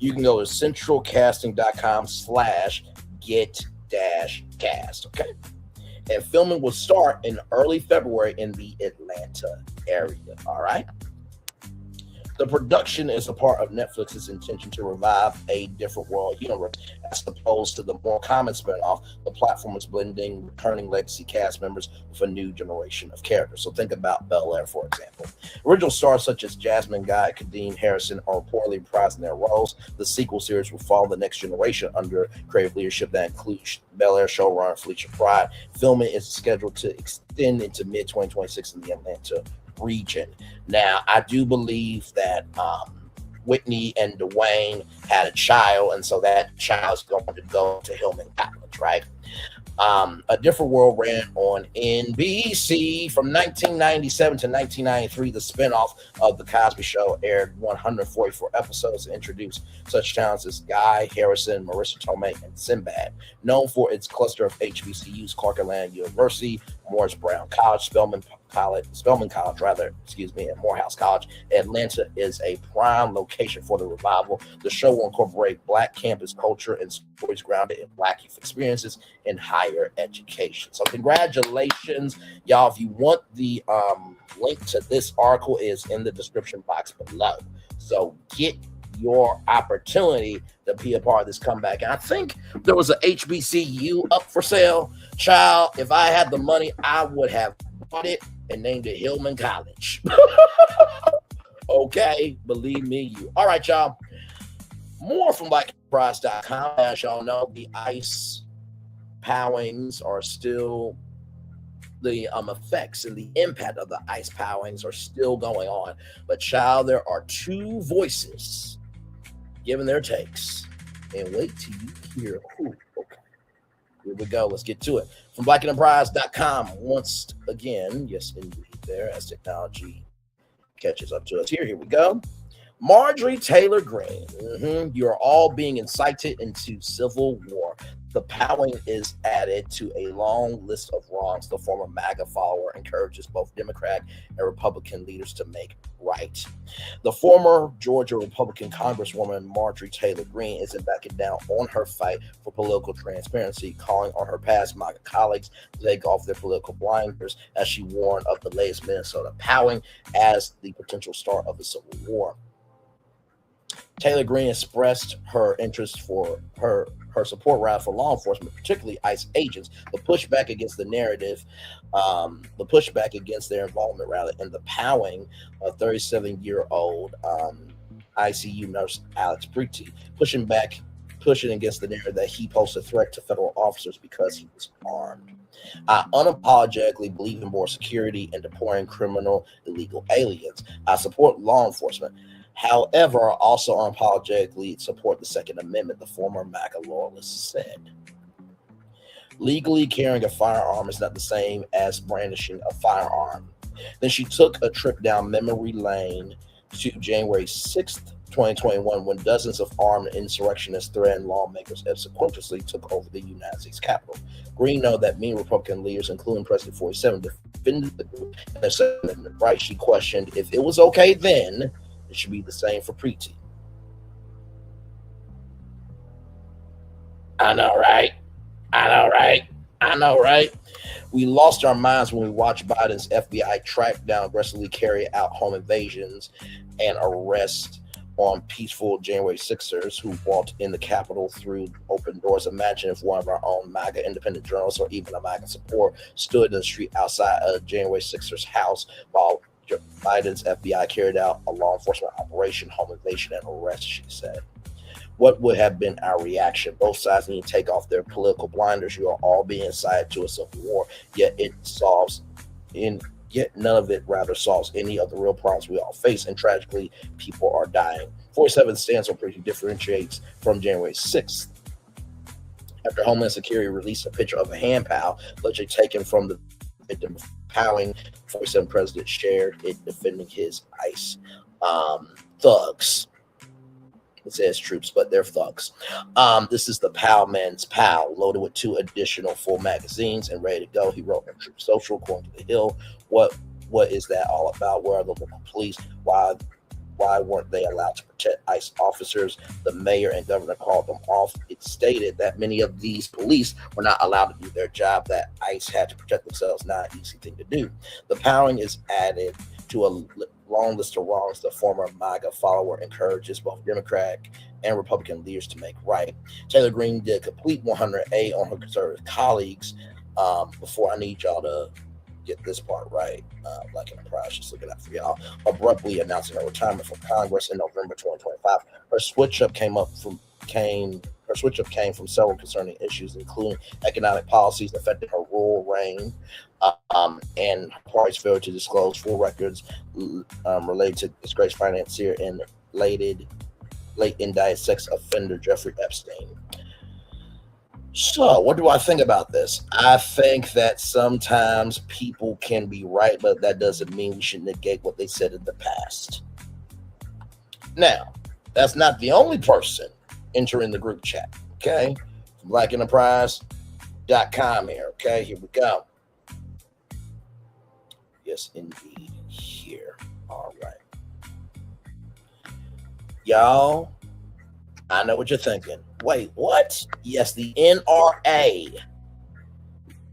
you can go to centralcasting.com/get-cast. Okay. And filming will start in early February in the Atlanta area. All right. The production is a part of Netflix's intention to revive a different world universe, as opposed to the more common spinoff. The platform is blending returning legacy cast members with a new generation of characters. So think about Bel-Air, for example. Original stars such as Jasmine Guy, Kadeem Harrison are reportedly reprising their roles. The sequel series will follow the next generation under creative leadership that includes Bel-Air showrunner Felicia Pride. Filming is scheduled to extend into mid-2026 in the Atlanta region. Now, I do believe that Whitney and Dwayne had a child, and so that child is going to go to Hillman College, right? A Different World ran on NBC from 1997 to 1993. The spinoff of The Cosby Show aired 144 episodes and introduced such talents as Guy Harrison, Marissa Tomei, and Sinbad. Known for its cluster of HBCUs, Clark Atlanta University, Morris Brown College, Spelman College, and Morehouse College, Atlanta is a prime location for the revival. The show will incorporate Black campus culture and stories grounded in Black youth experiences in higher education. So congratulations, y'all. If you want the link to this article is in the description box below. So get your opportunity to be a part of this comeback. And I think there was a HBCU up for sale. Child, if I had the money, I would have bought it and named it Hillman College. Okay, believe me, you. All right, y'all. More from BlackEnterprise.com. As y'all know, the ICE powings are still, the effects and the impact of the ICE powings are still going on. But child, there are two voices giving their takes. And wait till you hear who. Okay, here we go. Let's get to it. From BlackEnterprise.com, once again, yes, indeed, there as technology catches up to us. Here we go. Marjorie Taylor Greene. You're all being incited into civil war. The powing is added to a long list of wrongs the former MAGA follower encourages both Democrat and Republican leaders to make right. The former Georgia Republican Congresswoman Marjorie Taylor Greene isn't backing down on her fight for political transparency, calling on her past MAGA colleagues to take off their political blinders as she warned of the latest Minnesota powing as the potential start of the Civil War. Taylor Greene expressed her interest for her support rather for law enforcement, particularly ICE agents, the pushback against the narrative, the pushback against their involvement rather in the powing of 37-year-old ICU nurse Alex Preety, pushing against the narrative that he posed a threat to federal officers because he was armed. I unapologetically believe in more security and deporting criminal illegal aliens. I support law enforcement. However, I also unapologetically support the Second Amendment, the former MAGA loyalist said. Legally carrying a firearm is not the same as brandishing a firearm. Then she took a trip down memory lane to January 6th, 2021, when dozens of armed insurrectionists threatened lawmakers and subsequently took over the United States Capitol. Greene noted that many Republican leaders, including President 47, defended the group and their Second Amendment rights. She questioned if it was okay then, it should be the same for Preety. I know, right? We lost our minds when we watched Biden's FBI track down, aggressively carry out home invasions and arrest on peaceful January 6ers who walked in the Capitol through open doors. Imagine if one of our own MAGA independent journalists or even a MAGA support stood in the street outside a January 6ers house while Biden's FBI carried out a law enforcement operation, home invasion, and arrest, she said. What would have been our reaction? Both sides need to take off their political blinders. You are all being incited to a civil war, yet none of it rather solves any of the real problems we all face, and tragically, people are dying. 47 stands on Preety differentiates from January 6th. After Homeland Security released a picture of a hand pal, allegedly taken from the victim of powing, 47 president shared it defending his ICE thugs. It says troops, but they're thugs. This is the Pow Man's Pow, loaded with 2 additional full magazines and ready to go. He wrote on Troop Social, according to The Hill. What is that all about? Where are the local police? Why weren't they allowed to protect ICE officers? The mayor and governor called them off. It stated that many of these police were not allowed to do their job, that ICE had to protect themselves, not an easy thing to do. The powering is added to a long list of wrongs the former MAGA follower encourages both Democrat and Republican leaders to make right. Taylor Greene did complete 100A on her conservative colleagues. Before I need y'all to get this part right, like in a prize, just looking out for y'all. Abruptly announcing her retirement from Congress in November 2025. Her switch up came from several concerning issues, including economic policies affecting her rural reign, and her party's failure to disclose full records related to disgraced financier and late indicted sex offender Jeffrey Epstein. So, what do I think about this? I think that sometimes people can be right, but that doesn't mean we should negate what they said in the past. Now, that's not the only person entering the group chat, okay? From blackenterprise.com here, okay? Here we go. Yes, indeed, here. All right. Y'all, I know what you're thinking. Wait, what? Yes, the NRA.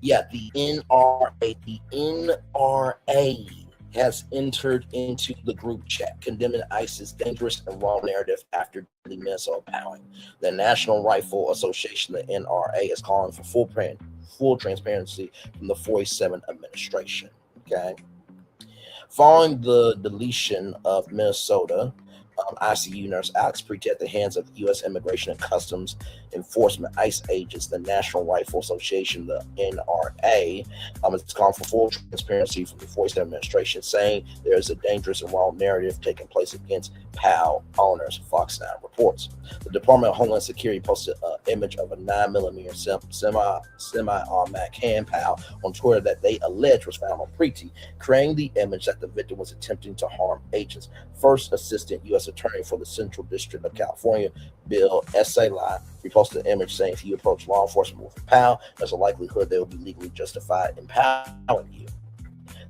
Yeah, the NRA. The NRA has entered into the group chat, condemning ISIS's dangerous and wrong narrative after the Minnesota Powing. The National Rifle Association, the NRA, is calling for full transparency from the 47 administration. Okay. Following the deletion of Minnesota, ICU nurse Alex Preety at the hands of U.S. Immigration and Customs Enforcement ICE agents, the National Rifle Association, the NRA, is calling for full transparency from the 47 administration, saying there is a dangerous and wrong narrative taking place against POW owners, Fox 9 reports. The Department of Homeland Security posted an image of a 9mm semi-automatic hand POW on Twitter that they allege was found on Preety, creating the image that the victim was attempting to harm agents. First Assistant U.S. Attorney for the Central District of California, Bill Esailai, reposted an image saying if you approach law enforcement with a POW, there's a likelihood they will be legally justified in powering you.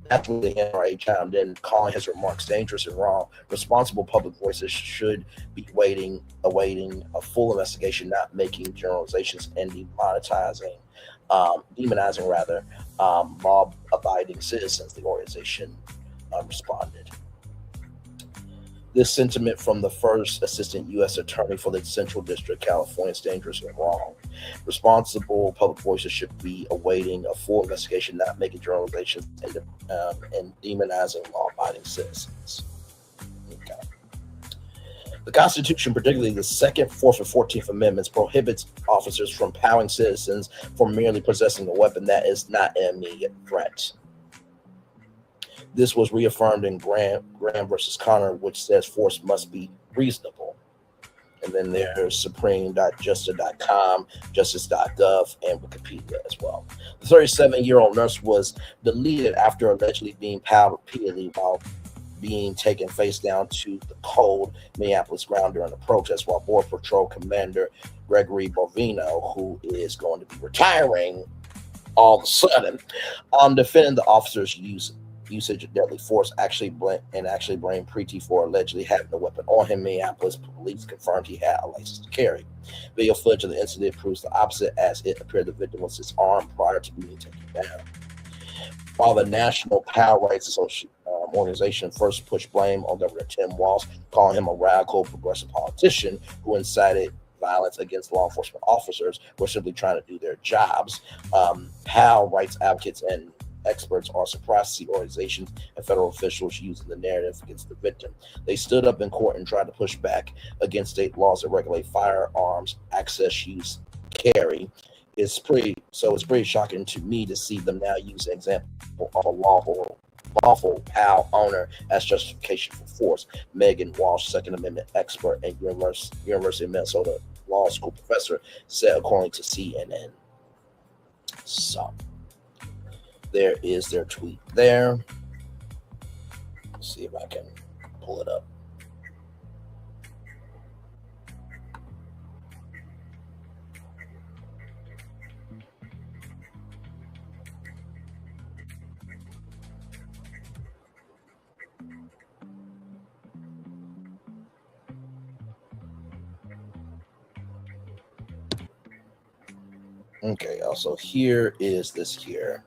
That's when the NRA chimed in, calling his remarks dangerous and wrong. Responsible public voices should be awaiting a full investigation, not making generalizations and demonizing law-abiding citizens, the organization responded. This sentiment from the first assistant U.S. attorney for the Central District of California is dangerous and wrong. Responsible public voices should be awaiting a full investigation, not making generalizations and demonizing law-abiding citizens. Okay. The Constitution, particularly the 2nd, 4th, and 14th Amendments, prohibits officers from powering citizens for merely possessing a weapon that is not an immediate threat. This was reaffirmed in Graham versus Connor, which says force must be reasonable. And then there's supreme.justice.com, justice.gov, and Wikipedia as well. The 37-year-old nurse was deleted after allegedly being powed repeatedly while being taken face down to the cold Minneapolis ground during a protest, while Border Patrol Commander Gregory Bovino, who is going to be retiring all of a sudden, defending the officer's usage of deadly force, actually blamed Preety for allegedly having a weapon on him. Minneapolis police confirmed he had a license to carry. Video footage of the incident proves the opposite, as it appeared the victim was disarmed prior to being taken down. While the National POW Rights Organization first pushed blame on Governor Tim Walz, calling him a radical progressive politician who incited violence against law enforcement officers who are simply trying to do their jobs, POW rights advocates and experts are surprised to see organizations and federal officials using the narrative against the victim. They stood up in court and tried to push back against state laws that regulate firearms access, use, carry. It's pretty shocking to me to see them now use an example of a lawful POW owner as justification for force. Megan Walsh, Second Amendment expert and University of Minnesota Law School professor, said according to CNN. So there is their tweet there. Let's see if I can pull it up. Okay, also here is this here.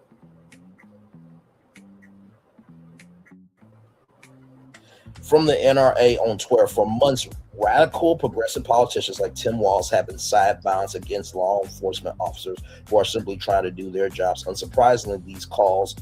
From the NRA on Twitter, for months, radical progressive politicians like Tim Walz have incited violence against law enforcement officers who are simply trying to do their jobs. Unsurprisingly, these calls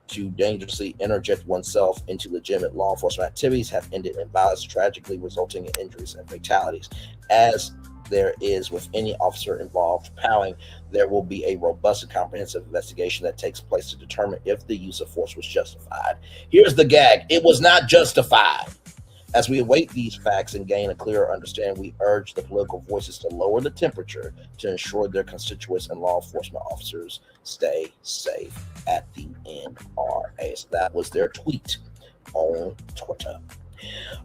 to dangerously interject oneself into legitimate law enforcement activities have ended in violence, tragically resulting in injuries and fatalities. As there is with any officer involved powering, there will be a robust and comprehensive investigation that takes place to determine if the use of force was justified. Here's the gag. It was not justified. As we await these facts and gain a clearer understanding, we urge the political voices to lower the temperature to ensure their constituents and law enforcement officers stay safe at the NRA. So that was their tweet on Twitter.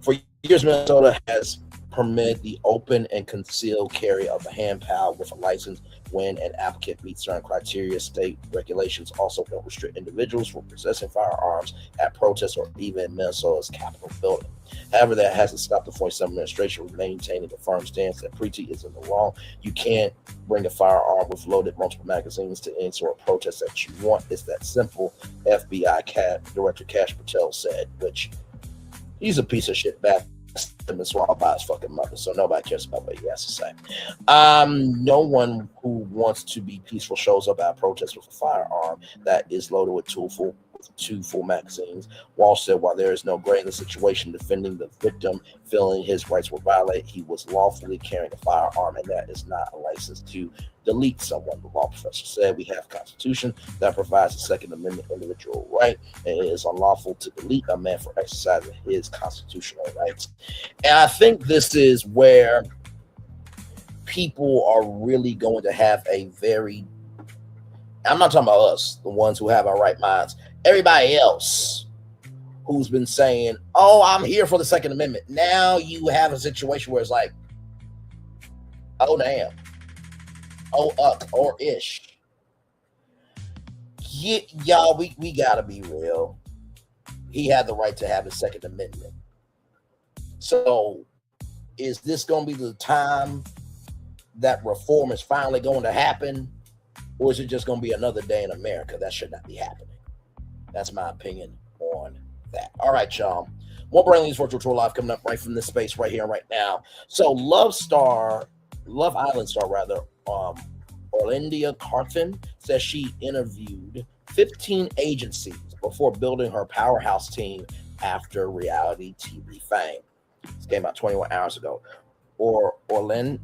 For years, Minnesota has permitted the open and concealed carry of a hand pal with a license when an applicant meets certain criteria. State regulations also don't restrict individuals from possessing firearms at protests or even in Minnesota's Capitol building. However, that hasn't stopped the 47 administration from maintaining the firm stance that Preeti is in the wrong. You can't bring a firearm with loaded multiple magazines to any sort of protest that you want. It's that simple, FBI Director Kash Patel said, which he's a piece of shit back. Him as well by his fucking mother, so nobody cares about what he has to say. No one who wants to be peaceful shows up at a protest with a firearm that is loaded with two full magazines. Walsh said, while there is no gray in the situation, defending the victim, feeling his rights were violated, he was lawfully carrying a firearm, and that is not a license to delete someone. The law professor said, we have a constitution that provides a Second Amendment individual right, and it is unlawful to delete a man for exercising his constitutional rights. And I think this is where people are really going to have a very, I'm not talking about us, the ones who have our right minds, everybody else who's been saying, oh, I'm here for the Second Amendment. Now you have a situation where it's like, oh, damn. Oh, or ish. Y'all, we gotta be real. He had the right to have the Second Amendment. So is this going to be the time that reform is finally going to happen? Or is it just going to be another day in America? That should not be happening. That's my opinion on that. All right, y'all. More Brain Leads Virtual Tour Live coming up right from this space right here and right now. So Love Island star, Olandria Carthen says she interviewed 15 agencies before building her powerhouse team after reality TV fame. This came out 21 hours ago. Olandria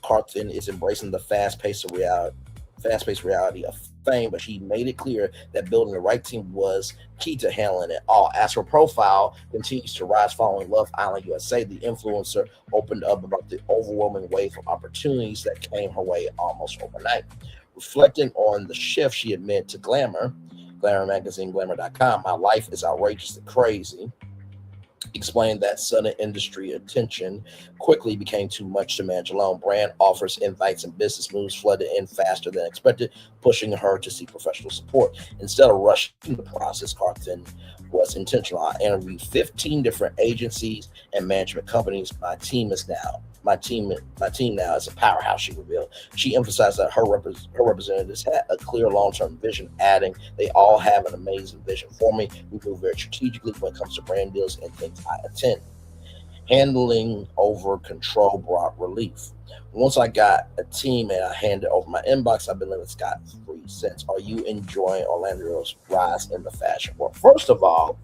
Carthen is embracing the fast-paced reality of fame, but she made it clear that building the right team was key to handling it all. As her profile continues to rise following Love Island USA, the influencer opened up about the overwhelming wave of opportunities that came her way almost overnight. Reflecting on the shift, she admitted to Glamour magazine, glamour.com, my life is outrageously crazy. Explained that sudden industry attention quickly became too much to manage alone. Brand offers, invites, and business moves flooded in faster than expected, pushing her to seek professional support. Instead of rushing the process, Carthen was intentional. I interviewed 15 different agencies and management companies. My team now is a powerhouse, she revealed. She emphasized that her representatives had a clear long-term vision, adding, they all have an amazing vision for me. We move very strategically when it comes to brand deals and things I attend. Handling over control brought relief. Once I got a team and I handed over my inbox, I've been living scot-free since. Are you enjoying Orlando's rise in the fashion world? First of all,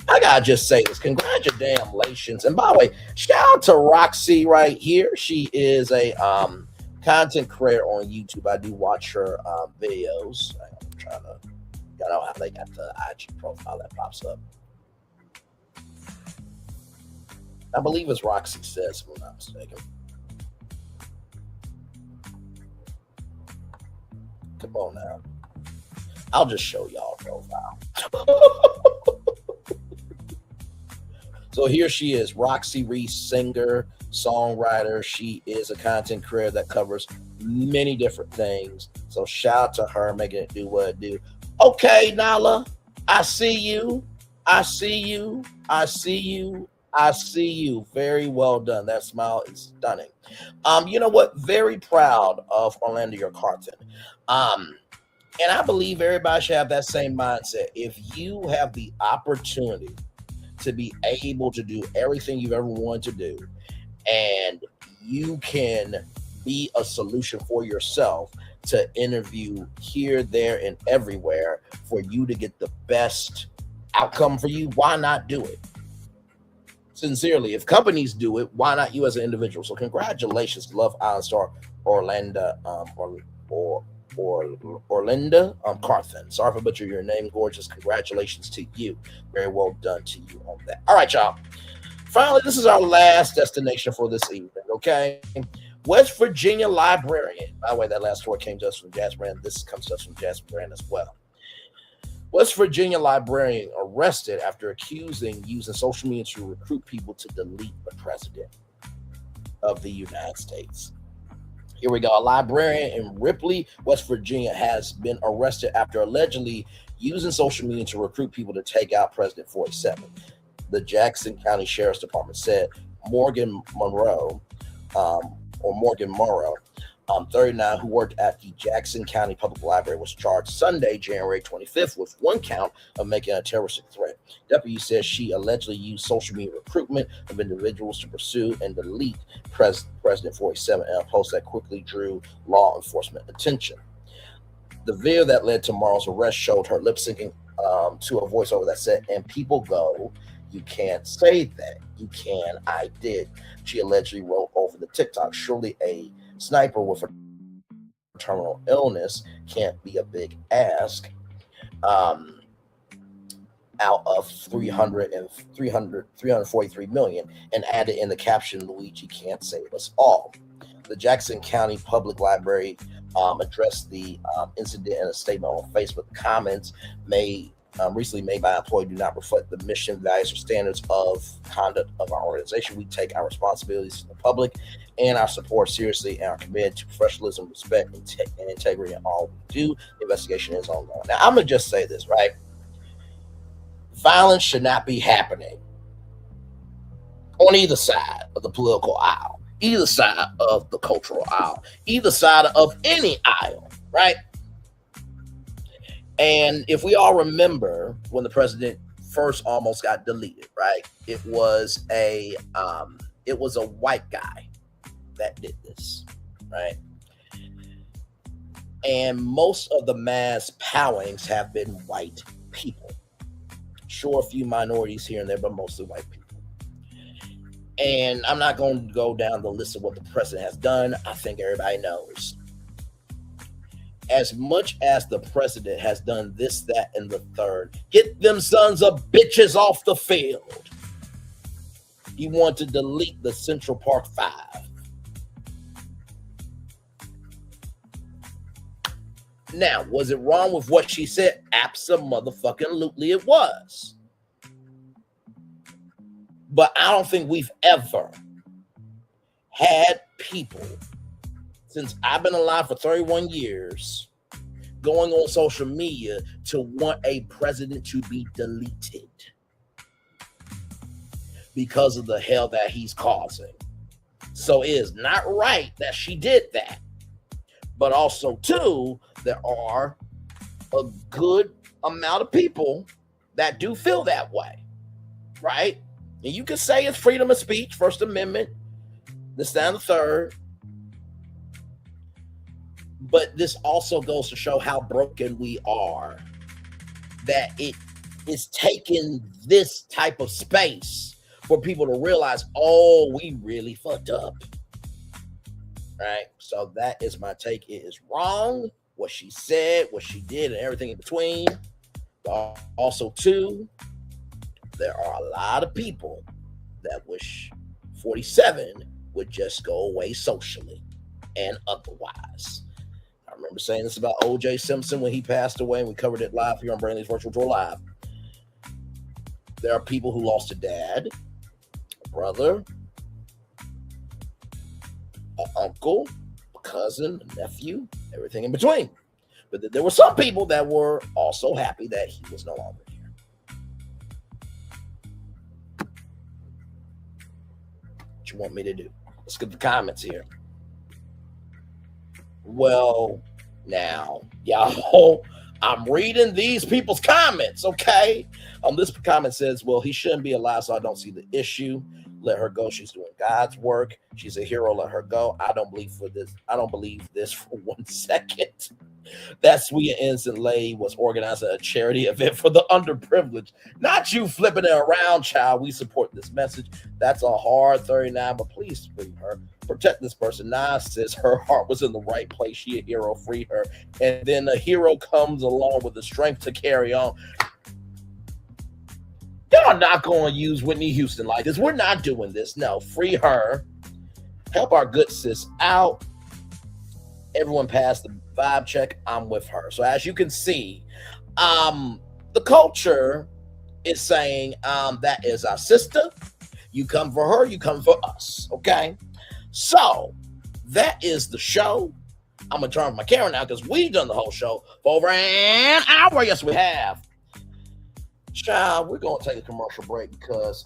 I gotta just say this. Congratulations. And by the way, shout out to Roxy right here. She is a content creator on YouTube. I do watch her videos. I'm trying to, you know how they got the IG profile that pops up. I believe it's Roxy Says, if I'm not mistaken. Come on now. I'll just show y'all a profile. So here she is, Roxy Reese, singer, songwriter. She is a content creator that covers many different things. So shout out to her, making it do what it do. Okay, Nala, I see you. I see you. I see you. I see you. Very well done. That smile is stunning. You know what? Very proud of Olandria Carthen. And I believe everybody should have that same mindset. If you have the opportunity to be able to do everything you've ever wanted to do, and you can be a solution for yourself to interview here, there, and everywhere for you to get the best outcome for you. Why not do it? Sincerely, if companies do it, why not you as an individual? So congratulations, Love Island star Olandria Carthen. Sorry if I butchered your name, gorgeous. Congratulations to you. Very well done to you on that. All right, y'all. Finally, this is our last destination for this evening, okay? West Virginia librarian. By the way, that last story came to us from Jasper Brand. This comes to us from Jasper Brand as well. West Virginia librarian arrested after accusing using social media to recruit people to delete the president of the United States. Here we go. A librarian in Ripley, West Virginia has been arrested after allegedly using social media to recruit people to take out President 47. The Jackson County Sheriff's Department said Morgan Morrow, 39, who worked at the Jackson County Public Library, was charged Sunday, January 25th, with one count of making a terroristic threat. Deputy says she allegedly used social media recruitment of individuals to pursue and delete President 47 in a post that quickly drew law enforcement attention. The video that led to Morrow's arrest showed her lip syncing to a voiceover that said, "And people go, you can't say that. You can, I did." She allegedly wrote over the TikTok, "Surely a sniper with a terminal illness can't be a big ask." Out of 343 million, and added in the caption, "Luigi can't save us all." The Jackson County Public Library addressed the incident in a statement on Facebook. Comments recently made by an employee do not reflect the mission, values, or standards of conduct of our organization. We take our responsibilities to the public and our support seriously and are committed to professionalism, respect, and integrity in all we do. The investigation is ongoing. Now, I'm going to just say this, right? Violence should not be happening on either side of the political aisle, either side of the cultural aisle, either side of any aisle, right? And if we all remember when the president first almost got deleted, right? It was a white guy that did this, right? And most of the mass powings have been white people. Sure, a few minorities here and there, but mostly white people. And I'm not going to go down the list of what the president has done. I think everybody knows. As much as the president has done this, that, and the third, get them sons of bitches off the field. You want to delete the Central Park 5. Now, was it wrong with what she said? Abso-motherfucking-lutely it was. But I don't think we've ever had people, since I've been alive for 31 years, going on social media to want a president to be deleted because of the hell that he's causing. So it is not right that she did that. But also, too, there are a good amount of people that do feel that way, right? And you can say it's freedom of speech, First Amendment, this, that, and the third. But this also goes to show how broken we are, that it is taking this type of space for people to realize, oh, we really fucked up. Right? So that is my take. It is wrong, what she said, what she did, and everything in between. But also, too, there are a lot of people that wish 47 would just go away socially and otherwise. I remember saying this about O.J. Simpson when he passed away, and we covered it live here on Brainley's Virtual Tour Live. There are people who lost a dad, a brother, an uncle, a cousin, a nephew, everything in between. But there were some people that were also happy that he was no longer here. What you want me to do? Let's get the comments here. Well, now, y'all, I'm reading these people's comments, okay? This comment says, well, he shouldn't be alive, so I don't see the issue. Let her go. She's doing God's work. She's a hero. Let her go. I don't believe this for 1 second. That sweet and innocent lady was organizing a charity event for the underprivileged. Not you flipping it around, child. We support this message. That's a hard 39, but please free her. Protect this person. Nah, sis, her heart was in the right place. She a hero. Free her. And then a hero comes along with the strength to carry on. Y'all not going to use Whitney Houston like this. We're not doing this. No, free her. Help our good sis out. Everyone passed the vibe check. I'm with her. So as you can see, the culture is saying that is our sister. You come for her, you come for us. Okay? So that is the show. I'm going to turn off my camera now because we've done the whole show for over an hour. Yes, we have. Child, we're going to take a commercial break because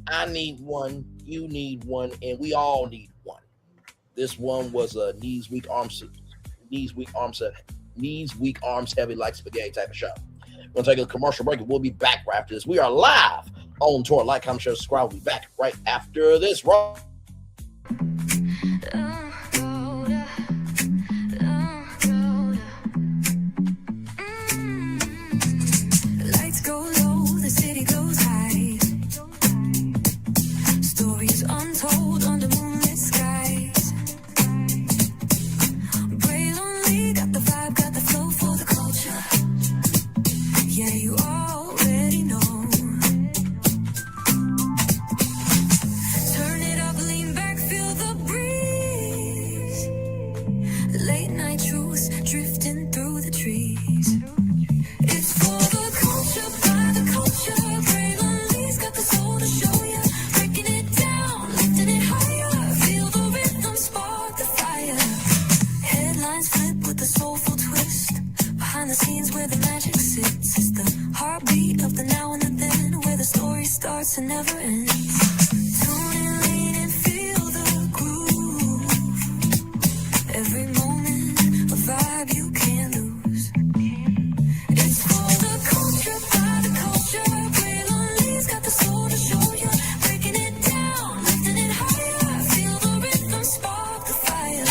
I need one, you need one, and we all need one. This one was a knees, weak, arms heavy like spaghetti type of show. We're going to take a commercial break and we'll be back right after this. We are live on tour. Like, comment, share, subscribe. We'll be back right after this. And never ends. Tune in, lean and feel the groove. Every moment, a vibe you can't lose. It's for the culture, by the culture. Braylonly's got the soul to show you. Breaking it down, lifting it higher. Feel the rhythm, spark the fire.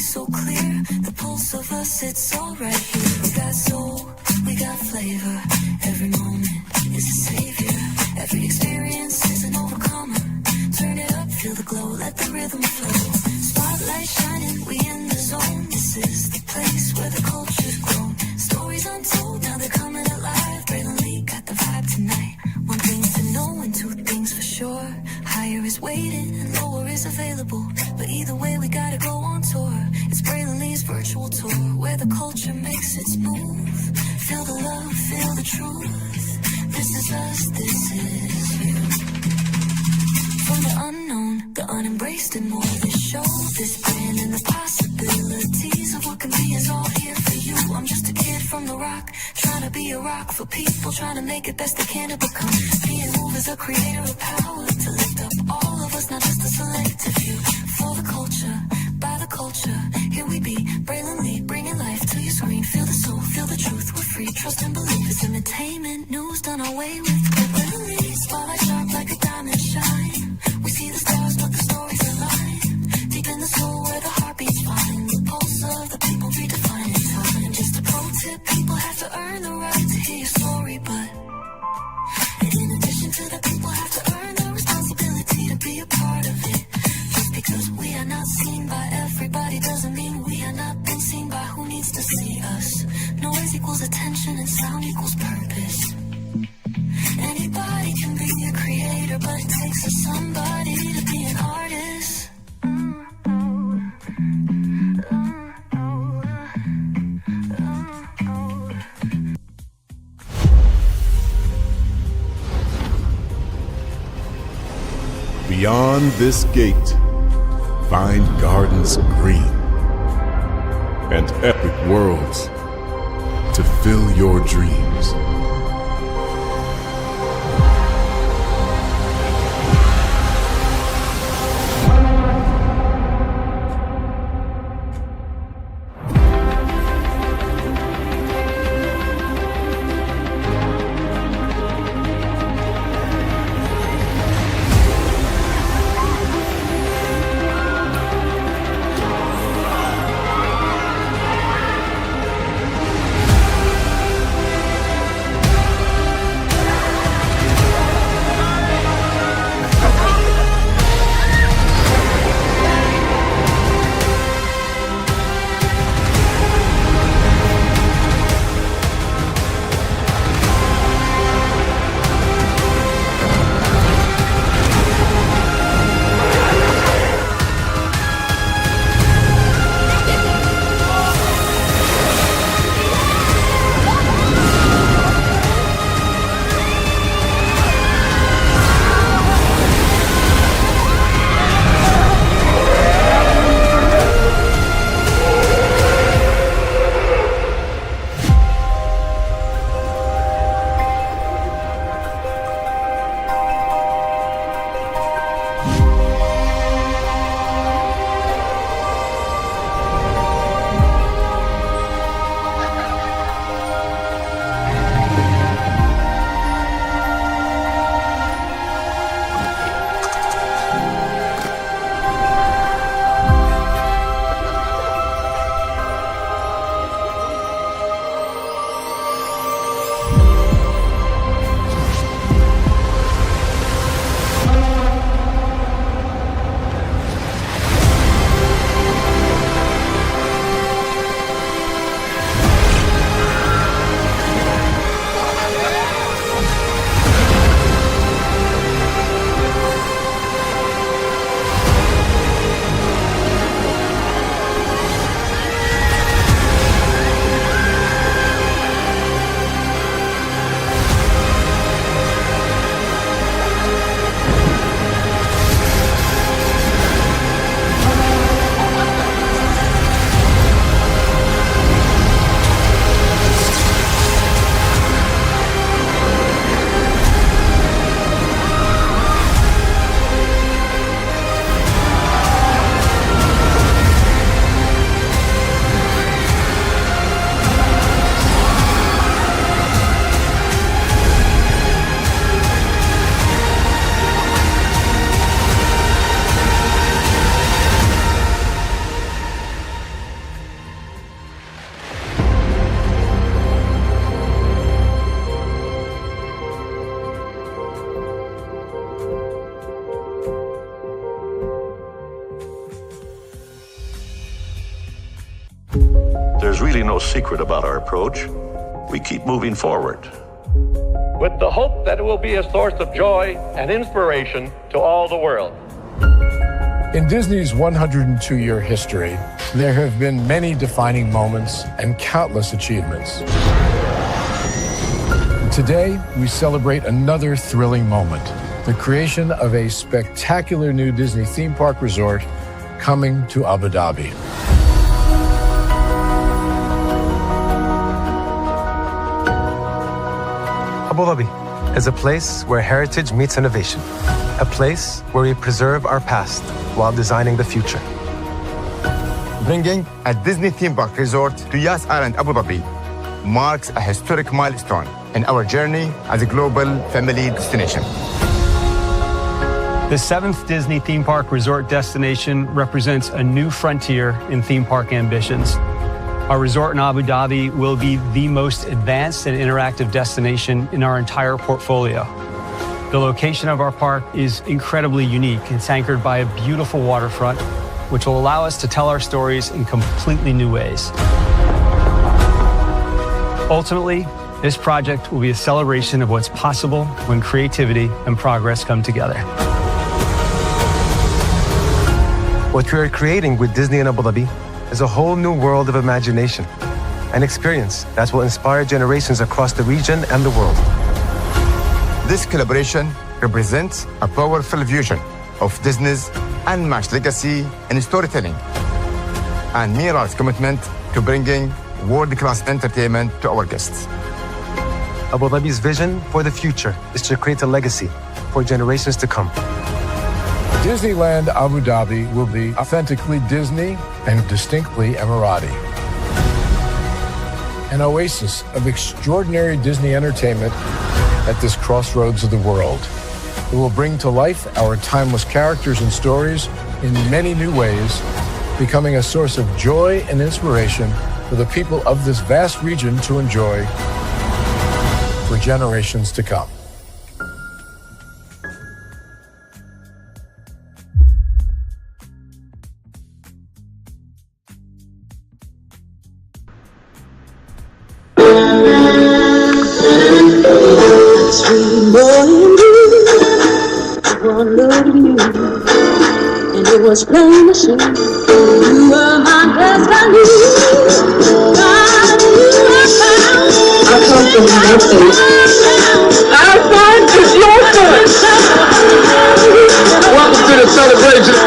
So clear, the pulse of us, it's all right here. We got soul, we got flavor. Every moment is a savior. Every experience is an overcomer. Turn it up, feel the glow, let the rhythm flow. Spotlight shining, we in the zone. This is the place where the culture's grown. Stories untold, now they're coming alive. Braylonly got the vibe tonight. One thing to know and two things for sure. Higher is waiting and lower is available. But either way, we gotta go on tour. It's Braylonly's virtual tour, where the culture makes its move. Feel the love, feel the truth. This is us, this is you. From the unknown, the unembraced and more. This show, this brand, and the possibilities of what can be is all here for you. I'm just a kid from the rock, trying to be a rock for people, trying to make it best they can to become. Being moved is a creator of power to lift up all of us, not just a selective few. For the culture, by the culture, here we be, Braylonly, bringing life to your screen. Feel the soul, feel the truth, we're free, trust and believe. It's entertainment, news done away with. Braylonly, spotlight sharp like a diamond shine. We see the stars, but the stories align. Deep in the soul where the heartbeats find. The pulse of the people redefining time. Just a pro tip, people have to earn the right to hear your story, but in addition to that, people have to earn the responsibility to be a part of it. Because we are not seen by everybody doesn't mean we are not been seen by who needs to see us. Noise equals attention and sound equals purpose. Anybody can be a creator, but it takes a somebody to be an artist. Beyond this gate, find gardens green, and epic worlds to fill your dreams. There's really no secret about our approach. We keep moving forward, with the hope that it will be a source of joy and inspiration to all the world. In Disney's 102-year history, there have been many defining moments and countless achievements. Today, we celebrate another thrilling moment, the creation of a spectacular new Disney theme park resort coming to Abu Dhabi. Abu Dhabi is a place where heritage meets innovation, a place where we preserve our past while designing the future. Bringing a Disney theme park resort to Yas Island, Abu Dhabi marks a historic milestone in our journey as a global family destination. The 7th Disney theme park resort destination represents a new frontier in theme park ambitions. Our resort in Abu Dhabi will be the most advanced and interactive destination in our entire portfolio. The location of our park is incredibly unique. It's anchored by a beautiful waterfront, which will allow us to tell our stories in completely new ways. Ultimately, this project will be a celebration of what's possible when creativity and progress come together. What we are creating with Disney in Abu Dhabi is a whole new world of imagination, an experience that will inspire generations across the region and the world. This collaboration represents a powerful fusion of Disney's unmatched legacy in storytelling and mirrors commitment to bringing world-class entertainment to our guests. Abu Dhabi's vision for the future is to create a legacy for generations to come. Disneyland Abu Dhabi will be authentically Disney and distinctly Emirati. An oasis of extraordinary Disney entertainment at this crossroads of the world. It will bring to life our timeless characters and stories in many new ways, becoming a source of joy and inspiration for the people of this vast region to enjoy for generations to come. Sweet boy and blue, one look at you, and it was plain to see you were my destiny. God, you were found. I come from nothing. Our son is your son. Welcome to the celebration.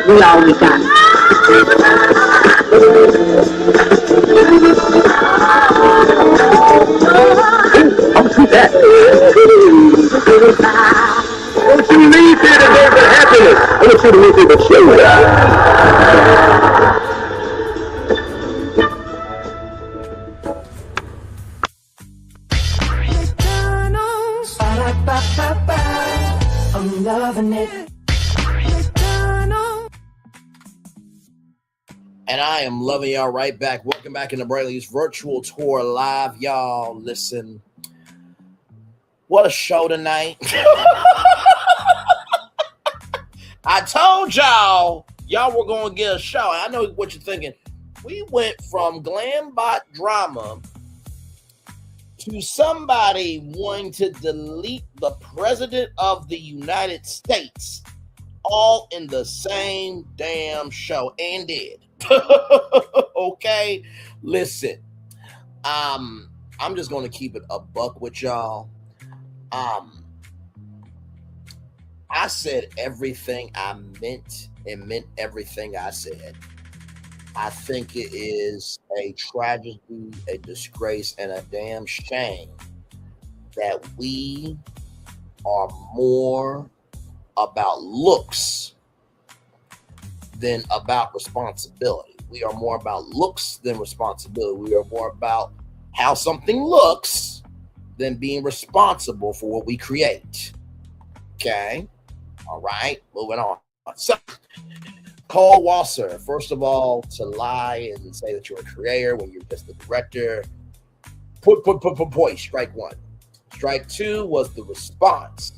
We all we got. Don't do that. Don't you leave here today with happiness. I want you to leave here with shame. I'm loving it. And I am loving y'all right back. Welcome back in the Brayley's virtual tour live. Y'all, listen. What a show tonight. I told y'all were going to get a show. I know what you're thinking. We went from Glam bot drama to somebody wanting to delete the president of the United States all in the same damn show, and did. Okay, listen, I'm just going to keep it a buck with y'all. I said everything I meant and meant everything I said. I think it is a tragedy, a disgrace, and a damn shame that we are more about looks than about responsibility. We are more about looks than responsibility. We are more about how something looks than being responsible for what we create. Okay? All right, moving on. So, Cole Walliser, first of all, to lie and say that you're a creator when you're just the director. Point. Strike one. Strike two was the response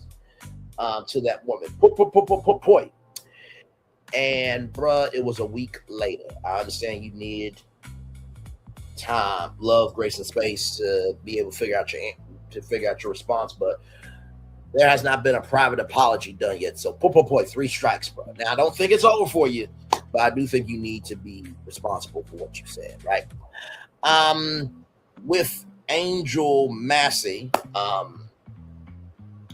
to that woman. Point. And bruh, it was a week later. I understand you needed time, love, grace, and space to be able to figure out your response, but there has not been a private apology done yet. So point, 3 strikes, bro. Now I don't think it's over for you, but I do think you need to be responsible for what you said, right? With Angel Massie, I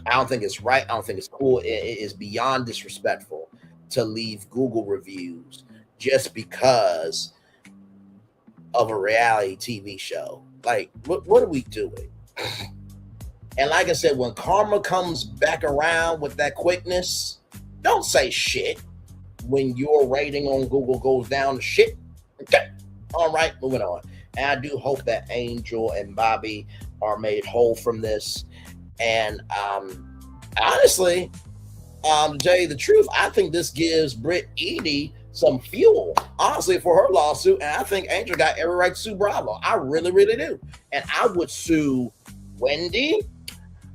don't think it's right. I don't think it's cool. It is beyond disrespectful to leave Google reviews just because of a reality TV show. Like, what are we doing? And like I said, when karma comes back around with that quickness, don't say shit when your rating on Google goes down to shit. Okay. All right, moving on. And I do hope that Angel and Bobby are made whole from this. And honestly, to tell you the truth, I think this gives Britt Edie some fuel, honestly, for her lawsuit. And I think Angel got every right to sue Bravo. I really, really do. And I would sue Wendy.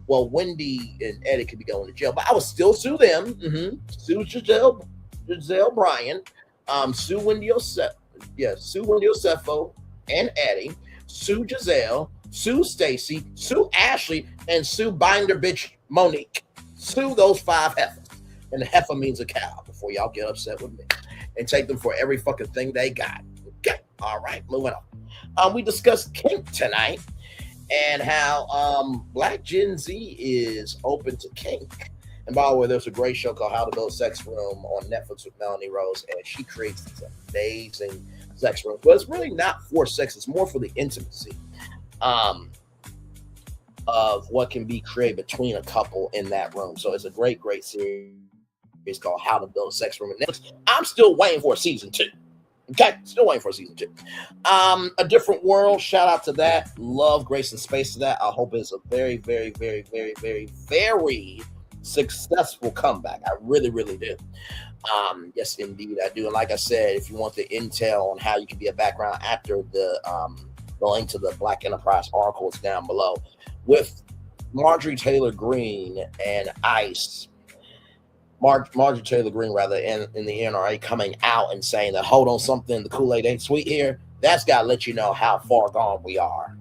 Well, Wendy and Eddie could be going to jail, but I would still sue them. Sue Giselle Bryan. Sue Wendy Osefo and Eddie. Sue Giselle. Sue Stacy. Sue Ashley. And sue Binder bitch Monique. Sue those 5 heifers. And the heifer means a cow, before y'all get upset with me. And take them for every fucking thing they got. Okay. All right, moving on. We discussed kink tonight and how Black Gen Z is open to kink. And by the way, there's a great show called How to Build a Sex Room on Netflix with Melanie Rose, and she creates these amazing sex rooms. But it's really not for sex; it's more for the intimacy of what can be created between a couple in that room. So it's a great, great series. It's called How to Build a Sex Room. And I'm still waiting for a season 2. Okay, still waiting for a season 2. A Different World. Shout out to that. Love, grace, and space to that. I hope it's a very, very, very, very, very, very successful comeback. I really, really do. Yes, indeed, I do. And like I said, if you want the intel on how you can be a background actor, the link to the Black Enterprise article is down below. With Marjorie Taylor Greene and ICE, Marjorie Taylor Greene, rather, in the NRA coming out and saying that, hold on, something, the Kool-Aid ain't sweet here, that's got to let you know how far gone we are.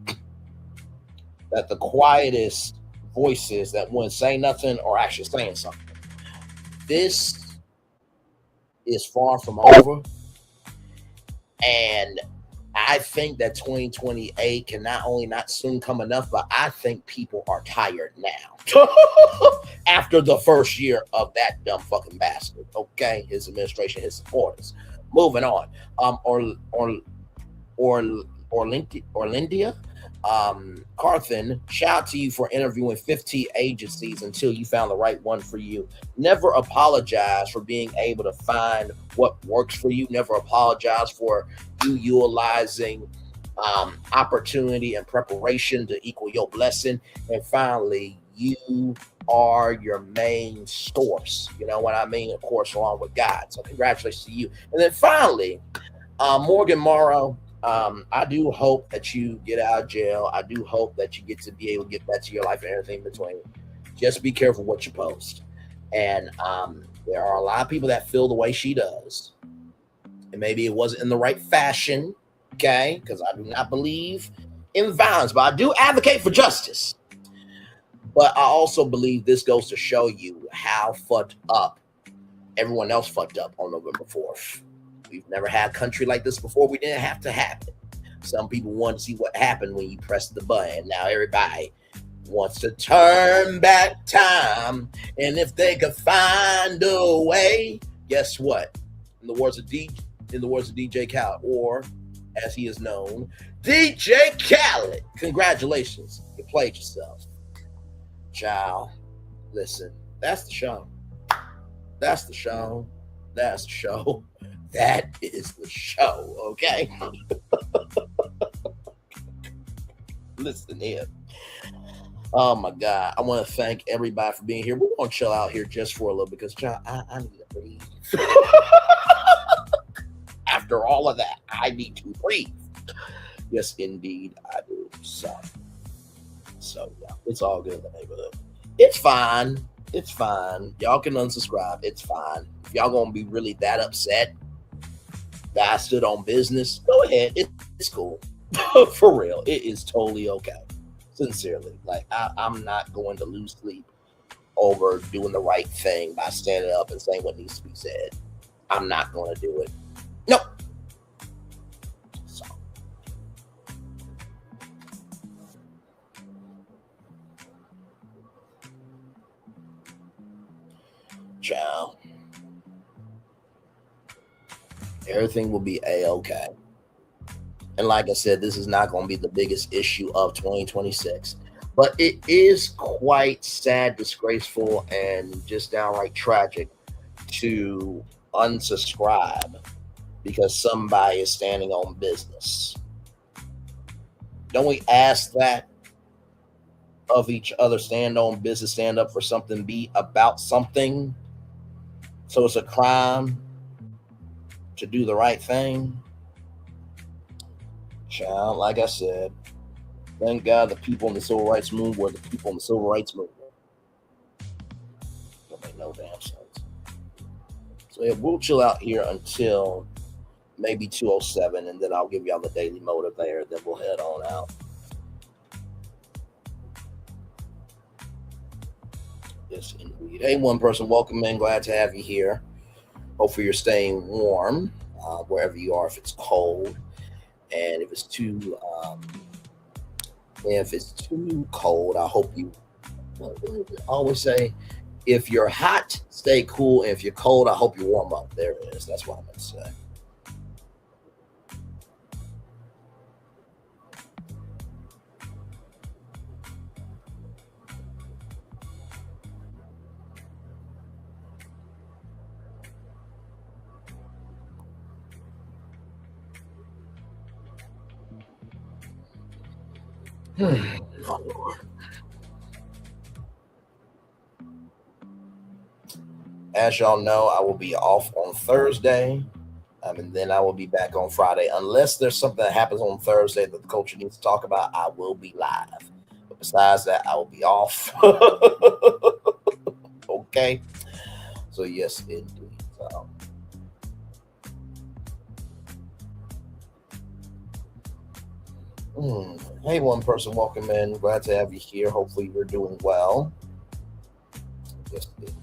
That the quietest voices that wouldn't say nothing are actually saying something. This is far from over. And I think that 2028 can not only not soon come enough, but I think people are tired now. After the first year of that dumb fucking bastard, okay? His administration, his supporters. Moving on. Olandria Carthen, shout out to you for interviewing 15 agencies until you found the right one for you. Never apologize for being able to find what works for you. Never apologize for you utilizing opportunity and preparation to equal your blessing. And finally, you are your main source. You know what I mean? Of course, along with God. So congratulations to you. And then finally, Morrow, I do hope that you get out of jail. I do hope that you get to be able to get back to your life and everything in between. Just be careful what you post. And there are a lot of people that feel the way she does. And maybe it wasn't in the right fashion, okay? Because I do not believe in violence, but I do advocate for justice. But I also believe this goes to show you how fucked up everyone else fucked up on November 4th. We've never had a country like this before. We didn't have to happen. Some people want to see what happened when you press the button. Now everybody wants to turn back time. And if they could find a way, guess what? In the words of DJ Khaled, or as he is known, DJ Khaled. Congratulations. You played yourself. Child, listen, that's the show. That's the show. That's the show. That is the show, okay? Listen here. Oh my God. I want to thank everybody for being here. We're going to chill out here just for a little because I need to breathe. After all of that, I need to breathe. Yes, indeed, I do. So yeah, it's all good in the neighborhood. It's fine. It's fine. Y'all can unsubscribe. It's fine. If y'all going to be really that upset that I stood on business, go ahead. It's cool. For real. It is totally okay. Sincerely. Like, I'm not going to lose sleep over doing the right thing by standing up and saying what needs to be said. I'm not going to do it. Nope. So. Ciao. Everything will be a-okay. And like I said, this is not going to be the biggest issue of 2026. But it is quite sad, disgraceful, and just downright tragic to unsubscribe because somebody is standing on business. Don't we ask that of each other? Stand on business, stand up for something, be about something. So it's a crime to do the right thing. Child, like I said, thank God the people in the civil rights movement were the people in the civil rights movement. Don't make no damn sense. So yeah, we'll chill out here until maybe 2:07, and then I'll give y'all the daily motive there. Then we'll head on out. Yes, indeed. Hey, one person, welcome in. Glad to have you here. Hopefully you're staying warm wherever you are if it's cold. And if it's too cold, I hope you always say, if you're hot, stay cool. And if you're cold, I hope you warm up. There it is. That's what I'm going to say. As y'all know, I will be off on Thursday, and then I will be back on Friday. Unless there's something that happens on Thursday that the culture needs to talk about, I will be live. But besides that, I will be off. Okay. So yes, indeed. Hey, one person, welcome in. Glad to have you here. Hopefully you're doing well. Yes, indeed.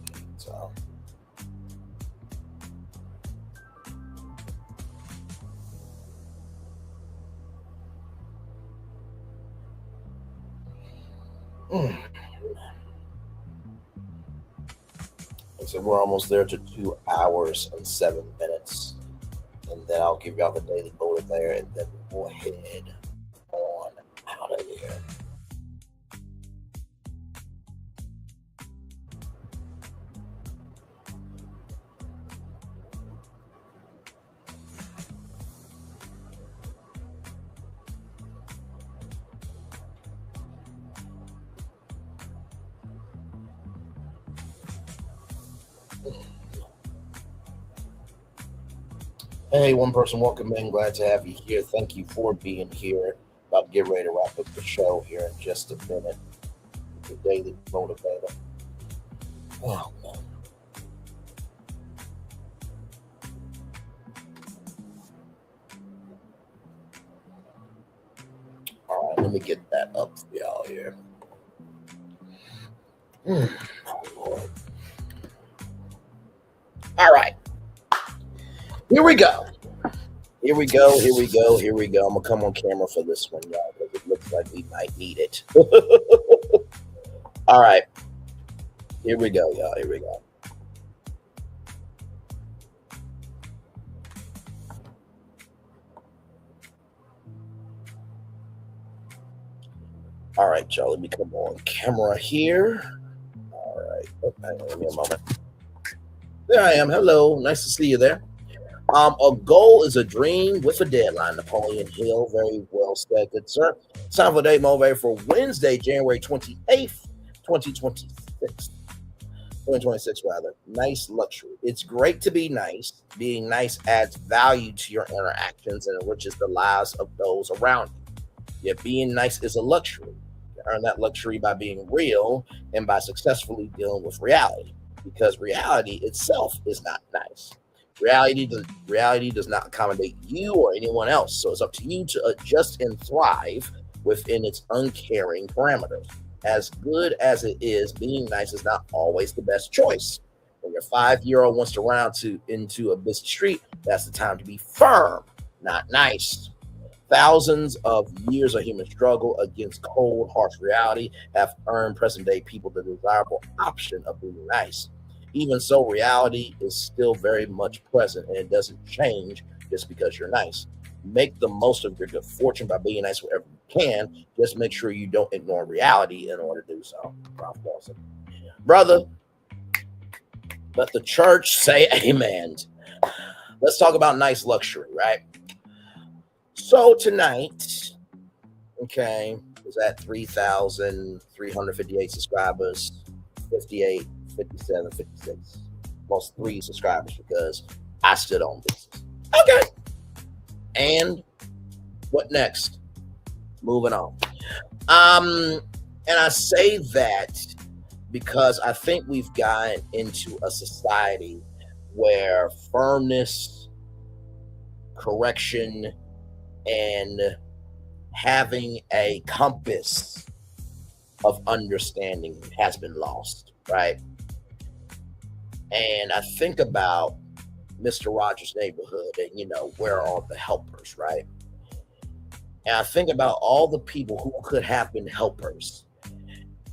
So we're almost there to 2 hours and 7 minutes. And then I'll give y'all the daily voter there, and then we'll head on out of here. Hey, one person, welcome in. Glad to have you here. Thank you for being here. About to get ready to wrap up the show here in just a minute. The daily motivator. Oh, man. All right, let me get that up for y'all here. Oh, Lord. All right. Here we go. Here we go. I'm going to come on camera for this one, y'all, because it looks like we might need it. All right. Here we go, y'all. Here we go. All right, y'all. Let me come on camera here. All right. Oh, hang on, give me a moment. There I am. Hello. Nice to see you there. A goal is a dream with a deadline. Napoleon Hill, very well said, good sir. Time for Date Motivator for Wednesday, January 28th, 2026 rather. Nice luxury. It's great to be nice. Being nice adds value to your interactions and enriches the lives of those around you. Yet being nice is a luxury. You earn that luxury by being real and by successfully dealing with reality, because reality itself is not nice. Reality does not accommodate you or anyone else, so it's up to you to adjust and thrive within its uncaring parameters. As good as it is, being nice is not always the best choice. When your 5-year-old wants to run into a busy street, that's the time to be firm, not nice. Thousands of years of human struggle against cold, harsh reality have earned present-day people the desirable option of being nice. Even so, reality is still very much present, and it doesn't change just because you're nice. Make the most of your good fortune by being nice wherever you can. Just make sure you don't ignore reality in order to do so. Ralph Lawson. Brother, let the church say amen. Let's talk about nice luxury, right? So tonight, okay, is at 3,358 subscribers, 58. 57, 56. Most 3 subscribers because I stood on business. Okay. And what next? Moving on. And I say that because I think we've gotten into a society where firmness, correction, and having a compass of understanding has been lost, right? And I think about Mr. Rogers' Neighborhood and, where are all the helpers, right? And I think about all the people who could have been helpers.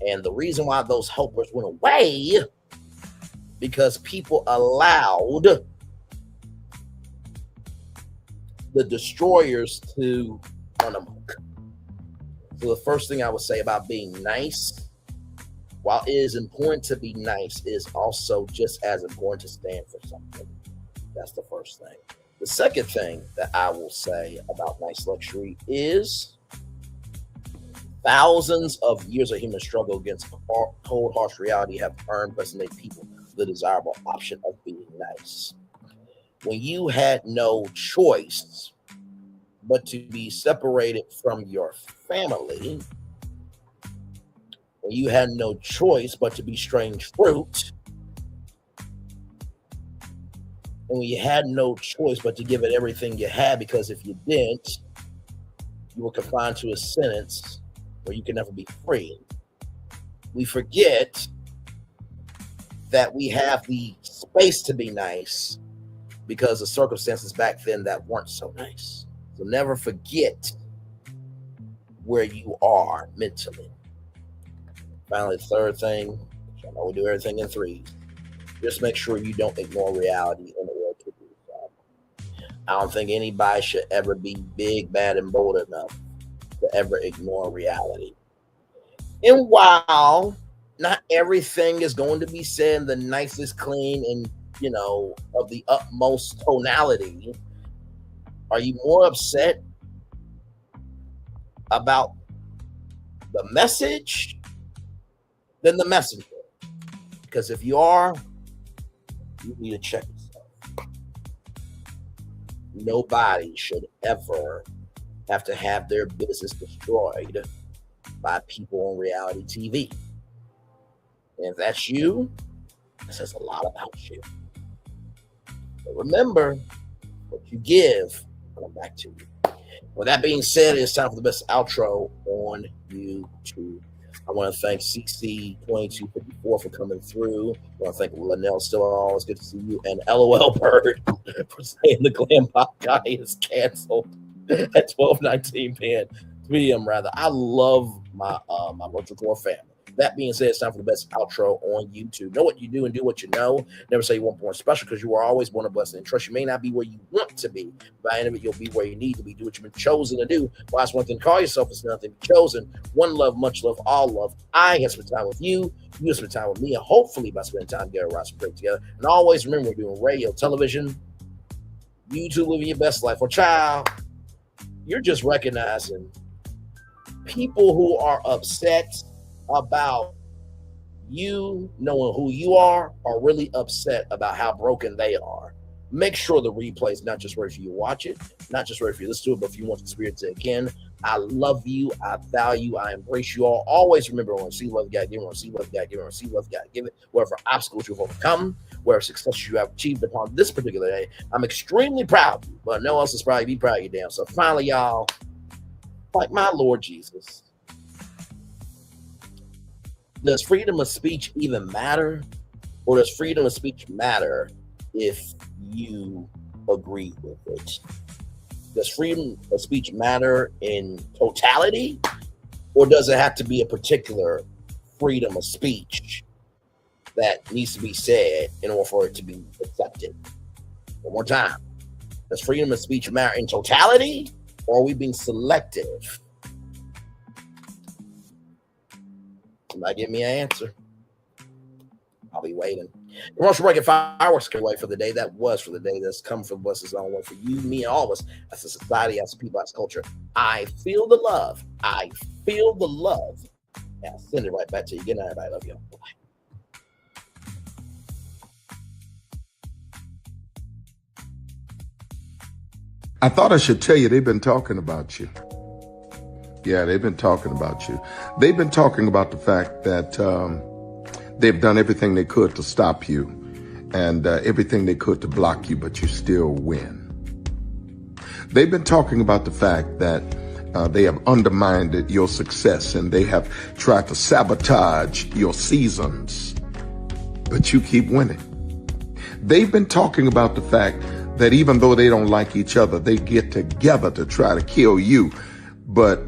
And the reason why those helpers went away, because people allowed the destroyers to run amok. So the first thing I would say about being nice, while it is important to be nice, is also just as important to stand for something. That's the first thing. The second thing that I will say about nice luxury is thousands of years of human struggle against cold, harsh reality have earned resonated people the desirable option of being nice. When you had no choice but to be separated from your family, when you had no choice but to be strange fruit, and when you had no choice but to give it everything you had, because if you didn't, you were confined to a sentence where you can never be free. We forget that we have the space to be nice because of circumstances back then that weren't so nice. So never forget where you are mentally. Finally, the third thing, I know we do everything in threes. Just make sure you don't ignore reality in order to do so. I don't think anybody should ever be big, bad, and bold enough to ever ignore reality. And while not everything is going to be said in the nicest, clean, and of the utmost tonality, are you more upset about the message than the messenger? Because if you are, you need to check yourself. Nobody should ever have to have their business destroyed by people on reality TV. And if that's you, it says a lot about you. But remember, what you give will come back to you. With that being said, it's time for the best outro on YouTube. I want to thank CC2254 for coming through. I want to thank Linnell Stillall. It's good to see you. And LOL Bird for saying the Glam Pop guy is canceled at 12:19 p.m. rather. I love my virtual tour family. That being said, it's time for the best outro on YouTube. Know what you do and do what you know. Never say you weren't born special, because you are always born a blessing. And trust, you may not be where you want to be. By the end of it, you'll be where you need to be. Do what you've been chosen to do. Last one thing, call yourself is nothing chosen. One love, much love, all love. I have spent time with you. You have spent time with me. And hopefully by spending time together, we're great together. And always remember, we're doing radio, television, YouTube, living your best life. Well, child, you're just recognizing people who are upset about you knowing who you are really upset about how broken they are. Make sure the replay is not just ready for you to watch it, not just ready for you to listen to it, but if you want to experience it again. I love you. I value. I embrace you all. Always remember, when see love, you gotta give it. When see love, you gotta give it. When see love, you gotta give it. Whatever obstacles you've overcome, whatever success you have achieved upon this particular day, I'm extremely proud of you, but no one else is probably be proud of you, damn. So finally, y'all, like my Lord Jesus, does freedom of speech even matter? Or does freedom of speech matter if you agree with it? Does freedom of speech matter in totality? Or does it have to be a particular freedom of speech that needs to be said in order for it to be accepted? One more time. Does freedom of speech matter in totality? Or are we being selective? Somebody give me an answer. I'll be waiting. Commercial break and fireworks away for the day. That was for the day that's come from us. Is on one for you, me, and all of us as a society, as a people, as a culture. I feel the love. I feel the love. And I'll send it right back to you. Good night, everybody. Love you. Bye. I thought I should tell you they've been talking about you. Yeah, they've been talking about you. They've been talking about the fact that they've done everything they could to stop you and everything they could to block you, but you still win. They've been talking about the fact that they have undermined your success and they have tried to sabotage your seasons, but you keep winning. They've been talking about the fact that even though they don't like each other, they get together to try to kill you, but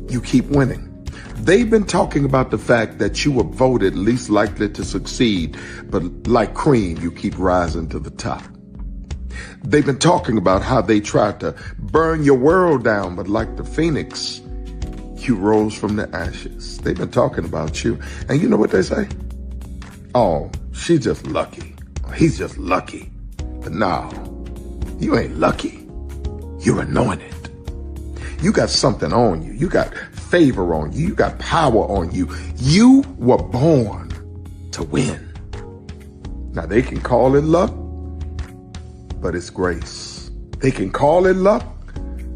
you keep winning. They've been talking about the fact that you were voted least likely to succeed, but like cream, you keep rising to the top. They've been talking about how they tried to burn your world down, but like the phoenix, you rose from the ashes. They've been talking about you. And you know what they say? Oh, she's just lucky. He's just lucky. But no, you ain't lucky. You're anointed. You got something on you. You got favor on you. You got power on you. You were born to win. Now they can call it luck, but it's grace. They can call it luck,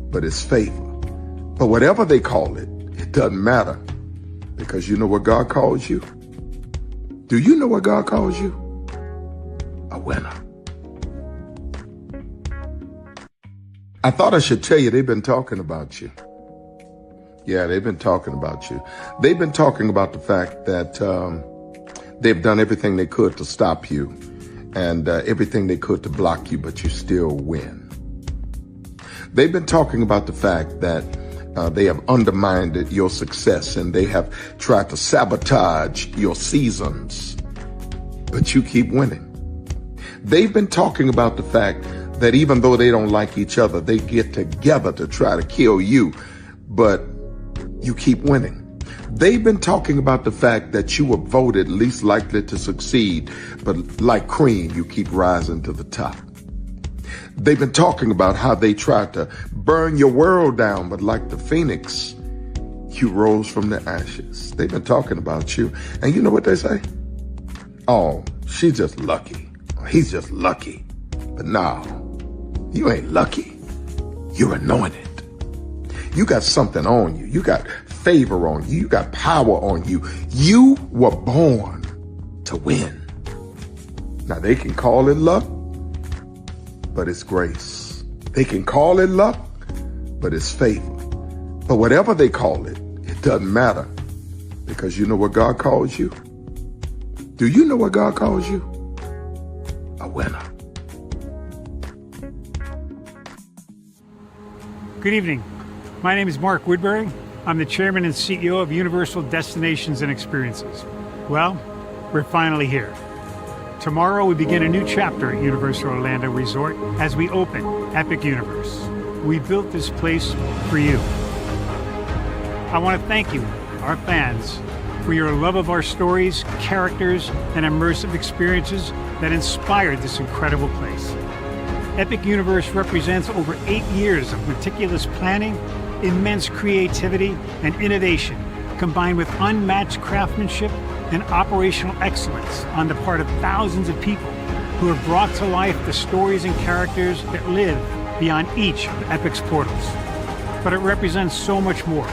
but it's favor. But whatever they call it, it doesn't matter, because you know what God calls you? Do you know what God calls you? A winner. I thought I should tell you they've been talking about you. Yeah, they've been talking about you. They've been talking about the fact that they've done everything they could to stop you and everything they could to block you, but you still win. They've been talking about the fact that they have undermined your success and they have tried to sabotage your seasons, but you keep winning. They've been talking about the fact that even though they don't like each other, they get together to try to kill you, but you keep winning. They've been talking about the fact that you were voted least likely to succeed, but like cream, you keep rising to the top. They've been talking about how they tried to burn your world down, but like the phoenix, you rose from the ashes. They've been talking about you. And you know what they say? Oh, she's just lucky. He's just lucky. But no, you ain't lucky. You're anointed. You got something on you. You got favor on you. You got power on you. You were born to win. Now they can call it luck, but it's grace. They can call it luck, but it's favor. But whatever they call it, it doesn't matter, because you know what God calls you? Do you know what God calls you? A winner. Good evening. My name is Mark Woodbury. I'm the chairman and CEO of Universal Destinations and Experiences. Well, we're finally here. Tomorrow we begin a new chapter at Universal Orlando Resort as we open Epic Universe. We built this place for you. I want to thank you, our fans, for your love of our stories, characters, and immersive experiences that inspired this incredible place. Epic Universe represents over 8 years of meticulous planning, immense creativity, and innovation, combined with unmatched craftsmanship and operational excellence on the part of thousands of people who have brought to life the stories and characters that live beyond each of Epic's portals. But it represents so much more.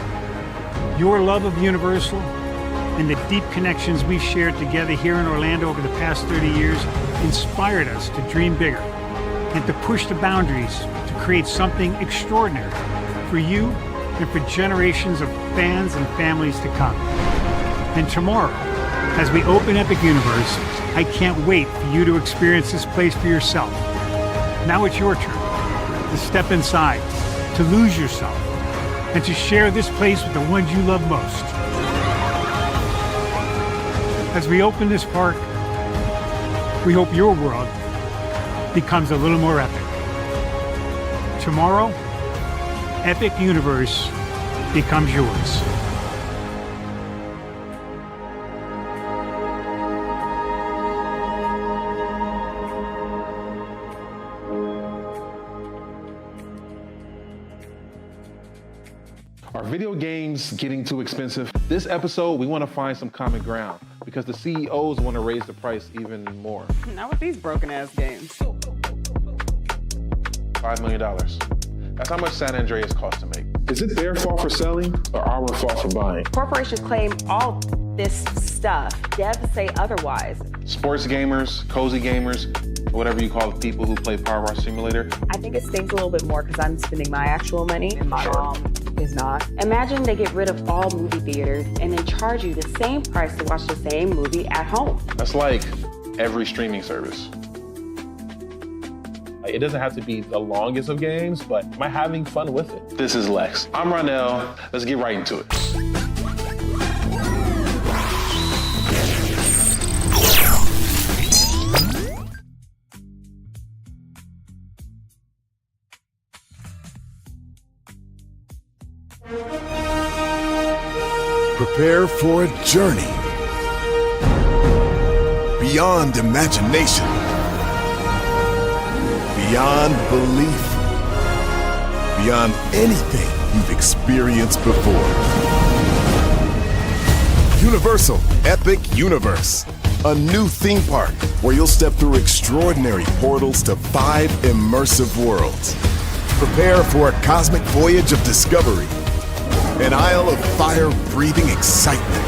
Your love of Universal and the deep connections we've shared together here in Orlando over the past 30 years inspired us to dream bigger and to push the boundaries to create something extraordinary for you and for generations of fans and families to come. And tomorrow, as we open Epic Universe, I can't wait for you to experience this place for yourself. Now it's your turn to step inside, to lose yourself, and to share this place with the ones you love most. As we open this park, we hope your world becomes a little more epic. Tomorrow, Epic Universe becomes yours. Are video games getting too expensive? This episode, we want to find some common ground because the CEOs want to raise the price even more. Not with these broken ass games. $5 million. That's how much San Andreas costs to make. Is it their fault for selling or our fault for buying? Corporations claim all this stuff. Devs say otherwise. Sports gamers, cozy gamers, whatever you call the people who play Power Wash Simulator. I think it stings a little bit more because I'm spending my actual money and my mom is not. Imagine they get rid of all movie theaters and then charge you the same price to watch the same movie at home. That's like every streaming service. Like, it doesn't have to be the longest of games, but am I having fun with it? This is Lex. I'm Ronell. Let's get right into it. Prepare for a journey beyond imagination, beyond belief, beyond anything you've experienced before. Universal Epic Universe, a new theme park where you'll step through extraordinary portals to 5 immersive worlds. Prepare for a cosmic voyage of discovery, an isle of fire-breathing excitement,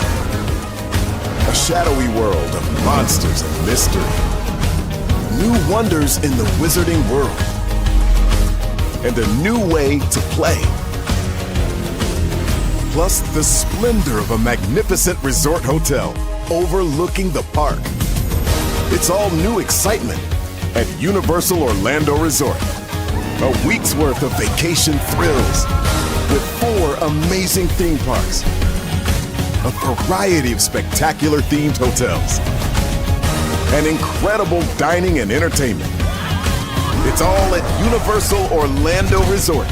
a shadowy world of monsters and mystery, new wonders in the wizarding world, and a new way to play. Plus the splendor of a magnificent resort hotel overlooking the park. It's all new excitement at Universal Orlando Resort. A week's worth of vacation thrills with 4 amazing theme parks, a variety of spectacular themed hotels, and incredible dining and entertainment. It's all at Universal Orlando Resort,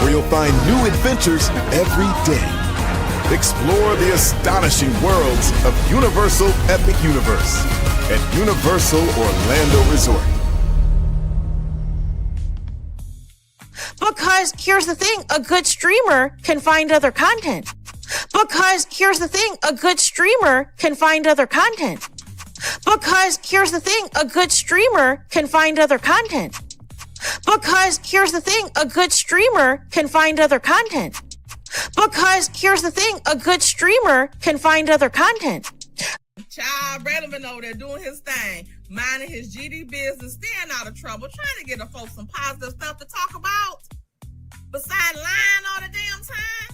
where you'll find new adventures every day. Explore the astonishing worlds of Universal Epic Universe at Universal Orlando Resort. Because here's the thing, a good streamer can find other content. Because here's the thing, a good streamer can find other content. Because here's the thing, a good streamer can find other content. Because here's the thing, a good streamer can find other content. Because here's the thing, a good streamer can find other content. Child relevant over there doing his thing, minding his GD business, staying out of trouble, trying to get the folks some positive stuff to talk about, besides lying all the damn time.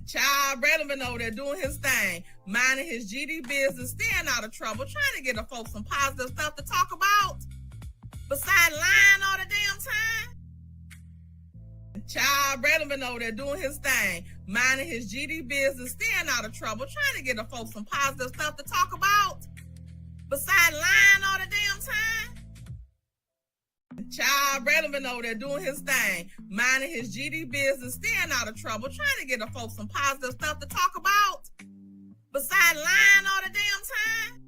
Child relevant over there doing his thing, minding his GD business, staying out of trouble, trying to get the folks some positive stuff to talk about, besides lying all the damn time. Child relevant over there doing his thing, minding his GD business, staying out of trouble, trying to get the folks some positive stuff to talk about, besides lying all the damn time. Child relevant over there doing his thing, minding his GD business, staying out of trouble, trying to get the folks some positive stuff to talk about, besides lying all the damn time.